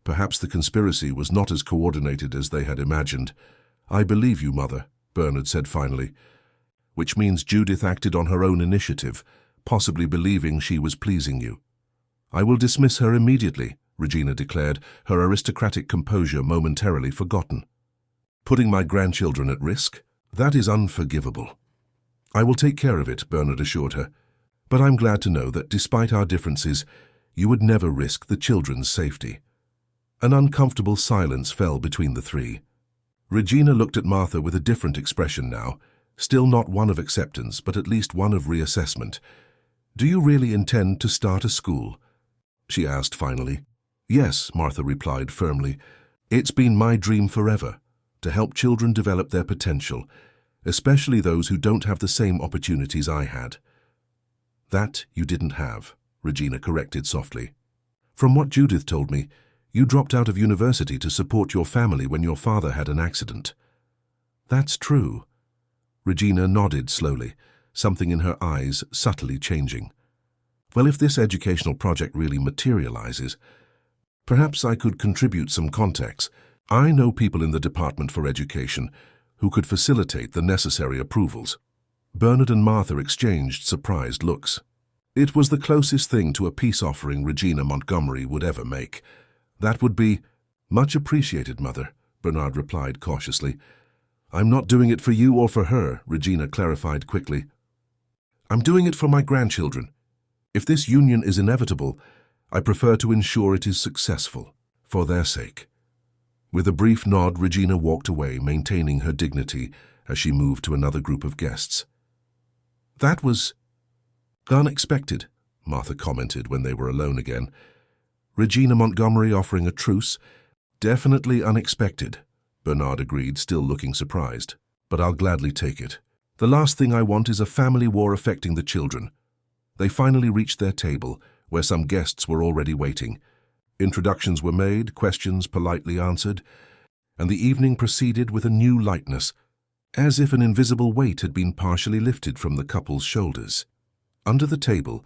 Perhaps the conspiracy was not as coordinated as they had imagined. "I believe you, Mother," Bernard said finally. "Which means Judith acted on her own initiative, possibly believing she was pleasing you." "I will dismiss her immediately," Regina declared, her aristocratic composure momentarily forgotten. "Putting my grandchildren at risk? That is unforgivable." "I will take care of it," Bernard assured her. "But I'm glad to know that despite our differences, you would never risk the children's safety." An uncomfortable silence fell between the three. Regina looked at Martha with a different expression now, still not one of acceptance, but at least one of reassessment. "Do you really intend to start a school?" she asked finally. "Yes," Martha replied firmly. "It's been my dream forever, to help children develop their potential, especially those who don't have the same opportunities I had." "That you didn't have," Regina corrected softly. "From what Judith told me, you dropped out of university to support your family when your father had an accident." "That's true." Regina nodded slowly, something in her eyes subtly changing. "Well, if this educational project really materializes, perhaps I could contribute some context. I know people in the Department for Education who could facilitate the necessary approvals." Bernard and Martha exchanged surprised looks. It was the closest thing to a peace offering Regina Montgomery would ever make. "That would be much appreciated, Mother," Bernard replied cautiously. "I'm not doing it for you or for her," Regina clarified quickly. "I'm doing it for my grandchildren. If this union is inevitable, I prefer to ensure it is successful, for their sake." With a brief nod, Regina walked away, maintaining her dignity as she moved to another group of guests. "That was unexpected," Martha commented when they were alone again. "Regina Montgomery offering a truce? Definitely unexpected," Bernard agreed, still looking surprised. "But I'll gladly take it. The last thing I want is a family war affecting the children." They finally reached their table, where some guests were already waiting. Introductions were made, questions politely answered, and the evening proceeded with a new lightness, as if an invisible weight had been partially lifted from the couple's shoulders. Under the table,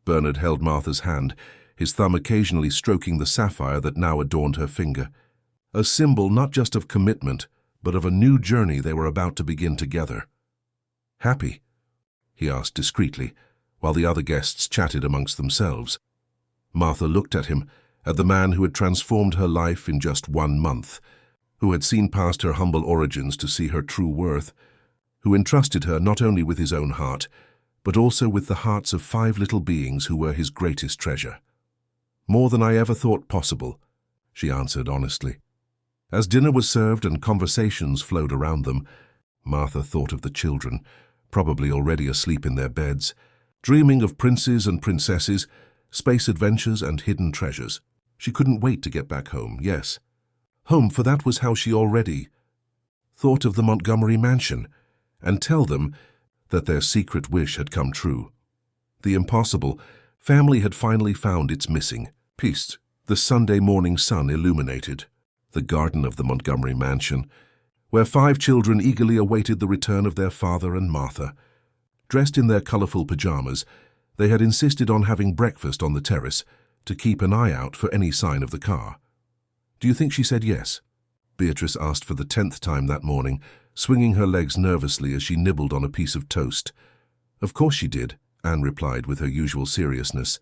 Bernard held Martha's hand, his thumb occasionally stroking the sapphire that now adorned her finger, a symbol not just of commitment, but of a new journey they were about to begin together. "Happy?" he asked discreetly, while the other guests chatted amongst themselves. Martha looked at him, at the man who had transformed her life in just 1 month, who had seen past her humble origins to see her true worth, who entrusted her not only with his own heart, but also with the hearts of 5 little beings who were his greatest treasure. "More than I ever thought possible," she answered honestly. As dinner was served and conversations flowed around them, Martha thought of the children, probably already asleep in their beds, dreaming of princes and princesses, space adventures and hidden treasures. She couldn't wait to get back home, yes. Home, for that was how she already thought of the Montgomery mansion, and tell them that their secret wish had come true. The impossible, family had finally found its missing piece. The Sunday morning sun illuminated the garden of the Montgomery mansion, where 5 children eagerly awaited the return of their father and Martha. Dressed in their colorful pajamas, they had insisted on having breakfast on the terrace to keep an eye out for any sign of the car. "Do you think she said yes?" Beatrice asked for the 10th time that morning, swinging her legs nervously as she nibbled on a piece of toast. "Of course she did," Anne replied with her usual seriousness.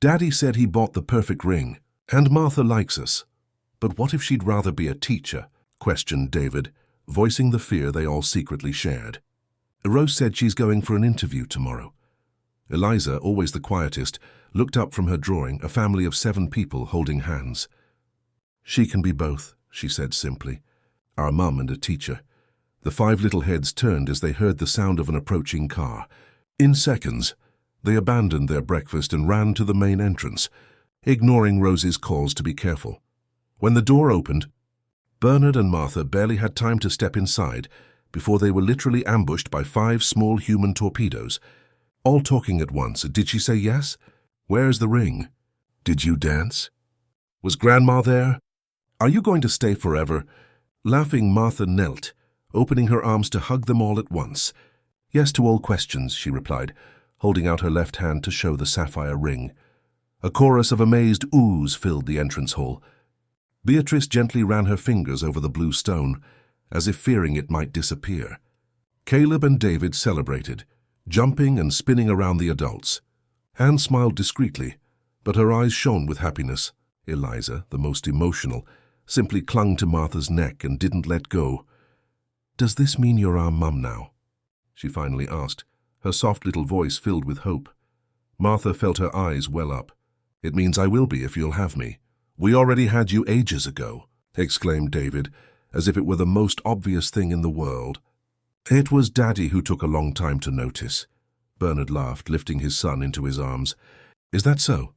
"Daddy said he bought the perfect ring, and Martha likes us." "But what if she'd rather be a teacher?" questioned David, voicing the fear they all secretly shared. "Rose said she's going for an interview tomorrow." Eliza, always the quietest, looked up from her drawing, a family of 7 people holding hands. "She can be both," she said simply. "Our mum and a teacher." The 5 little heads turned as they heard the sound of an approaching car. In seconds, they abandoned their breakfast and ran to the main entrance, ignoring Rose's calls to be careful. When the door opened, Bernard and Martha barely had time to step inside before they were literally ambushed by 5 small human torpedoes, all talking at once. "Did she say yes? Where's the ring? Did you dance? Was Grandma there? Are you going to stay forever?" Laughing, Martha knelt, opening her arms to hug them all at once. "Yes to all questions," she replied, holding out her left hand to show the sapphire ring. A chorus of amazed oohs filled the entrance hall. Beatrice gently ran her fingers over the blue stone, as if fearing it might disappear. Caleb and David celebrated, jumping and spinning around the adults. Anne smiled discreetly, but her eyes shone with happiness. Eliza, the most emotional, simply clung to Martha's neck and didn't let go. "Does this mean you're our mum now?" she finally asked, her soft little voice filled with hope. Martha felt her eyes well up. "It means I will be if you'll have me." "We already had you ages ago," exclaimed David, as if it were the most obvious thing in the world. "It was Daddy who took a long time to notice." Bernard laughed, lifting his son into his arms. "Is that so?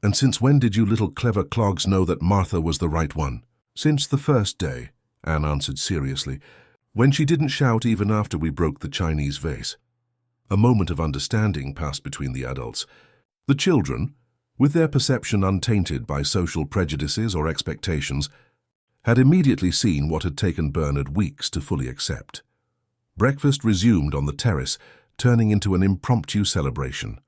And since when did you little clever clogs know that Martha was the right one?" "Since the first day," Anne answered seriously, "when she didn't shout even after we broke the Chinese vase." A moment of understanding passed between the adults. The children, with their perception untainted by social prejudices or expectations, had immediately seen what had taken Bernard weeks to fully accept. Breakfast resumed on the terrace, turning into an impromptu celebration.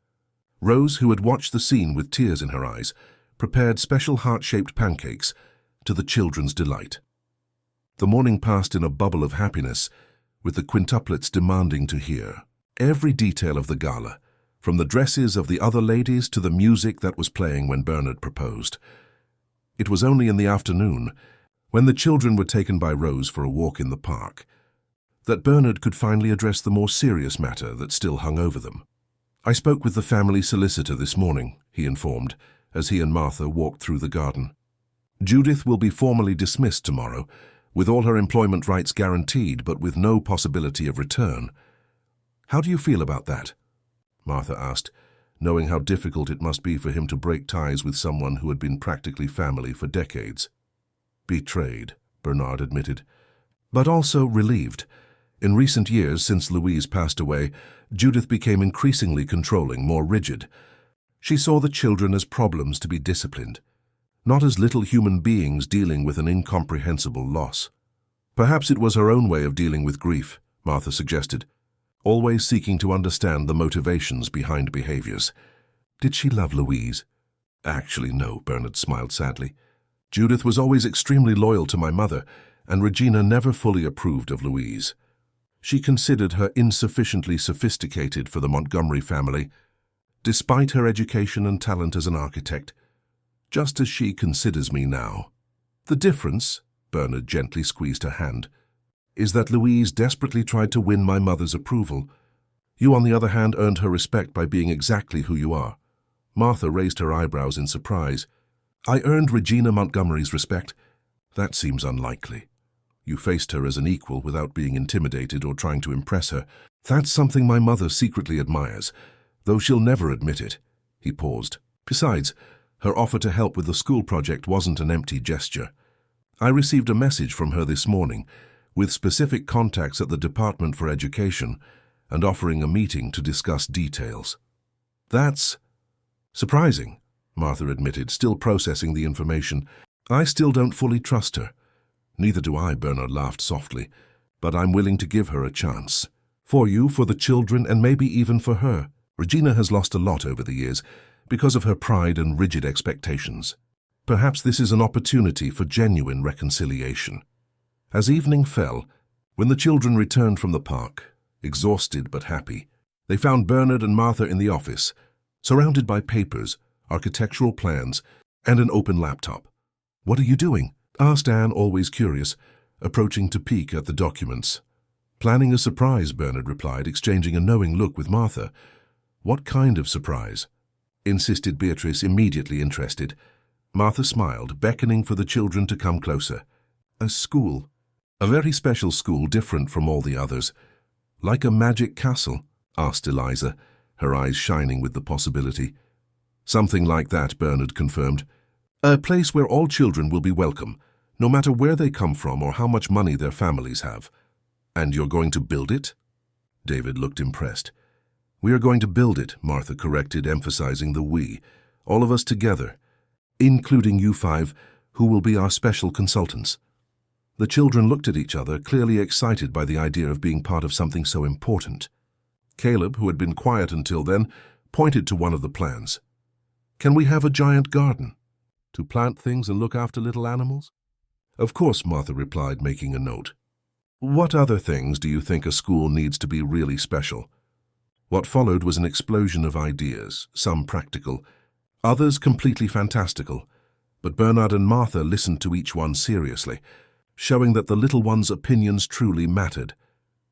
Rose, who had watched the scene with tears in her eyes, prepared special heart-shaped pancakes, to the children's delight. The morning passed in a bubble of happiness, with the Quintuplets demanding to hear every detail of the gala, from the dresses of the other ladies to the music that was playing when Bernard proposed. It was only in the afternoon, when the children were taken by Rose for a walk in the park, that Bernard could finally address the more serious matter that still hung over them. "I spoke with the family solicitor this morning," he informed, as he and Martha walked through the garden. "Judith will be formally dismissed tomorrow, with all her employment rights guaranteed but with no possibility of return." "How do you feel about that?" Martha asked, knowing how difficult it must be for him to break ties with someone who had been practically family for decades. "Betrayed," Bernard admitted, "but also relieved. In recent years, since Louise passed away, Judith became increasingly controlling, more rigid. She saw the children as problems to be disciplined, not as little human beings dealing with an incomprehensible loss. Perhaps it was her own way of dealing with grief," Martha suggested, always seeking to understand the motivations behind behaviors. "Did she love Louise?" "Actually, no," Bernard smiled sadly. "Judith was always extremely loyal to my mother, and Regina never fully approved of Louise. She considered her insufficiently sophisticated for the Montgomery family, despite her education and talent as an architect, just as she considers me now. The difference, Bernard gently squeezed her hand, is that Louise desperately tried to win my mother's approval. You, on the other hand, earned her respect by being exactly who you are. Martha raised her eyebrows in surprise. I earned Regina Montgomery's respect? That seems unlikely. You faced her as an equal without being intimidated or trying to impress her. That's something my mother secretly admires, though she'll never admit it. He paused. Besides, her offer to help with the school project wasn't an empty gesture. I received a message from her this morning, with specific contacts at the Department for Education, and offering a meeting to discuss details. That's surprising, Martha admitted, still processing the information. I still don't fully trust her. Neither do I, Bernard laughed softly, but I'm willing to give her a chance. For you, for the children, and maybe even for her. Regina has lost a lot over the years because of her pride and rigid expectations. Perhaps this is an opportunity for genuine reconciliation. As evening fell, when the children returned from the park, exhausted but happy, they found Bernard and Martha in the office, surrounded by papers, architectural plans, and an open laptop. What are you doing? Asked Anne, always curious, approaching to peek at the documents. Planning a surprise, Bernard replied, exchanging a knowing look with Martha. What kind of surprise? Insisted Beatrice, immediately interested. Martha smiled, beckoning for the children to come closer. A school. A very special school, different from all the others. Like a magic castle? Asked Eliza, her eyes shining with the possibility. Something like that, Bernard confirmed. A place where all children will be welcome, no matter where they come from or how much money their families have. And you're going to build it? David looked impressed. We are going to build it, Martha corrected, emphasizing the we. All of us together, including you five, who will be our special consultants. The children looked at each other, clearly excited by the idea of being part of something so important. Caleb, who had been quiet until then, pointed to one of the plans. Can we have a giant garden? To plant things and look after little animals? Of course, Martha replied, making a note. What other things do you think a school needs to be really special? What followed was an explosion of ideas, some practical, others completely fantastical, but Bernard and Martha listened to each one seriously, showing that the little one's opinions truly mattered.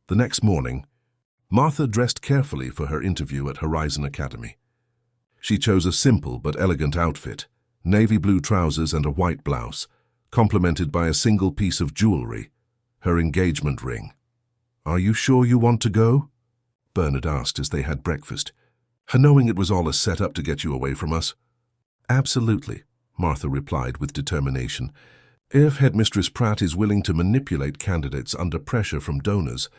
The next morning, Martha dressed carefully for her interview at Horizon Academy. She chose a simple but elegant outfit, navy blue trousers and a white blouse, complemented by a single piece of jewelry, her engagement ring. Are you sure you want to go? Bernard asked as they had breakfast, knowing it was all a set-up to get you away from us. Absolutely, Martha replied with determination. If Headmistress Pratt is willing to manipulate candidates under pressure from donors,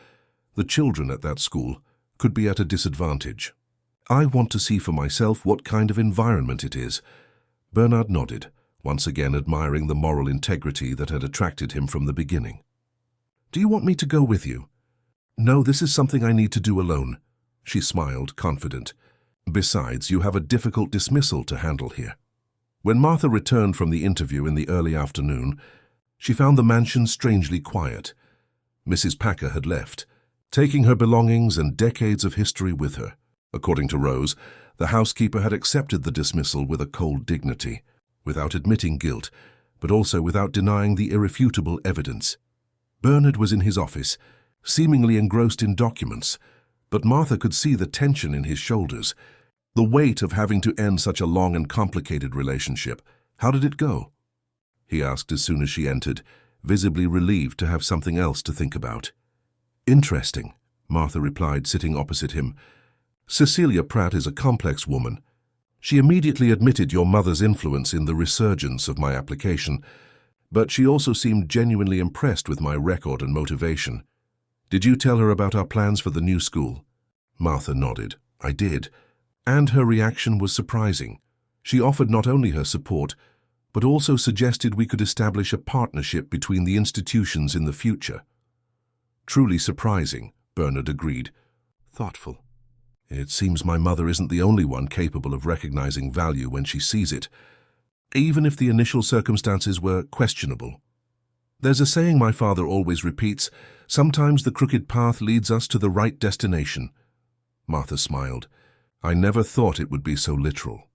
the children at that school could be at a disadvantage. I want to see for myself what kind of environment it is. Bernard nodded, once again admiring the moral integrity that had attracted him from the beginning. Do you want me to go with you? No, this is something I need to do alone. She smiled, confident. Besides, you have a difficult dismissal to handle here. When Martha returned from the interview in the early afternoon, she found the mansion strangely quiet. Mrs. Packer had left, taking her belongings and decades of history with her. According to Rose, the housekeeper had accepted the dismissal with a cold dignity, without admitting guilt, but also without denying the irrefutable evidence. Bernard was in his office, seemingly engrossed in documents, but Martha could see the tension in his shoulders, the weight of having to end such a long and complicated relationship. How did it go? He asked as soon as she entered, visibly relieved to have something else to think about. Interesting, Martha replied, sitting opposite him. Cecilia Pratt is a complex woman. She immediately admitted your mother's influence in the resurgence of my application, but she also seemed genuinely impressed with my record and motivation. Did you tell her about our plans for the new school? Martha nodded. I did. And her reaction was surprising. She offered not only her support, but also suggested we could establish a partnership between the institutions in the future. Truly surprising, Bernard agreed. Thoughtful. It seems my mother isn't the only one capable of recognizing value when she sees it, even if the initial circumstances were questionable. There's a saying my father always repeats, Sometimes the crooked path leads us to the right destination. Martha smiled. I never thought it would be so literal.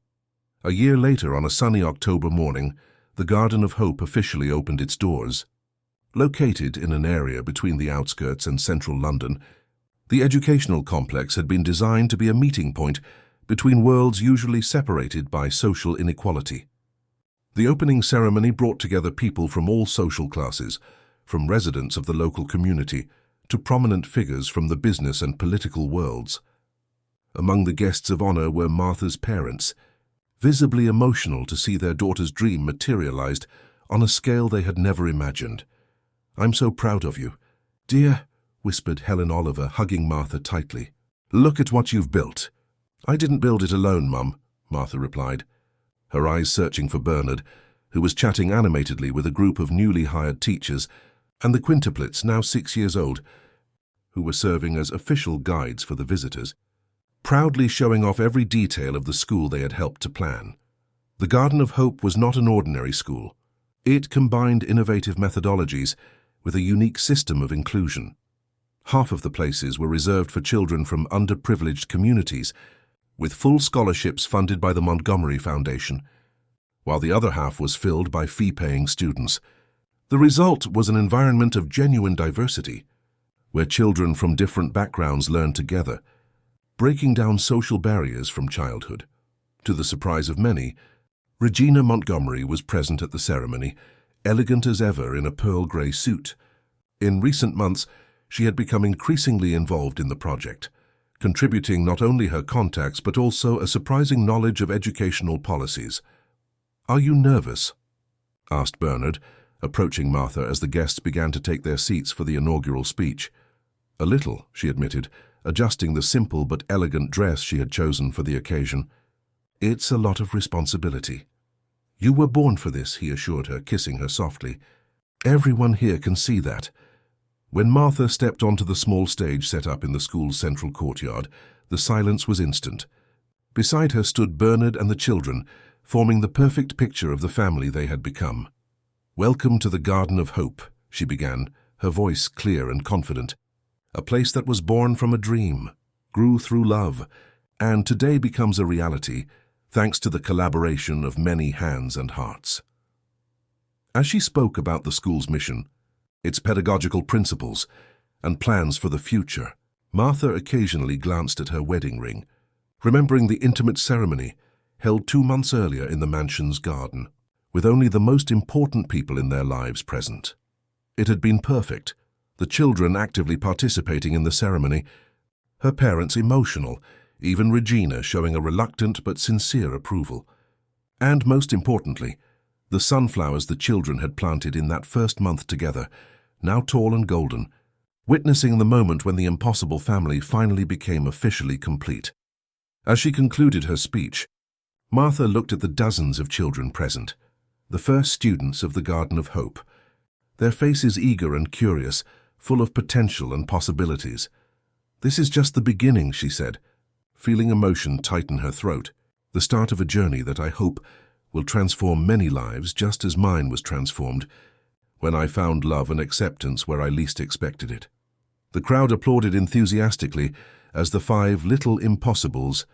A year later, on a sunny October morning, the Garden of Hope officially opened its doors. Located in an area between the outskirts and central London, the educational complex had been designed to be a meeting point between worlds usually separated by social inequality. The opening ceremony brought together people from all social classes, from residents of the local community to prominent figures from the business and political worlds. Among the guests of honor were Martha's parents, visibly emotional to see their daughter's dream materialized on a scale they had never imagined. I'm so proud of you, dear, whispered Helen Oliver, hugging Martha tightly. Look at what you've built. I didn't build it alone, Mum, Martha replied, her eyes searching for Bernard, who was chatting animatedly with a group of newly hired teachers, and the Quintuplets, now 6 years old, who were serving as official guides for the visitors, proudly showing off every detail of the school they had helped to plan. The Garden of Hope was not an ordinary school. It combined innovative methodologies with a unique system of inclusion. Half of the places were reserved for children from underprivileged communities, with full scholarships funded by the Montgomery Foundation, while the other half was filled by fee-paying students. The result was an environment of genuine diversity, where children from different backgrounds learned together, breaking down social barriers from childhood. To the surprise of many, Regina Montgomery was present at the ceremony, elegant as ever in a pearl grey suit. In recent months, she had become increasingly involved in the project, contributing not only her contacts but also a surprising knowledge of educational policies. Are you nervous? Asked Bernard, approaching Martha as the guests began to take their seats for the inaugural speech. A little, she admitted, adjusting the simple but elegant dress she had chosen for the occasion. It's a lot of responsibility. You were born for this, he assured her, kissing her softly. Everyone here can see that. When Martha stepped onto the small stage set up in the school's central courtyard, the silence was instant. Beside her stood Bernard and the children, forming the perfect picture of the family they had become. Welcome to the Garden of Hope, she began, her voice clear and confident. A place that was born from a dream, grew through love, and today becomes a reality, thanks to the collaboration of many hands and hearts. As she spoke about the school's mission, its pedagogical principles, and plans for the future, Martha occasionally glanced at her wedding ring, remembering the intimate ceremony held 2 months earlier in the mansion's garden, with only the most important people in their lives present. It had been perfect, the children actively participating in the ceremony, her parents emotional, even Regina showing a reluctant but sincere approval. And most importantly, the sunflowers the children had planted in that first month together, now tall and golden, witnessing the moment when the impossible family finally became officially complete. As she concluded her speech, Martha looked at the dozens of children present, the first students of the Garden of Hope, their faces eager and curious, full of potential and possibilities. This is just the beginning, she said, feeling emotion tighten her throat, the start of a journey that I hope will transform many lives just as mine was transformed when I found love and acceptance where I least expected it. The crowd applauded enthusiastically as the 5 little impossibles,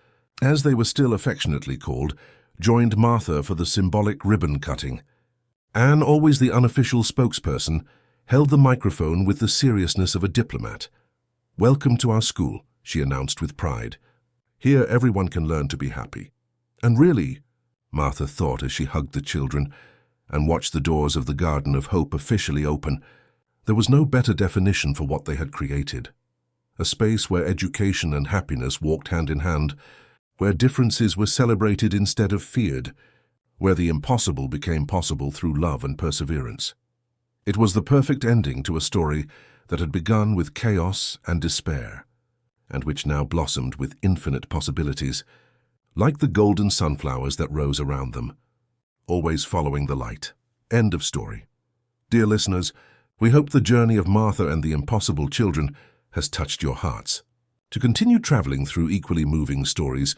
as they were still affectionately called, joined Martha for the symbolic ribbon cutting. Anne, always the unofficial spokesperson, held the microphone with the seriousness of a diplomat. Welcome to our school, she announced with pride. Here everyone can learn to be happy. And really, Martha thought as she hugged the children and watched the doors of the Garden of Hope officially open, there was no better definition for what they had created. A space where education and happiness walked hand in hand, where differences were celebrated instead of feared, where the impossible became possible through love and perseverance. It was the perfect ending to a story that had begun with chaos and despair, and which now blossomed with infinite possibilities, like the golden sunflowers that rose around them, always following the light. End of story. Dear listeners, we hope the journey of Martha and the impossible children has touched your hearts. To continue traveling through equally moving stories,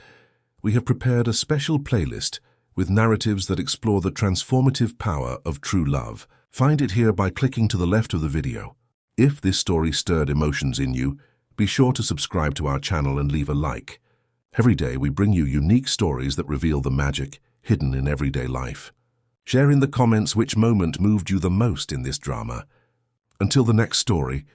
we have prepared a special playlist with narratives that explore the transformative power of true love. Find it here by clicking to the left of the video. If this story stirred emotions in you, be sure to subscribe to our channel and leave a like. Every day we bring you unique stories that reveal the magic hidden in everyday life. Share in the comments which moment moved you the most in this drama. Until the next story,